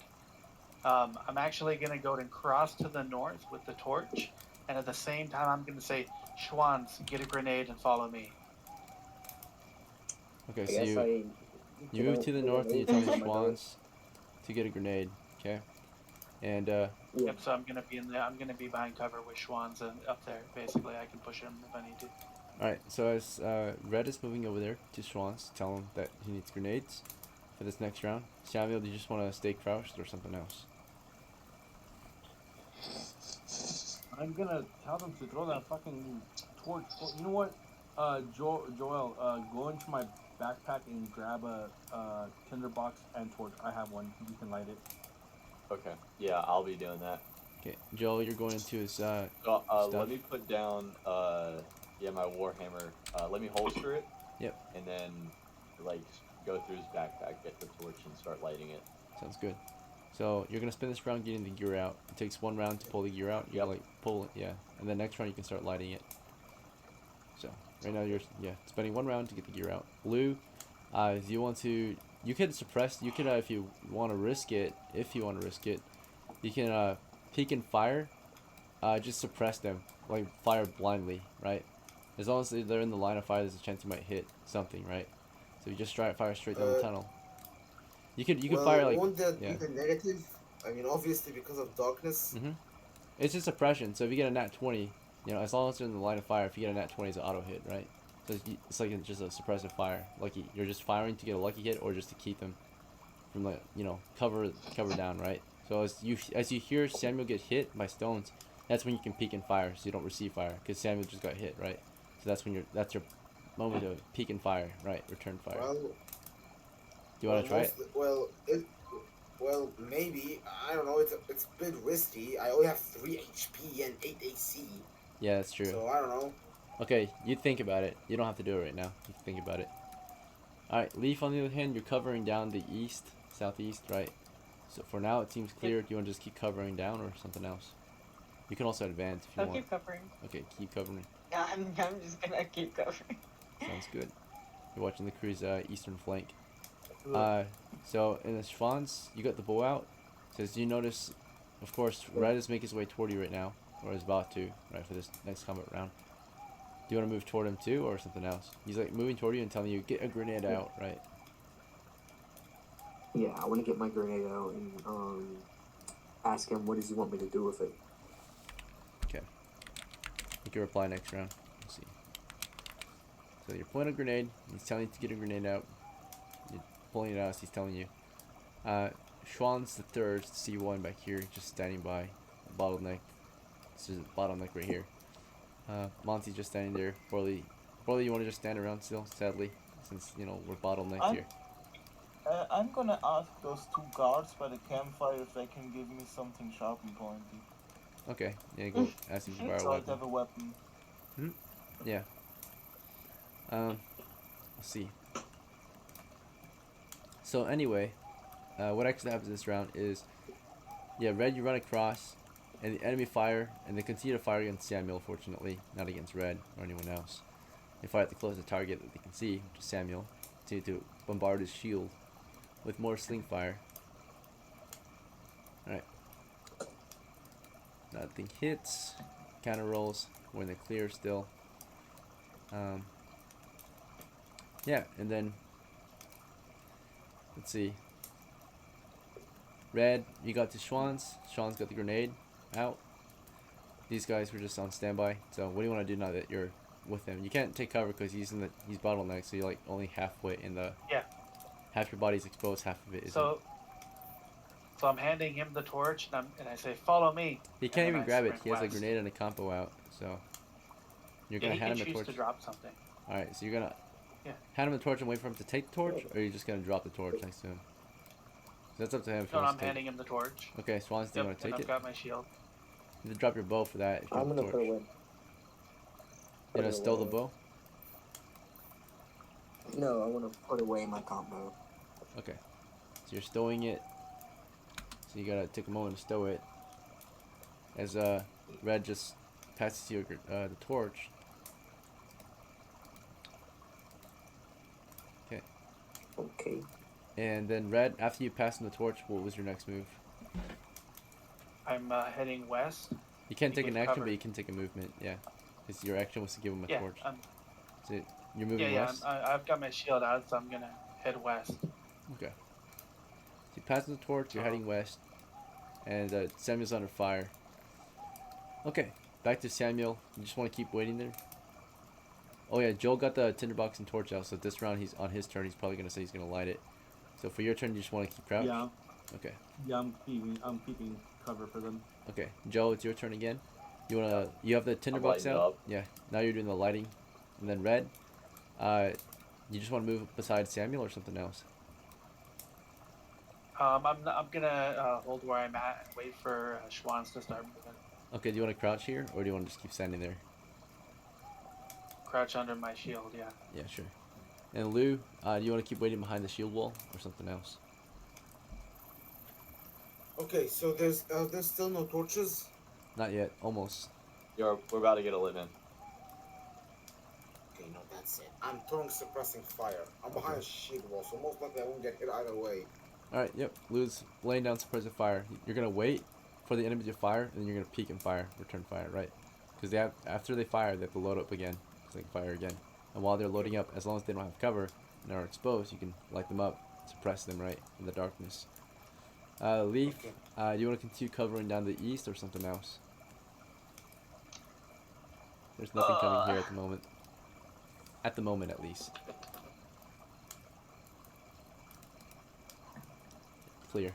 I'm actually going to go and cross to the north with the torch, and at the same time, I'm going to say, Schwanz, get a grenade and follow me. Okay, so you move to the north and you tell the Schwanz to get a grenade, okay? And Yep, so I'm gonna be behind cover with Schwanz and up there. Basically, I can push him if I need to. Alright, so as Red is moving over there to Schwanz, tell him that he needs grenades for this next round. Samuel, do you just want to stay crouched or something else? I'm gonna tell them to throw that fucking torch. You know what? Joel, go into my backpack and grab a tinderbox and torch. I have one. You can light it. Okay. Yeah, I'll be doing that. Okay, Joel, you're going into his So, stuff. let me put down my warhammer. Let me holster it. Yep. And then like go through his backpack, get the torch, and start lighting it. Sounds good. So you're gonna spend this round getting the gear out. It takes one round to pull the gear out. You like pull it, yeah, and then next round you can start lighting it. So right now you're spending 1 round to get the gear out. Blue, if you want to, you could suppress. You could if you want to risk it. If you want to risk it, you can peek and fire. Just suppress them, like fire blindly, right? As long as they're in the line of fire, there's a chance you might hit something, right? So you just try to fire straight down the tunnel. You could fire like won't that be the negative? I mean, obviously because of darkness. It's just suppression. So if you get a nat 20, as long as they're in the line of fire, if you get a nat 20, it's an auto hit, right? So it's like just a suppressive fire. Lucky, you're just firing to get a lucky hit, or just to keep them from like cover down, right? So as you hear Samuel get hit by stones, that's when you can peek and fire, so you don't receive fire, because Samuel just got hit, right? So that's your moment to peek and fire, right? Return fire. Well, do you want to try it? Well, maybe. I don't know. It's a bit risky. I only have 3 HP and 8 AC. Yeah, that's true. So I don't know. Okay, you think about it. You don't have to do it right now. You can think about it. Alright, Leaf, on the other hand, you're covering down the east, southeast, right? So for now, it seems clear. Do you want to just keep covering down or something else? You can also advance if you want. I'll keep covering. Okay, keep covering. Yeah, I'm just gonna keep covering. Sounds good. You're watching the crew's eastern flank. So in the SCHWANZ, you got the bow out. Says you notice, of course, Red is making his way toward you right now, or is about to, right, for this next combat round. Do you want to move toward him too, or something else? He's like moving toward you and telling you, get a grenade out, right? Yeah, I want to get my grenade out and ask him what does he want me to do with it. Okay. You can reply next round. Let's see. So you're pulling a grenade. He's telling you to get a grenade out. You're pulling it out as he's telling you. SCHWANZ the third, C1 back here, just standing by. Bottleneck. This is a bottleneck right here. Monty's just standing there. Borley, you want to just stand around still, sadly, since, we're bottlenecked here. I'm gonna ask those 2 guards by the campfire if they can give me something sharp and pointy. Okay, yeah, go ask him to borrow a So I weapon. have a weapon. Yeah. Let's see. So anyway, what actually happens this round is, Red, you run across, and the enemy fire, and they continue to fire against Samuel, fortunately, not against Red or anyone else. They fire at the closest target that they can see, which is Samuel, to bombard his shield with more sling fire. Alright. Nothing hits. Counter rolls. We're in the clear still. Yeah, and then let's see. Red, you got the SCHWANZ. SCHWANZ got the grenade out. These guys were just on standby. So what do you want to do now that you're with him? You can't take cover because he's bottlenecked, so you're like only halfway in the. Yeah. Half your body's exposed, half of it isn't. So I'm handing him the torch, and I say, "Follow me." He can't even grab it. He has a grenade and a compo out, so you're gonna hand him the torch. To drop something. All right, so you're gonna hand him the torch and wait for him to take the torch, or are you just gonna drop the torch next to him? So that's up to him. If No, I'm handing him the torch. Okay, SCHWANZ, do you want to take it? I've got my shield. You have to drop your bow for that. If you I'm have gonna the put torch. away. You gonna stow the bow? No, I want to put away my combo. Okay. So you're stowing it. So you gotta take a moment to stow it. As Red just passes you the torch. Okay. Okay. And then Red, after you pass him the torch, what was your next move? I'm heading west. You can't take an action, cover. but you can take a movement. Yeah. Because your action was to give him a torch. So you're moving west? I've got my shield out, so I'm gonna head west. Okay. So you pass the torch, you're heading west, and Samuel's under fire. Okay, back to Samuel. You just want to keep waiting there? Oh yeah, Joel got the tinderbox and torch out, so this round he's on his turn. He's probably gonna say he's gonna light it. So for your turn, you just want to keep crouch? Yeah. Okay. Yeah, I'm keeping cover for them. Okay, Joe, it's your turn again. You have the tinderbox out? Up. Yeah. Now you're doing the lighting, and then Red. You just want to move beside Samuel or something else? I'm gonna hold where I'm at and wait for SCHWANZ to start moving. Okay, do you want to crouch here, or do you want to just keep standing there? Crouch under my shield, yeah. Yeah, sure. And Lou, do you want to keep waiting behind the shield wall or something else? Okay, so there's still no torches. Not yet, almost. We're about to get it lit, man. That's it. I'm throwing suppressing fire. I'm behind a shield wall, so most likely I won't get hit either way. Alright, yep. Lou's laying down suppressive fire. You're gonna wait for the enemy to fire, and then you're gonna peek and fire, return fire, right? Because they have, after they fire, they have to load up again, so they can fire again. And while they're loading up, as long as they don't have cover and are exposed, you can light them up, suppress them, right, in the darkness. Leaf, do you want to continue covering down the east or something else? There's nothing coming here at the moment. At the moment, at least. Clear.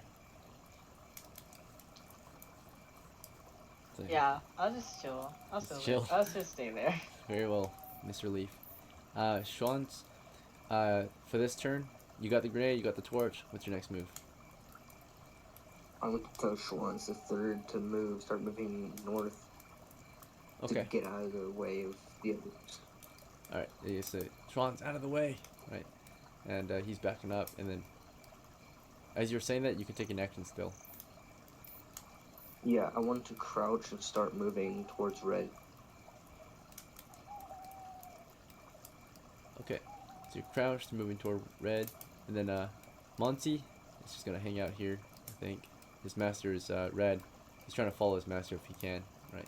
So, Yeah, I'll just chill. Just chill. I'll just stay there. Very well, Mr. Leaf. SCHWANZ, for this turn, you got the grenade, you got the torch. What's your next move? I would tell SCHWANZ the third to move, start moving north. Okay. To get out of the way of the others. Alright, you say, SCHWANZ, out of the way! Right. And he's backing up, and then, as you're saying that, you can take an action still. Yeah, I want to crouch and start moving towards red. Okay. So you're crouched, moving toward red, and then Monty is just gonna hang out here, I think. His master is red. He's trying to follow his master if he can, right?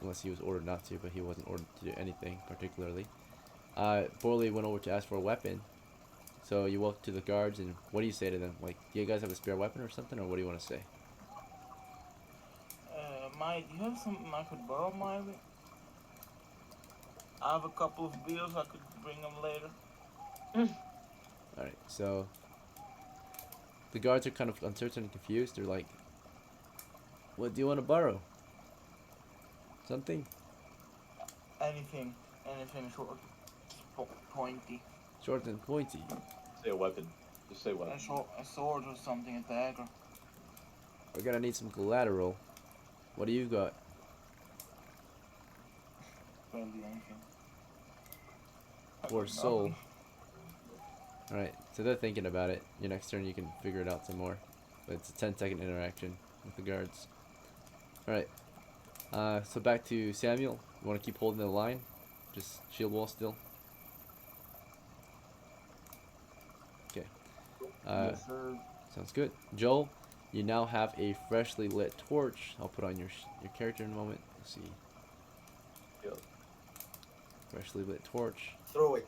Unless he was ordered not to, but he wasn't ordered to do anything particularly. BORLEE went over to ask for a weapon. So you walk to the guards, and what do you say to them? Like, do you guys have a spare weapon or something, or what do you want to say? Do you have something I could borrow, Miley? I have a couple of bills, I could bring them later. Alright, so the guards are kind of uncertain and confused. They're like, what do you want to borrow? Something? Anything short, pointy. Short and pointy. Say a weapon. Just say weapon. A sword or something, a dagger. We're gonna need some collateral. What do you got? Barely anything. Or soul. Alright, so they're thinking about it. Your next turn you can figure it out some more. But it's a 10-second interaction with the guards. Alright. So back to Samuel. You want to keep holding the line? Just shield wall still? Okay. Yes, sir. Sounds good. Joel, you now have a freshly lit torch. I'll put on your character in a moment. Let's see. Yep. Freshly lit torch. Throw it.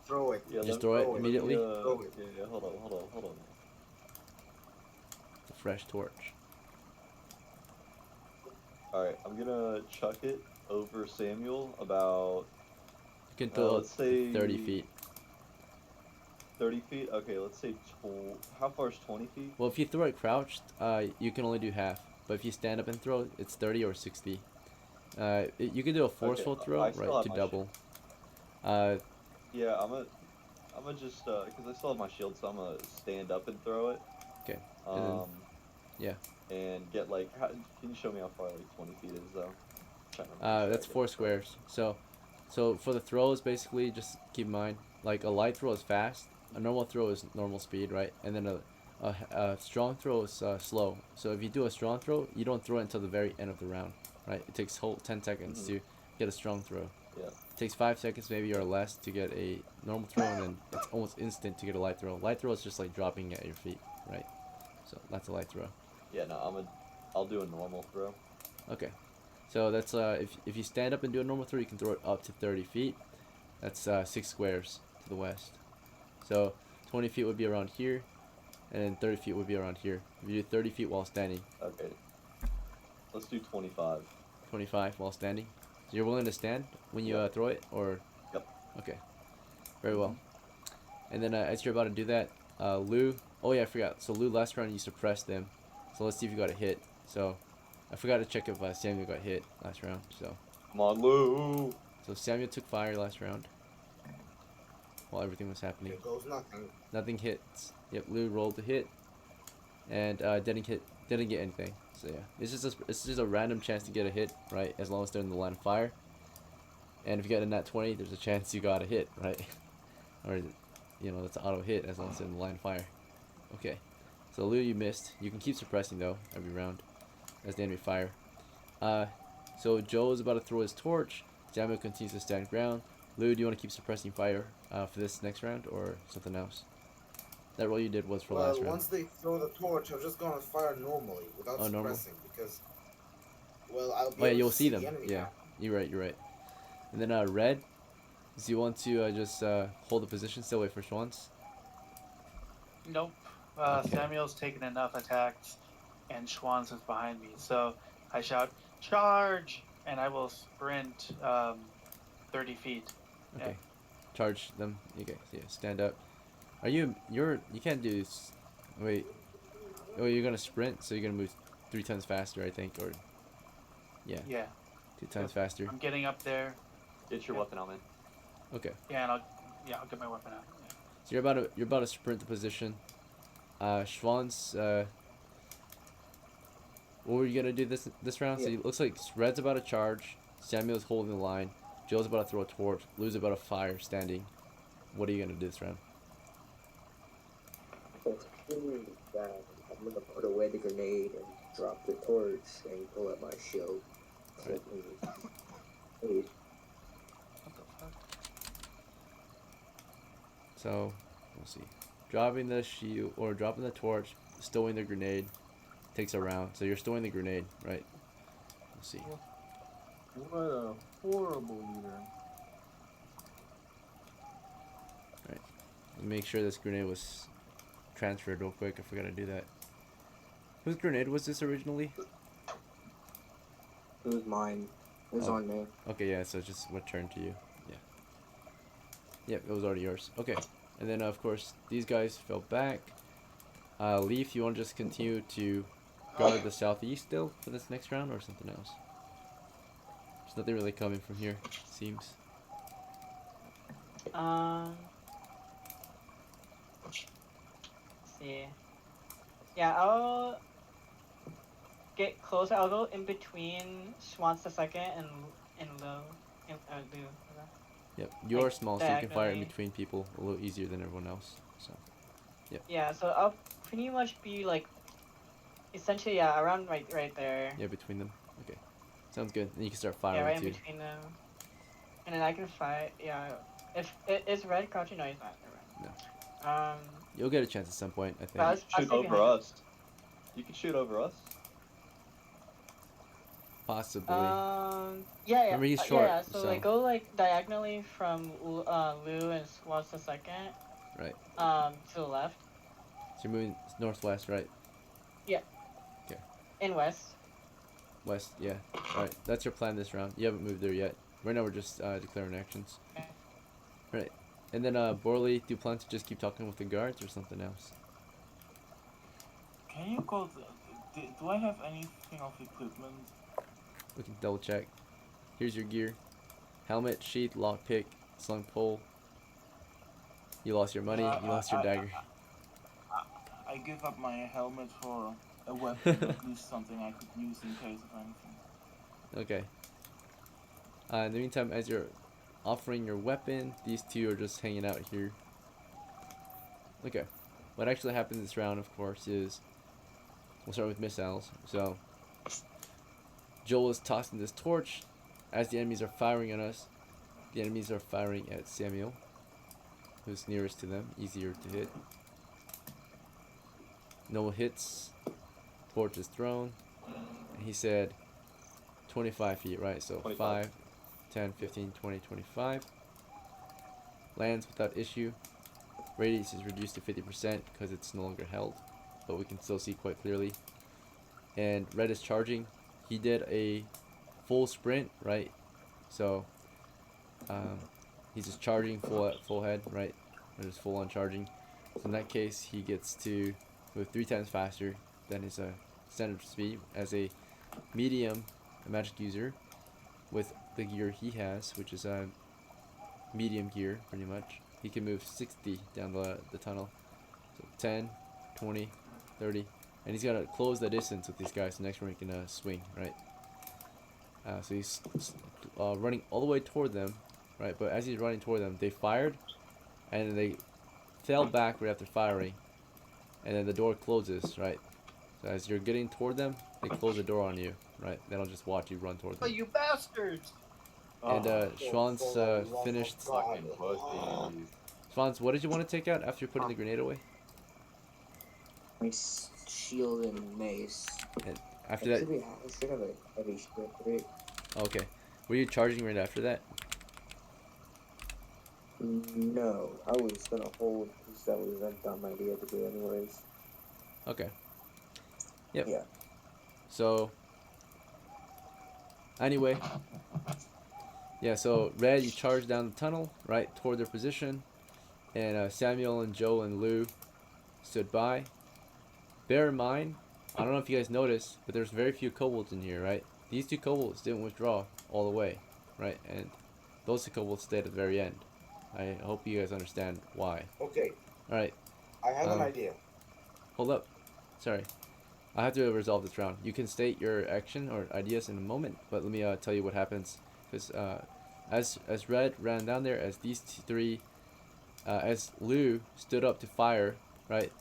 Throw it. Yeah, Just throw it immediately? Throw it. Yeah, hold on. It's a fresh torch. Alright, I'm gonna chuck it over Samuel about, You can throw let's say 30 feet. 30 feet? Okay, let's say, how far is 20 feet? Well, if you throw it crouched, you can only do half. But if you stand up and throw, it's 30 or 60. You can do a forceful throw, I still right, have to my double. Yeah, I'm gonna just, because I still have my shield, so I'm gonna stand up and throw it. Okay. And then, yeah. And get like, can you show me how far like 20 feet is though? That's 4 squares. So for the throws, basically, just keep in mind, like a light throw is fast, a normal throw is normal speed, right? And then a strong throw is slow. So if you do a strong throw, you don't throw it until the very end of the round, right? It takes whole 10 seconds to get a strong throw. Yeah. It takes 5 seconds maybe or less to get a normal throw, and then it's almost instant to get a light throw. Light throw is just like dropping at your feet, right? So that's a light throw. Yeah, no, I'll do a normal throw. Okay. So that's if you stand up and do a normal throw, you can throw it up to 30 feet. That's 6 squares to the west. So 20 feet would be around here, and then 30 feet would be around here. If you do 30 feet while standing. Okay. Let's do 25. 25 while standing. So you're willing to stand when you throw it, or? Yep. Okay. Very well. And then as you're about to do that, Lou. Oh yeah, I forgot. So Lou, last round you suppressed them. So let's see if you got a hit. So I forgot to check if Samuel got hit last round. So come on, Lou. So Samuel took fire last round while everything was happening. Here goes nothing. Nothing hits. Yep, Lou rolled a hit and didn't get anything. So yeah, it's just a random chance to get a hit, right? As long as they're in the line of fire. And if you get a nat 20, there's a chance you got a hit, right? Or you know, that's an auto hit as long as they're in the line of fire. Okay. So Lou, you missed. You can keep suppressing though every round as the enemy fire. So Joe is about to throw his torch. Samuel continues to stand ground. Lou, do you want to keep suppressing fire for this next round or something else? That roll you did was for last Well, round. once they throw the torch, I'm just gonna fire normally without Oh, normal. suppressing because, well, I'll be Oh yeah, able to you'll see see them. the enemy Yeah, now. you're right. You're right. And then red. Do you want to just hold the position, still wait for Schwanz? Nope. Okay. Samuel's taken enough attacks, and Schwanz is behind me. So I shout, "Charge!" and I will sprint 30 feet. Okay. Charge them. Okay. Yeah. Stand up. Are you? You can't do. Wait. Oh, you're gonna sprint, so you're gonna move 3 times faster, I think, or yeah, Yeah. 2 times faster. I'm getting up there. Get your weapon out, man. Okay. Yeah, and I'll get my weapon out. Yeah. So you're about to sprint the position. Schwanz, what were you gonna do this round? So it looks like Red's about to charge. Samuel's holding the line. Joe's about to throw a torch. Lou's about to fire, standing. What are you gonna do this round? I'm gonna put away the grenade and drop the torch and pull out my shield. Right. What the fuck? So we'll see. Dropping the shield or dropping the torch, stowing the grenade takes a round. So you're stowing the grenade, right? We'll see. What a horrible leader. Right. Let me make sure this grenade was transferred real quick. I forgot to do that. Whose grenade was this originally? It was mine. It was on me. Okay, yeah, so it just returned to you. Yeah. Yep, it was already yours. Okay. And then, of course, these guys fell back. Leaf, you want to just continue to guard the southeast still for this next round or something else? There's nothing really coming from here, it seems. Let's see. Yeah, I'll get closer. I'll go in between Schwanz the second and Lou. Lou. Yep, you're Like, small, so you can fire in diagonally. between people a little easier than everyone else. So, yep. Yeah, so I'll pretty much be like, essentially, yeah, around right there. Yeah, between them. Okay. Sounds good. And you can start Yeah, firing right in too. between them. And then I can fight. Yeah, if is red crouching? No, he's not. Never mind. You'll get a chance at some point, I think. But I'll Shoot stay over behind him. us. You can shoot over us. Possibly. Yeah. Remember, he's short, Yeah, so like go like diagonally from Lou and Schwanz the second. Right. To the left. So you're moving northwest, right? Yeah. Okay. In west. West, yeah. Alright, that's your plan this round. You haven't moved there yet. Right now we're just declaring actions. Okay. Right. And then, Borley, do you plan to just keep talking with the guards or something else? Can you go? Do I have anything of equipment? We can double check. Here's your gear. Helmet, sheath, lockpick, slung pole. You lost your money, you lost your dagger. I give up my helmet for a weapon, at least something I could use in case of anything. Okay. In the meantime, as you're offering your weapon, these two are just hanging out here. Okay. What actually happens this round, of course, is we'll start with missiles. So Joel is tossing this torch as the enemies are firing on us. The enemies are firing at Samuel, who's nearest to them, easier to hit. No hits. Torch is thrown. And he said 25 feet, right? So 25. 5, 10, 15, 20, 25. Lands without issue. Radius is reduced to 50% because it's no longer held, but we can still see quite clearly. And red is charging. He did a full sprint, right? So he's just charging full head, right? Or just full on charging. So in that case, he gets to move 3 times faster than his standard speed as a medium magic user with the gear he has, which is a medium gear pretty much. He can move 60 down the tunnel. So 10, 20, 30. And he's got to close the distance with these guys. So next one he can swing, right? So he's running all the way toward them, right? But as he's running toward them, they fired. And they fell back right after firing. And then the door closes, right? So as you're getting toward them, they close the door on you, right? They don't just watch you run toward them. Oh, you bastards! And Oh, Schwanz For the love finished. of God. fucking pussies. Schwanz, what did you want to take out after putting the grenade away? My shield and mace. And after that, I should have a heavy shield, right? okay. Were you charging right after that? No, I was gonna hold because that was a dumb idea to do anyways. Okay. Yep. Yeah. So, anyway, yeah. So red, you charge down the tunnel right toward their position, and Samuel and Joe and Lou stood by. Bear in mind, I don't know if you guys noticed, but there's very few kobolds in here, right? These two kobolds didn't withdraw all the way, right? And those two kobolds stayed at the very end. I hope you guys understand why. Okay, All right, I have an idea. hold up. Sorry, I have to resolve this round. You can state your action or ideas in a moment, but let me tell you what happens. Because as Red ran down there, as these three, as Lou stood up to fire, right?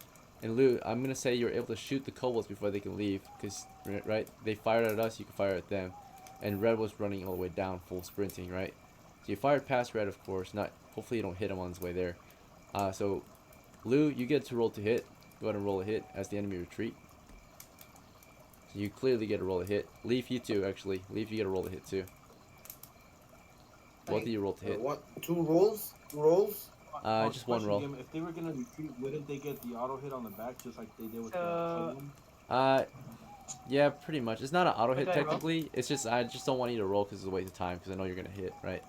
And Lou, I'm gonna say you're able to shoot the kobolds before they can leave, because right, they fired at us, you can fire at them, and Red was running all the way down, full sprinting, right? So you fired past Red, of course. Not hopefully you don't hit him on his way there. So Lou, you get to roll to hit. Go ahead and roll a hit as the enemy retreat. So you clearly get a roll a hit. Leaf, you too, actually. Leaf, you get a roll to hit too. Both of you roll to hit. What? Two rolls? Two rolls? Just one roll. Game, if they were gonna retreat, wouldn't they get the auto hit on the back just like they did with the So- Shogun? Yeah, pretty much. It's not an auto hit Should I roll? technically. It's just I just don't want you to roll because it's a waste of time because I know you're gonna hit, right?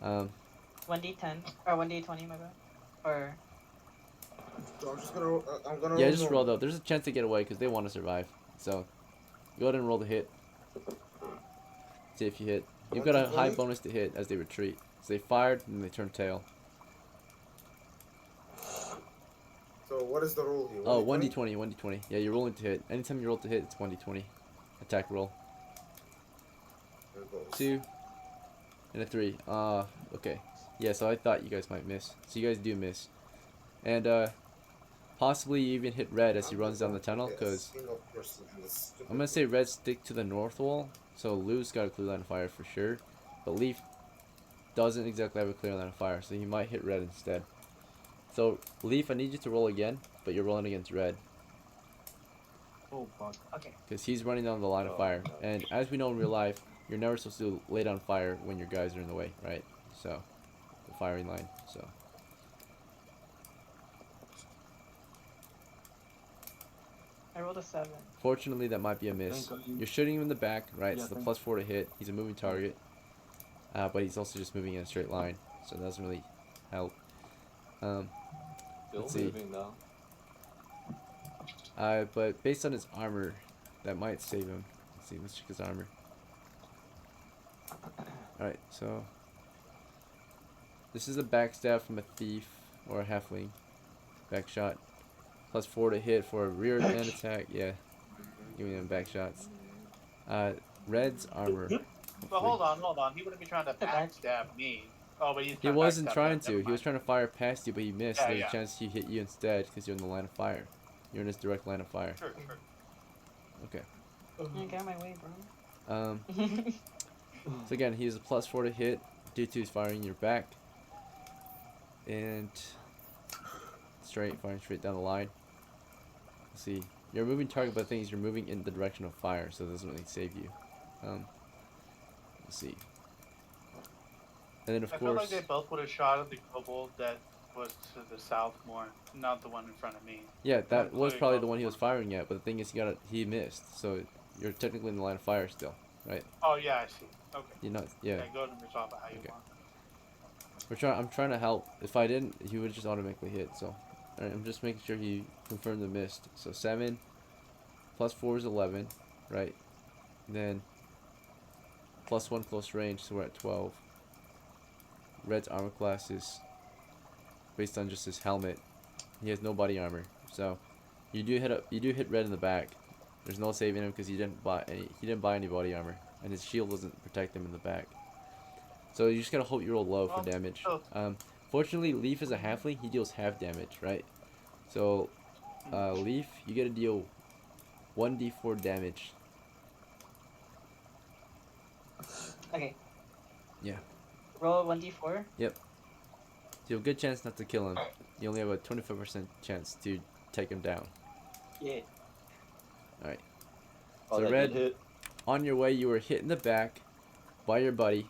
1d10 or 1d20, my bad. Or So I'm just gonna. I'm gonna. Yeah, just roll though. There's a chance to get away because they want to survive. So go ahead and roll the hit. See if you hit. You've got a high bonus to hit as they retreat. So they fired and they turned tail. So what is the roll here? Oh, 1d20, 1d20. Yeah, you're rolling to hit. Anytime you roll to hit, it's 1d20. Attack roll. There it goes. 2 and a 3. Okay. Yeah, so I thought you guys might miss. So you guys do miss. And possibly you even hit Red as he runs down the tunnel, because I'm gonna say Red stick to the north wall, so Lou's got a clear line of fire for sure, but Leaf doesn't exactly have a clear line of fire, so he might hit Red instead. So Leaf, I need you to roll again, but you're rolling against Red, Oh fuck. okay. because he's running down the line of fire, and as we know in real life, you're never supposed to lay down fire when your guys are in the way, right? So the firing line. So I rolled a 7. fortunately, that might be a miss. Thank God. You're shooting him in the back, right? Yeah, So the thank- +4 to hit. He's a moving target, but he's also just moving in a straight line, so that doesn't really help. Still Let's see. moving though. But based on his armor, that might save him. Let's see. Let's check his armor. All right, so this is a backstab from a thief or a halfling. Back shot. +4 to hit for a rear end attack. Yeah, giving him back shots. Red's armor. But hold on. He wouldn't be trying to backstab me. Oh, but he's He trying wasn't backstab trying them. to. Never He was mind. trying to fire past you, but he missed. Yeah, There's yeah. a chance he hit you instead because you're in the line of fire. You're in his direct line of fire. Sure. Okay. Yeah, get out of my way, bro. So again, he has a +4 to hit due to his firing your back. And firing straight down the line. Let's see. You're a moving target, but the thing is you're moving in the direction of fire, so it doesn't really save you. Let's see. And then of I feel like course, they both would have shot at the kobold that was to the south more, not the one in front of me. yeah, that was Including probably both the one he of was firing at, but the thing is he missed, so you're technically in the line of fire still, right? Oh yeah, I see. Okay. You're not, yeah. Okay, go ahead and resolve it how you Okay. want. I'm trying to help. If I didn't, he would just automatically hit. So, alright, I'm just making sure he confirmed the missed. So 7 +4 is 11, right? Then +1 close range, so we're at 12. Red's armor class is based on just his helmet. He has no body armor, so you do hit Red in the back. There's no saving him because he didn't buy any body armor, and his shield doesn't protect him in the back. So you just gotta hope you roll low for damage. Fortunately, Leaf is a halfling. He deals half damage, right? So, Leaf, you gotta deal 1d4 damage. Okay. Yeah. Roll 1d4. Yep. So you have a good chance not to kill him. You only have a 25% chance to take him down. Yeah. Alright. Oh, So that Red, did hit. on your way, you were hit in the back by your buddy.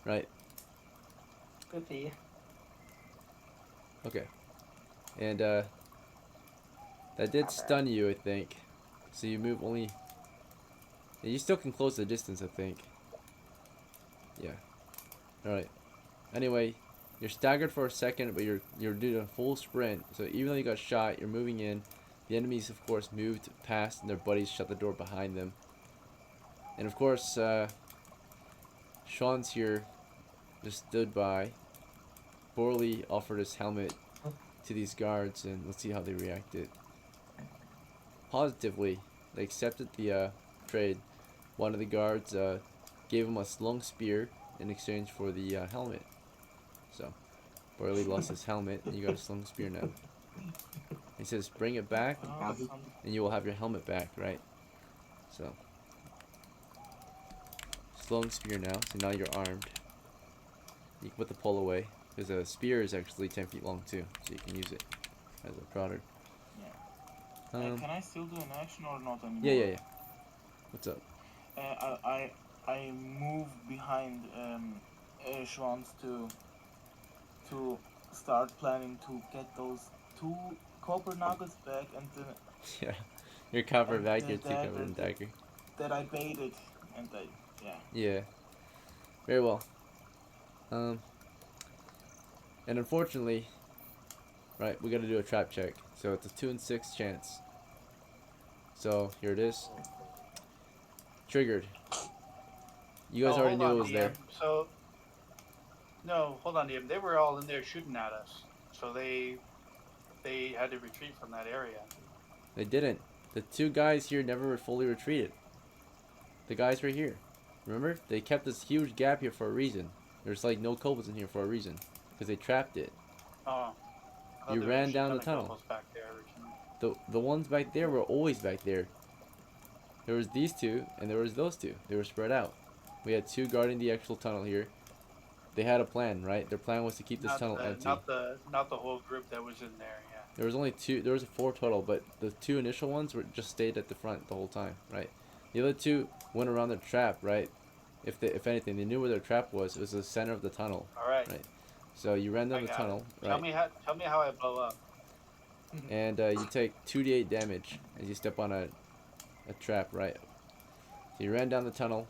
Right? Good for you. Okay. And, that did stun you, I think. So you move only... Yeah, you still can close the distance, I think. Yeah. Alright. Anyway, you're staggered for a second, but you're doing a full sprint. So even though you got shot, you're moving in. The enemies, of course, moved past, and their buddies shut the door behind them. And of course, SCHWANZ here just stood by. BORLEE offered his helmet to these guards, and let's see how they reacted. Positively, they accepted the trade. One of the guards gave him a slung spear in exchange for the helmet. So, BORLEE lost his helmet, and you got a slung spear now. He says, bring it back, and you will have your helmet back, right? So, slung spear now, so now you're armed. You can put the pole away, because a spear is actually 10 feet long too, so you can use it as a prodder. Yeah. Can I still do an action or not anymore? Yeah. What's up? I move behind SCHWANZ to start planning to get those 2 copper nuggets back and the Yeah, you're covered and back, the you're too covered in dagger dagger. that I baited, and yeah. Yeah, very well. And unfortunately, right, we gotta do a trap check. So it's a 2 in 6 chance. So here it is. Triggered. You guys already hold knew on, it was there. DM. So, no, hold on, DM. They were all in there shooting at us, so they had to retreat from that area. They didn't. The 2 guys here never fully retreated. The guys right here. Remember? They kept this huge gap here for a reason. There's like no kobolds in here for a reason. Because they trapped it. Oh. You ran down the tunnel. Back there the ones back there were always back there. There was these 2, and there was those 2. They were spread out. We had 2 guarding the actual tunnel here. They had a plan, right? Their plan was to keep this tunnel empty. Not the whole group that was in there, yeah. There was only 2. There was 4 total, but the 2 initial ones were just stayed at the front the whole time, right? The other 2 went around their trap, right? If anything, they knew where their trap was. It was the center of the tunnel. All right. Right. So you ran down the tunnel, right? Tell me how I blow up. And you take 2d8 damage as you step on a trap, right? So you ran down the tunnel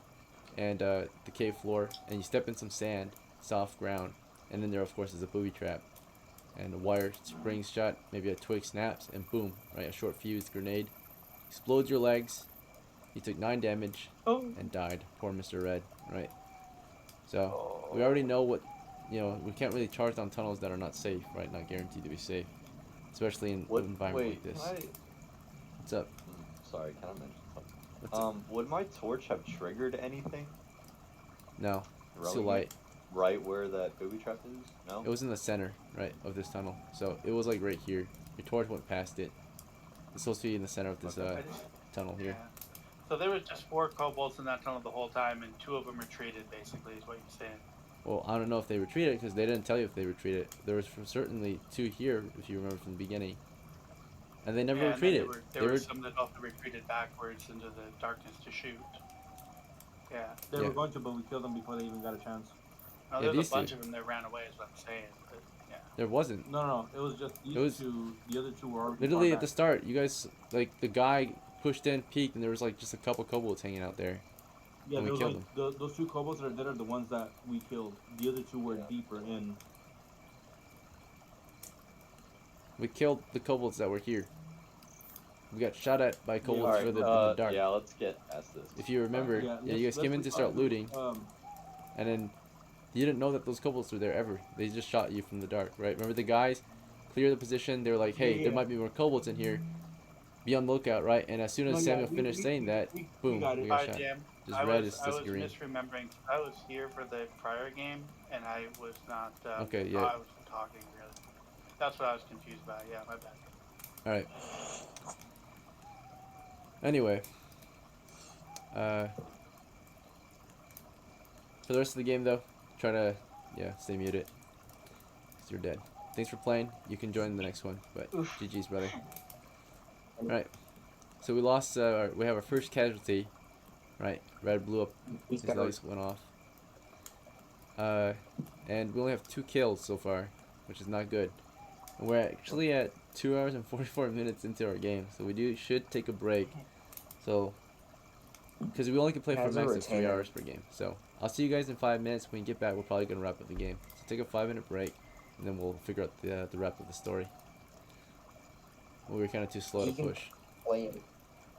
and the cave floor, and you step in some sand, soft ground, and then there of course is a booby trap, and a wire springs shut, maybe a twig snaps, and boom, right, a short fused grenade explodes your legs. You took 9 damage and died. Poor Mr. Red, right? So we already know what, we can't really charge down tunnels that are not safe, right? Not guaranteed to be safe, especially in an environment like this. What's up? Sorry, can I mention something? Would my torch have triggered anything? No, it's too light. Right where that booby trap is? No? It was in the center, right, of this tunnel. So it was like right here. Your torch went past it. It's supposed to be in the center of this tunnel here. Yeah. So there was just 4 kobolds in that tunnel the whole time, and 2 of them retreated, basically, is what you're saying. Well, I don't know if they retreated, because they didn't tell you if they retreated. There was certainly 2 here, if you remember from the beginning. And they never retreated. There were some that also retreated backwards into the darkness to shoot. Yeah. They were going to, but we killed them before they even got a chance. No, there's a bunch of them that ran away, is what I'm saying. But, yeah. There wasn't. No, it was just these 2. The other 2 were already literally at the start. You guys, like, the guy pushed in, peeked, and there was like just a couple kobolds hanging out there. Yeah, and we killed them. Those 2 kobolds that are dead are the ones that we killed. The other 2 were deeper in. We killed the kobolds that were here. We got shot at by kobolds in the dark. Yeah, let's get past this. If you remember, you guys came in to start looting, and then you didn't know that those kobolds were there ever. They just shot you from the dark, right? Remember the guys clear the position. They were like, "Hey, there might be more kobolds in here. Be on the lookout," right? And as soon as Samuel finished saying that, boom, we got shot. Just Red is disagreeing. I was misremembering. I was here for the prior game, and I was not. Okay, yeah. I was talking really. That's what I was confused about. Yeah, my bad. All right. Anyway, For the rest of the game, though, try to, yeah, stay muted. Because you're dead. Thanks for playing. You can join the next one, but Oof. GG's, brother. Alright, so we lost, we have our first casualty. Right, red blew up, He's his got legs went off. And we only have 2 kills so far, which is not good. And we're actually at 2 hours and 44 minutes into our game, so we should take a break. So, because we only can play for a Has a max of 3 retainer. hours per game. So, I'll see you guys in 5 minutes. When we get back, we're probably going to wrap up the game. So, take a 5-minute break, and then we'll figure out the wrap of the story. We were kind of too slow to You can push. play it.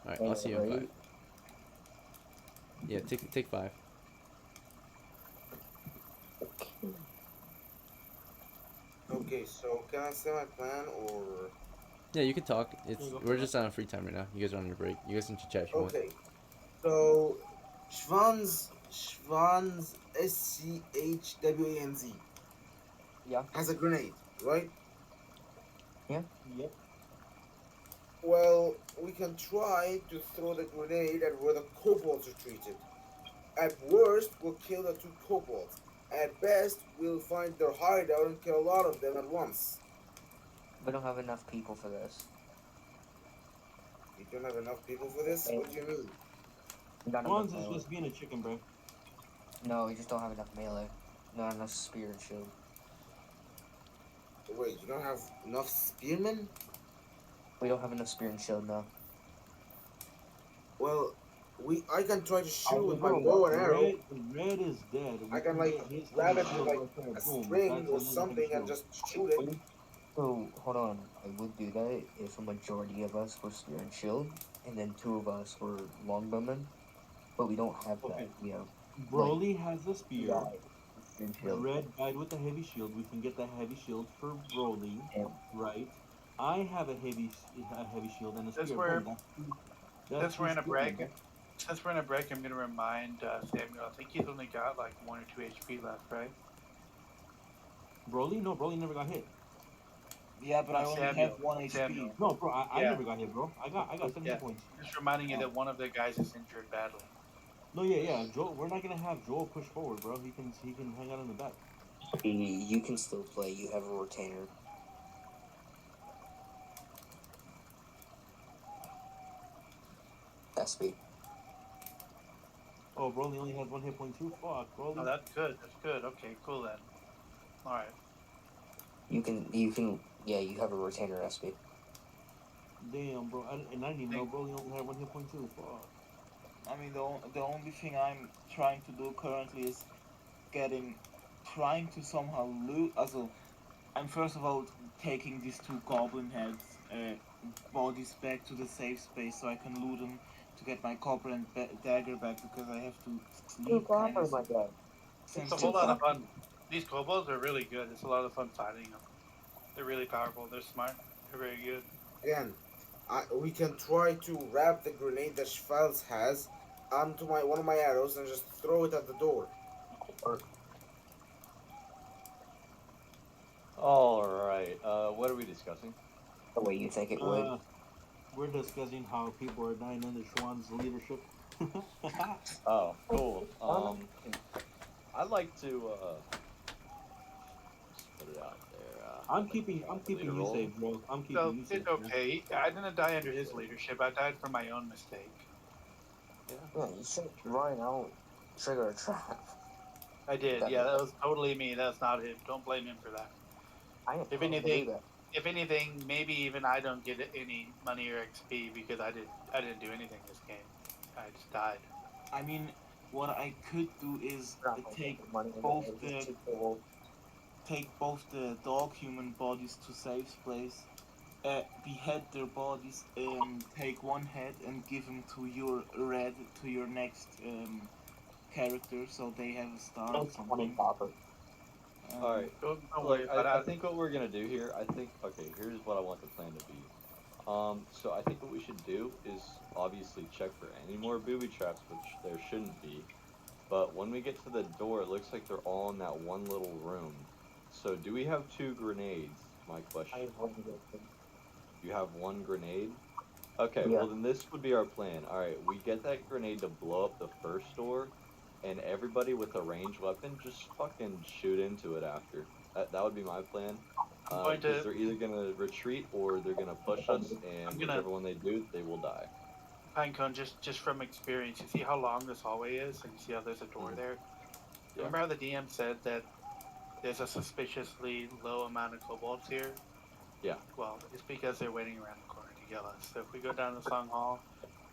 Alright, I'll see you in 5. Right? Yeah, take 5. Okay. Okay, so can I say my plan or? Yeah, you can talk. Yeah, go for We're it. just on free time right now. You guys are on your break. You guys can chat if you want. Okay, so Schwanz SCHWANZ Yeah. has a grenade, right? Yep. Well, we can try to throw the grenade at where the kobolds retreated. At worst, we'll kill the 2 kobolds. At best, we'll find their hideout and kill a lot of them at once. We don't have enough people for this. You don't have enough people for this? What do you mean? Not enough Schwanz is melee. just being a chicken, bro. No, we just don't have enough melee. Not enough spear and shield. Wait, you don't have enough spearmen? We don't have enough spear and shield, no. Well, I can try to shoot with my Bro, bow and arrow. Red is dead. I can We like get his grab it shield with like right there. a Boom. string That's or another something heavy and shield. just shoot it. So, hold on. I would do that if a majority of us were spear and shield, and then 2 of us were longbowmen. But we don't have that. Okay. We have BORLEE has a spear. spear and shield. Red died with the heavy shield. We can get the heavy shield for BORLEE, Yeah. right? I have a heavy shield and a spear. Since we're, Boom, that's since we're in a two break, spearmen. since we're in a break, I'm gonna remind Samuel. I think he's only got like 1 or 2 HP left, right? BORLEE? No, BORLEE never got hit. Yeah, but I No, only Samuel. have 1 HP. Samuel. No, bro, I Yeah. never got hit, bro. I got 70 Yeah. points. Just reminding you that one of the guys is injured badly. No, yeah. Joel, we're not gonna have Joel push forward, bro. He can hang out in the back. You can still play. You have a retainer. SB. Oh, BORLEE only has 1 hit point too. Fuck, BORLEE. Oh, that's good. That's good. Okay, cool then. All right. You can, yeah, you have a retainer SB. Damn, bro. I didn't even know BORLEE only had 1 hit point too. Fuck. I mean, the only thing I'm trying to do currently is trying to somehow loot. Also, I'm first of all taking these 2 goblin heads, bodies back to the safe space so I can loot them to get my copper and dagger back because I have to sleep. kind of my god. It's a whole lot of fun. These kobolds are really good. It's a lot of fun fighting them. They're really powerful. They're smart. They're very good. Again, we can try to wrap the grenade that Schwanz has onto one of my arrows and just throw it at the door. Alright, what are we discussing? The way you think it would. We're discussing how people are dying under Schwann's leadership. Oh, cool. I'd like to, just put it out there. I'm keeping you roll. safe, bro. I'm keeping So you safe. it's okay. I didn't die under his leadership. I died from my own mistake. Yeah, you shouldn't run out, trigger a trap. I did. Yeah, that was totally me. That's not him. Don't blame him for that. If anything, maybe even I don't get any money or XP because I didn't do anything this game. I just died. I mean, what I could do is take both the dog human bodies to safe place, behead their bodies, take 1 head and give them to your next character so they have a star or something. Alright, Don't worry look, about I it. think what we're gonna do here, okay, here's what I want the plan to be. So I think what we should do is obviously check for any more booby traps, which there shouldn't be. But when we get to the door, it looks like they're all in that one little room. So do we have 2 grenades? My question. You have 1 grenade? Okay, Yeah. well then this would be our plan. Alright, we get that grenade to blow up the first door, and everybody with a ranged weapon just fucking shoot into it after. That would be my plan. I'm going Because to. they're either gonna retreat or they're gonna push us, I'm and gonna whichever one they do, they will die. Pinecone just from experience. You see how long this hallway is, and you see how there's a door Mhm. there. Yeah. Remember how the DM said that there's a suspiciously low amount of kobolds here? Yeah. Well, it's because they're waiting around the corner to kill us. So if we go down the Song Hall,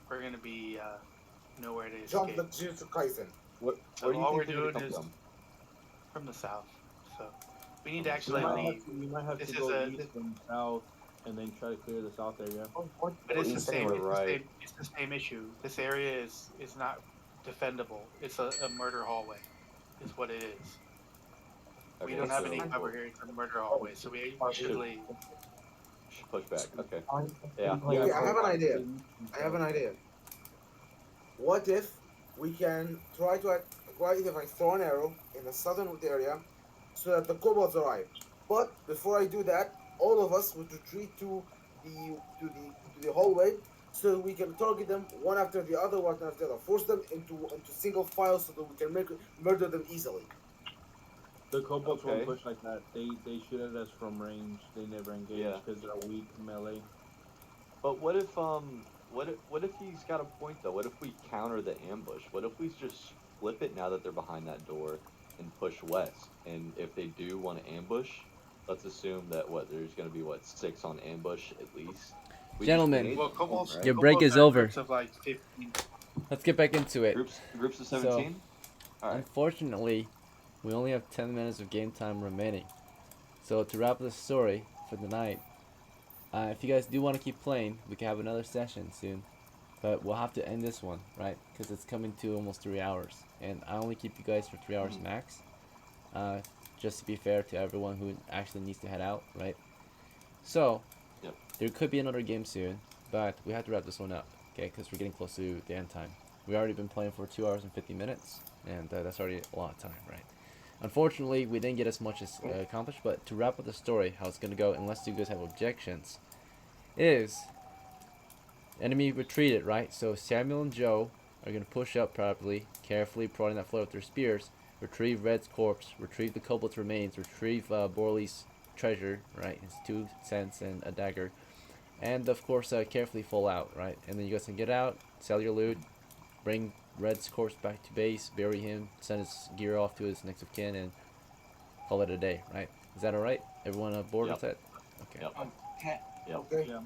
we're gonna be nowhere to Jump escape. like Jujutsu Kaisen. So Where do you all we're think they're gonna doing come is from? from the south. So we need From to the actually south. leave. You might have This to is go a east and south, and then try to clear the south area. but it's the East same. anyway. Right. It's the same issue. This area is not defendable. It's a murder hallway. Is what it is. We Okay, don't have any so cover here. It's a murder hallway. So we should should leave. should push back. Okay. Yeah. Okay, I so have an idea. east and I have south. an idea. What if we can try to what if I throw an arrow in the southern area so that the kobolds arrive? But before I do that, all of us would retreat to the hallway so that we can target them one after the other, one after the other. Force them into single file so that we can murder them easily. The kobolds won't Okay. push like that. They shoot at us from range. They never engage Yeah. because they're weak melee. But what if he's got a point though? What if we counter the ambush? What if we just flip it now that they're behind that door and push west? And if they do want to ambush, let's assume that there's gonna be 6 on ambush at least. We just Gentlemen, grenade Well, them, kobolds. right? Your break Kobolds is are over. groups of like 15. Let's get back into it. Groups of So, 17. All right. Unfortunately, we only have 10 minutes of game time remaining. So to wrap up the story for the night, if you guys do want to keep playing, we can have another session soon. But we'll have to end this one, right? Because it's coming to almost 3 hours. And I only keep you guys for 3 hours max. Just to be fair to everyone who actually needs to head out, right? So, Yep. there could be another game soon. But we have to wrap this one up, okay? Because we're getting close to the end time. We've already been playing for 2 hours and 50 minutes. And that's already a lot of time, right? Unfortunately, we didn't get as much as accomplished, but to wrap up the story, how it's going to go, unless you guys have objections, is enemy retreated, right? So Samuel and Joe are going to push up properly, carefully prodding that floor with their spears, retrieve Red's corpse, retrieve the kobold's remains, retrieve Borlee's treasure, right? His 2 cents and a dagger, and of course carefully fall out, right? And then you guys can get out, sell your loot, bring Red's corpse back to base, bury him, send his gear off to his next of kin, and call it a day, right? Is that alright? Everyone aboard Yep. with that? Okay. Yep. Yep. Okay. Yeah.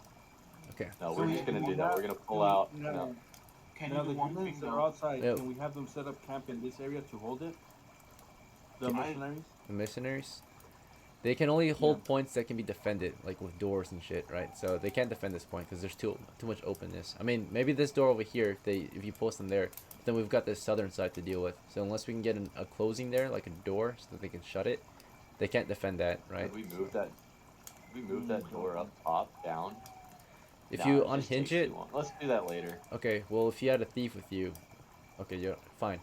Okay. No, So we're we just gonna do do that. that? We're gonna pull out. No. No. Can Now you the do one humans thing that are though? outside, Yep. can we have them set up camp in this area to hold it? The Can I- mercenaries? The missionaries, they can only hold points that can be defended, like with doors and shit, right? So they can't defend this point because there's too much openness. I mean, maybe this door over here, if you post them there, then we've got this southern side to deal with. So unless we can get a closing there, like a door, so that they can shut it, they can't defend that, right? Could we move that? Could we move that door up, top, down? If Nah, you it just unhinge takes it, too long. Let's do that later. okay. Well, if you had a thief with you, okay, yeah, fine.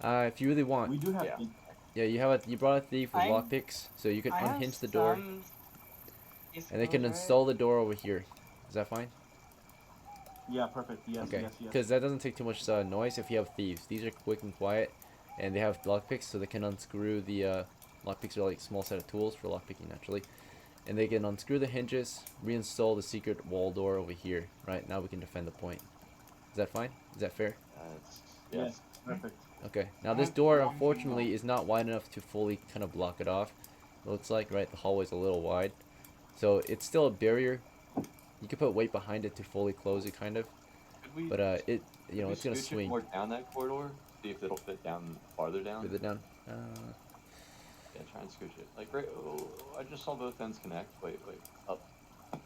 If you really want, We do have Yeah. to. yeah, you brought a thief with I- lockpicks, so you can I have unhinge the door, some and they can skills, right? install the door over here. Is that fine? Yeah, perfect. Yes, Okay, yes, yes. because that doesn't take too much noise if you have thieves. These are quick and quiet, and they have lockpicks, so they can unscrew the lockpicks are like small set of tools for lockpicking naturally, and they can unscrew the hinges, reinstall the secret wall door over here. Right now we can defend the point. Is that fine? Is that fair? Yes. Perfect. Okay. Now I this have door one thing unfortunately is not wide enough to fully kind of block it off. It looks like, right? The hallway's a little wide, so it's still a barrier. You could put weight behind it to fully close it, kind of. Could we? But could we it's gonna scooch it swing. more down that corridor. See if it'll fit down farther down. Further down. Yeah, try and scooch it. Like right. Oh, I just saw both ends connect. Wait. Up. Oh,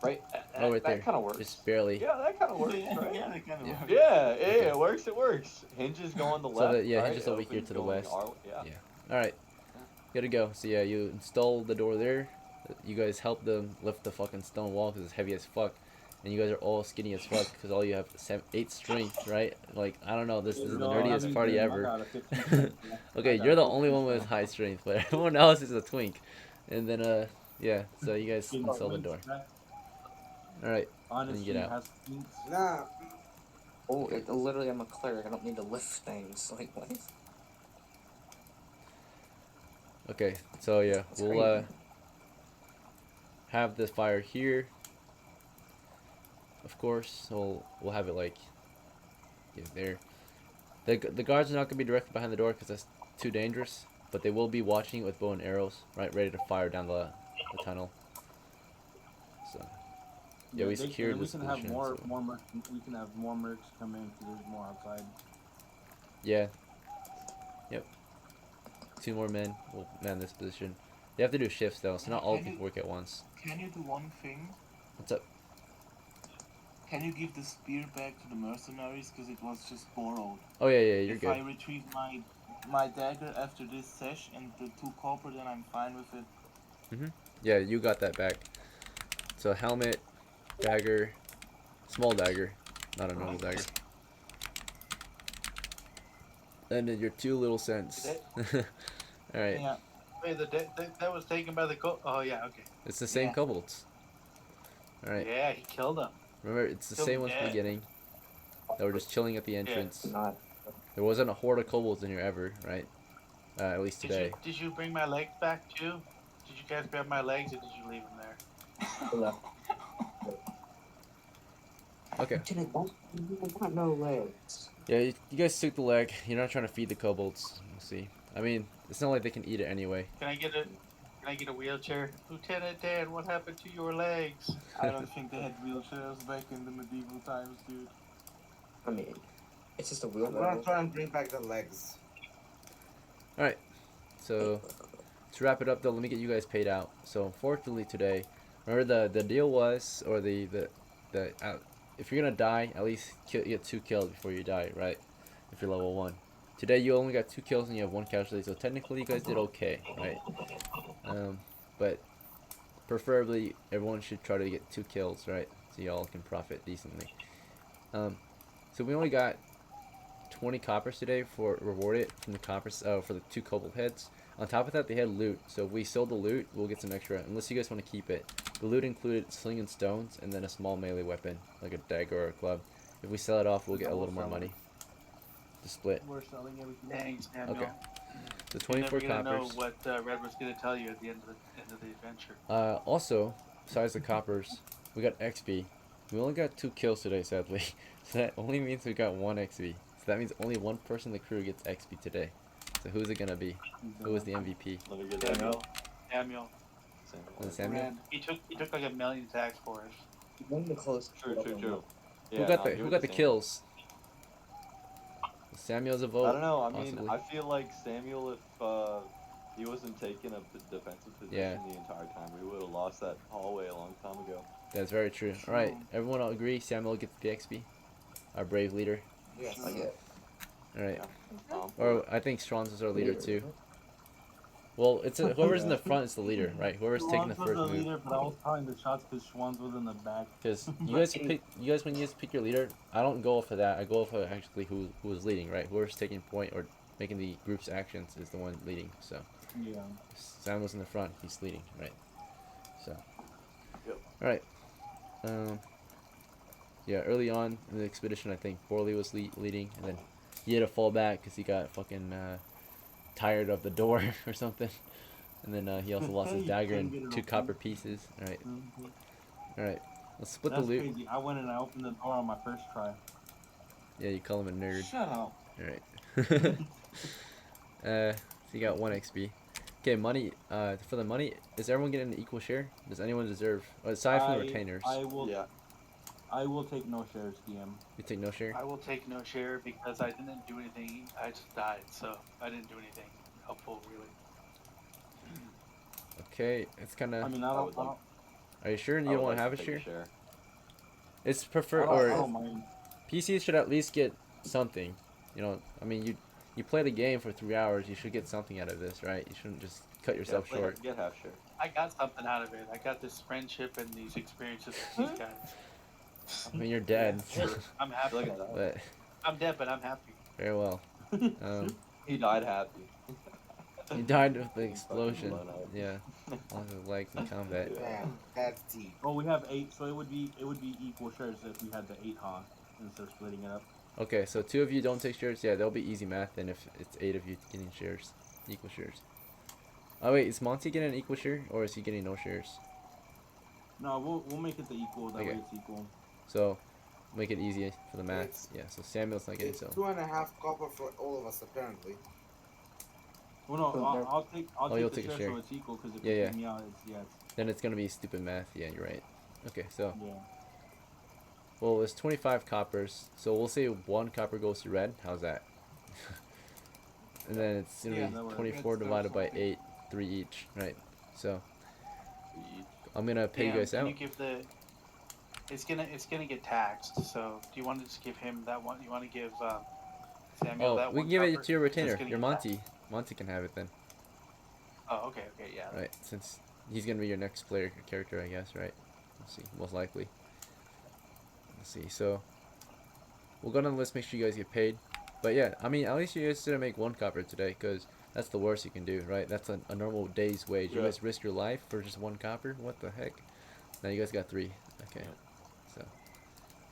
right. Oh, right there. That kind of works. Just barely. Yeah, that kind of works. Yeah, Right? yeah, that kind of Yeah. works. Yeah, Okay. it works. It works. Hinges go on the So left. that, yeah, right? hinges over here Opens to the going west. yeah. Yeah. All right. Gotta go. So yeah, you install the door there. You guys help them lift the fucking stone wall because it's heavy as fuck, and you guys are all skinny as fuck because all you have 8 strength, right? Like I don't know. This is the No, nerdiest I mean, party I ever. got a 15. Okay, I got you're the 15 only one with strength. high strength, but everyone else is a twink. And then yeah. So you guys install the door. All right. Honestly, get out. has things. Nah. Oh, literally, I'm a cleric. I don't need to lift things. Like, what? Okay, so yeah, That's we'll crazy. have the fire here. Of course, so we'll have it like there. The guards are not gonna be directly behind the door because that's too dangerous. But they will be watching it with bow and arrows, right, ready to fire down the tunnel. So yeah, we and secured then we this can have position. more So. more we can have more mercs come in because there's more outside. Yeah. Yep. 2 more men will man this position. They have to do shifts though, so not all people work at once. Can you do one thing? What's up? Can you give the spear back to the mercenaries because it was just borrowed? Oh yeah, you're If good. I retrieve my dagger after this sesh and the 2 copper, then I'm fine with it. Yeah, you got that back. So helmet, dagger, small dagger, not a normal dagger. And then your 2 little cents. All right. Yeah. Wait, that was taken by the Oh yeah, okay. It's the same Yeah. kobolds. All right. Yeah, he killed him. Remember, it's the Killed same him ones from the dead. beginning. That were just chilling at the entrance. Not. There wasn't a horde of kobolds in here ever, right? At least today. Did you bring my legs back too? Did you guys grab my legs or did you leave them there? Left. Okay. You got no legs. Yeah, you guys took the leg. You're not trying to feed the kobolds. We'll see. I mean, it's not like they can eat it anyway. Can I get a wheelchair? Lieutenant Dan, what happened to your legs? I don't think they had wheelchairs back in the medieval times, dude. I mean, it's just a I'm gonna wheelbarrow. try and bring back the legs. Alright. So, to wrap it up though, let me get you guys paid out. So, unfortunately today, remember the deal was, or if you're gonna die, at least get 2 kills before you die, right? If you're level 1. Today you only got 2 kills and you have 1 casualty, so technically you guys did okay, right? But preferably everyone should try to get 2 kills, right? So y'all can profit decently. So we only got 20 coppers today for rewarded from the coppers for the 2 kobold heads. On top of that, they had loot. So if we sold the loot, we'll get some extra. Unless you guys want to keep it. The loot included sling and stones, and then a small melee weapon, like a dagger or a club. If we sell it off, we'll get a little more money to split. We're selling everything. Thanks, Samuel. Okay. So You're 24 never gonna know coppers. what Red was gonna tell you at the end of the adventure. Also, besides the coppers, we got XP. We only got 2 kills today, sadly. So that only means we got 1 XP. So that means only 1 person in the crew gets XP today. So who's it gonna be? Who is the MVP? Let me get that. Samuel. Was it Samuel? He took like 1,000,000 attacks for us. One of the close. True. Who got the kills? Samuel's a vote. I don't know. I mean, possibly. I feel like Samuel, if he wasn't taking a defensive position the entire time, we would have lost that hallway a long time ago. That's very true. All right, everyone will agree. Samuel gets the XP. Our brave leader. Yes. I get. All right. Yeah. Or I think SCHWANZ is our leader too. Well, it's whoever's in the front is the leader, right? Whoever's taking the first move. Leader, but I was calling the shots because SCHWANZ was in the back. Because you guys when you guys pick your leader, I don't go off of that. I go off of actually who is leading, right? Whoever's taking point or making the group's actions is the one leading. So Yeah. Samuel's in the front, he's leading, right? So. Yep. All right. Yeah, early on in the expedition, I think BORLEE was leading, and then he had to fall back because he got fucking tired of the door or something. And then he also lost his dagger and 2 copper pieces. All right. All right. Let's split That's the loot. crazy. I went and I opened the door on my first try. Yeah, you call him a nerd. Shut up. All right. So you got 1 XP. Okay, money. For the money, is everyone getting an equal share? Does anyone deserve, aside from the retainers? I will. Yeah. I will take no shares, DM. You take no share. I will take no share because I didn't do anything. I just died, so I didn't do anything helpful, really. Okay, it's kind of. I mean, I would don't. Are you sure you I would don't want to like have a take share? It's prefer I or don't mind. PCs should at least get something. You know, I mean, you play the game for 3 hours. You should get something out of this, right? You shouldn't just cut yourself short. Get half share. I got something out of it. I got this friendship and these experiences with these guys. I mean, you're dead. I'm happy. Look at that. But I'm dead, but I'm happy. very well. He died happy. He died with the explosion. blown up. Yeah, lost his legs in combat. Damn, that's deep. Well, we have 8, so it would be equal shares if we had the 8 huh instead of splitting it up. Okay, so 2 of you don't take shares. Yeah, that'll be easy math. Then if it's 8 of you getting shares, equal shares. Oh wait, is Monty getting an equal share or is he getting no shares? No, we'll make it the equal. That way it's equal. So make it easy for the math. It's Yeah. So Samuel's not getting it's so. 2.5 copper for all of us apparently. Well, no, So there- I'll take you'll the take a share, share. so it's equal. Because if Yeah, you yeah. kick me out, it's Then it's gonna be stupid math. Yeah, you're right. Okay, so yeah. well, it's 25 coppers. So we'll say 1 copper goes to red. How's that? And then it's gonna Yeah, be that works. 24 That's divided by something. 8, 3 each, right? So Each. I'm gonna pay you Damn, guys can out. you give the? It's gonna get taxed. So do you want to just give him that one? You want to give Samuel Oh, that we one can give it copper? to your So it's retainer. gonna Your get taxed? Monty. Monty can have it then, Oh, okay, yeah. right? Since he's gonna be your next player character, I guess, right? Let's see, most likely. Let's see. So we'll go down the list. Make sure you guys get paid. But yeah, I mean, at least you guys didn't make 1 copper today, because that's the worst you can do, right? That's a normal day's wage. You Yeah. guys risk your life for just 1 copper? What the heck? Now you guys got 3. Okay. So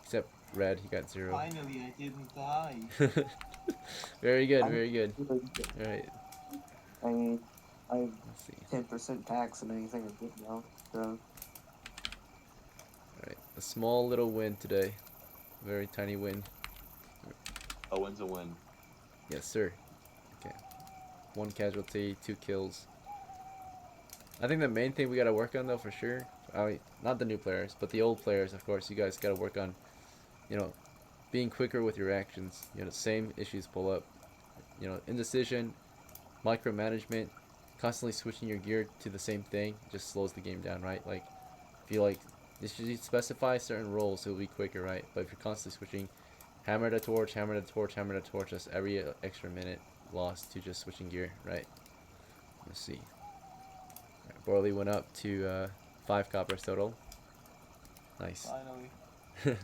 except Red, he got 0. Finally, I didn't die. Very good, I'm very good. good. All right. I mean, I have Let's see. 10% tax on anything I get now. So All right. A small little win today. Very tiny win. A win's a win. Yes, sir. Okay. 1 casualty, 2 kills. I think the main thing we gotta work on though, for sure. I mean, not the new players, but the old players, of course. You guys gotta work on, you know, being quicker with your actions. You know, same issues pull up. You know, indecision, micromanagement, constantly switching your gear to the same thing just slows the game down, right? Like, if you like, you specify certain roles, it'll be quicker, right? But if you're constantly switching, hammer the torch, hammer the torch, hammer the torch, that's every extra minute lost to just switching gear, right? Let's see. Right, Borley went up to 5 coppers total. Nice. Finally.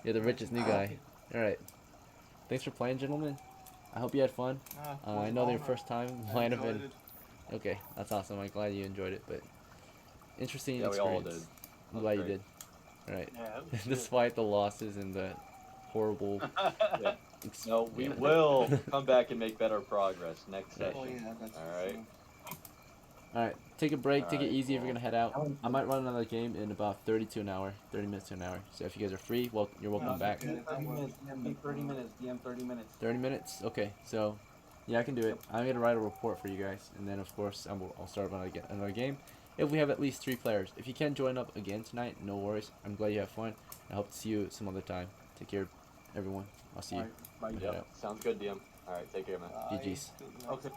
You're the richest new guy. Alright. Thanks for playing, gentlemen. I hope you had fun. I know your first time might have been... Okay, that's awesome. I'm glad you enjoyed it, but... Interesting Yeah, we all experience. did. I'm glad you great. did. Alright. Yeah, that was good. Despite the losses and the horrible... Yeah. No, we will come back and make better progress next Right. session. Oh yeah, that's Alright. Alright, take a break, take it Alright, easy if cool. you're gonna head out. I might run another game in about 30 to an hour. 30 minutes to an hour. So if you guys are free, well, you're welcome back. 30 minutes, DM 30 minutes, DM 30 minutes. 30 minutes? Okay, so yeah, I can do it. I'm gonna write a report for you guys, and then of course I'll start another game. If we have at least 3 players. If you can't join up again tonight, no worries. I'm glad you have fun. I hope to see you some other time. Take care, everyone. I'll see you. Bye. Head Yep. out. Sounds good, DM. Alright, take care, man. GG's. Okay.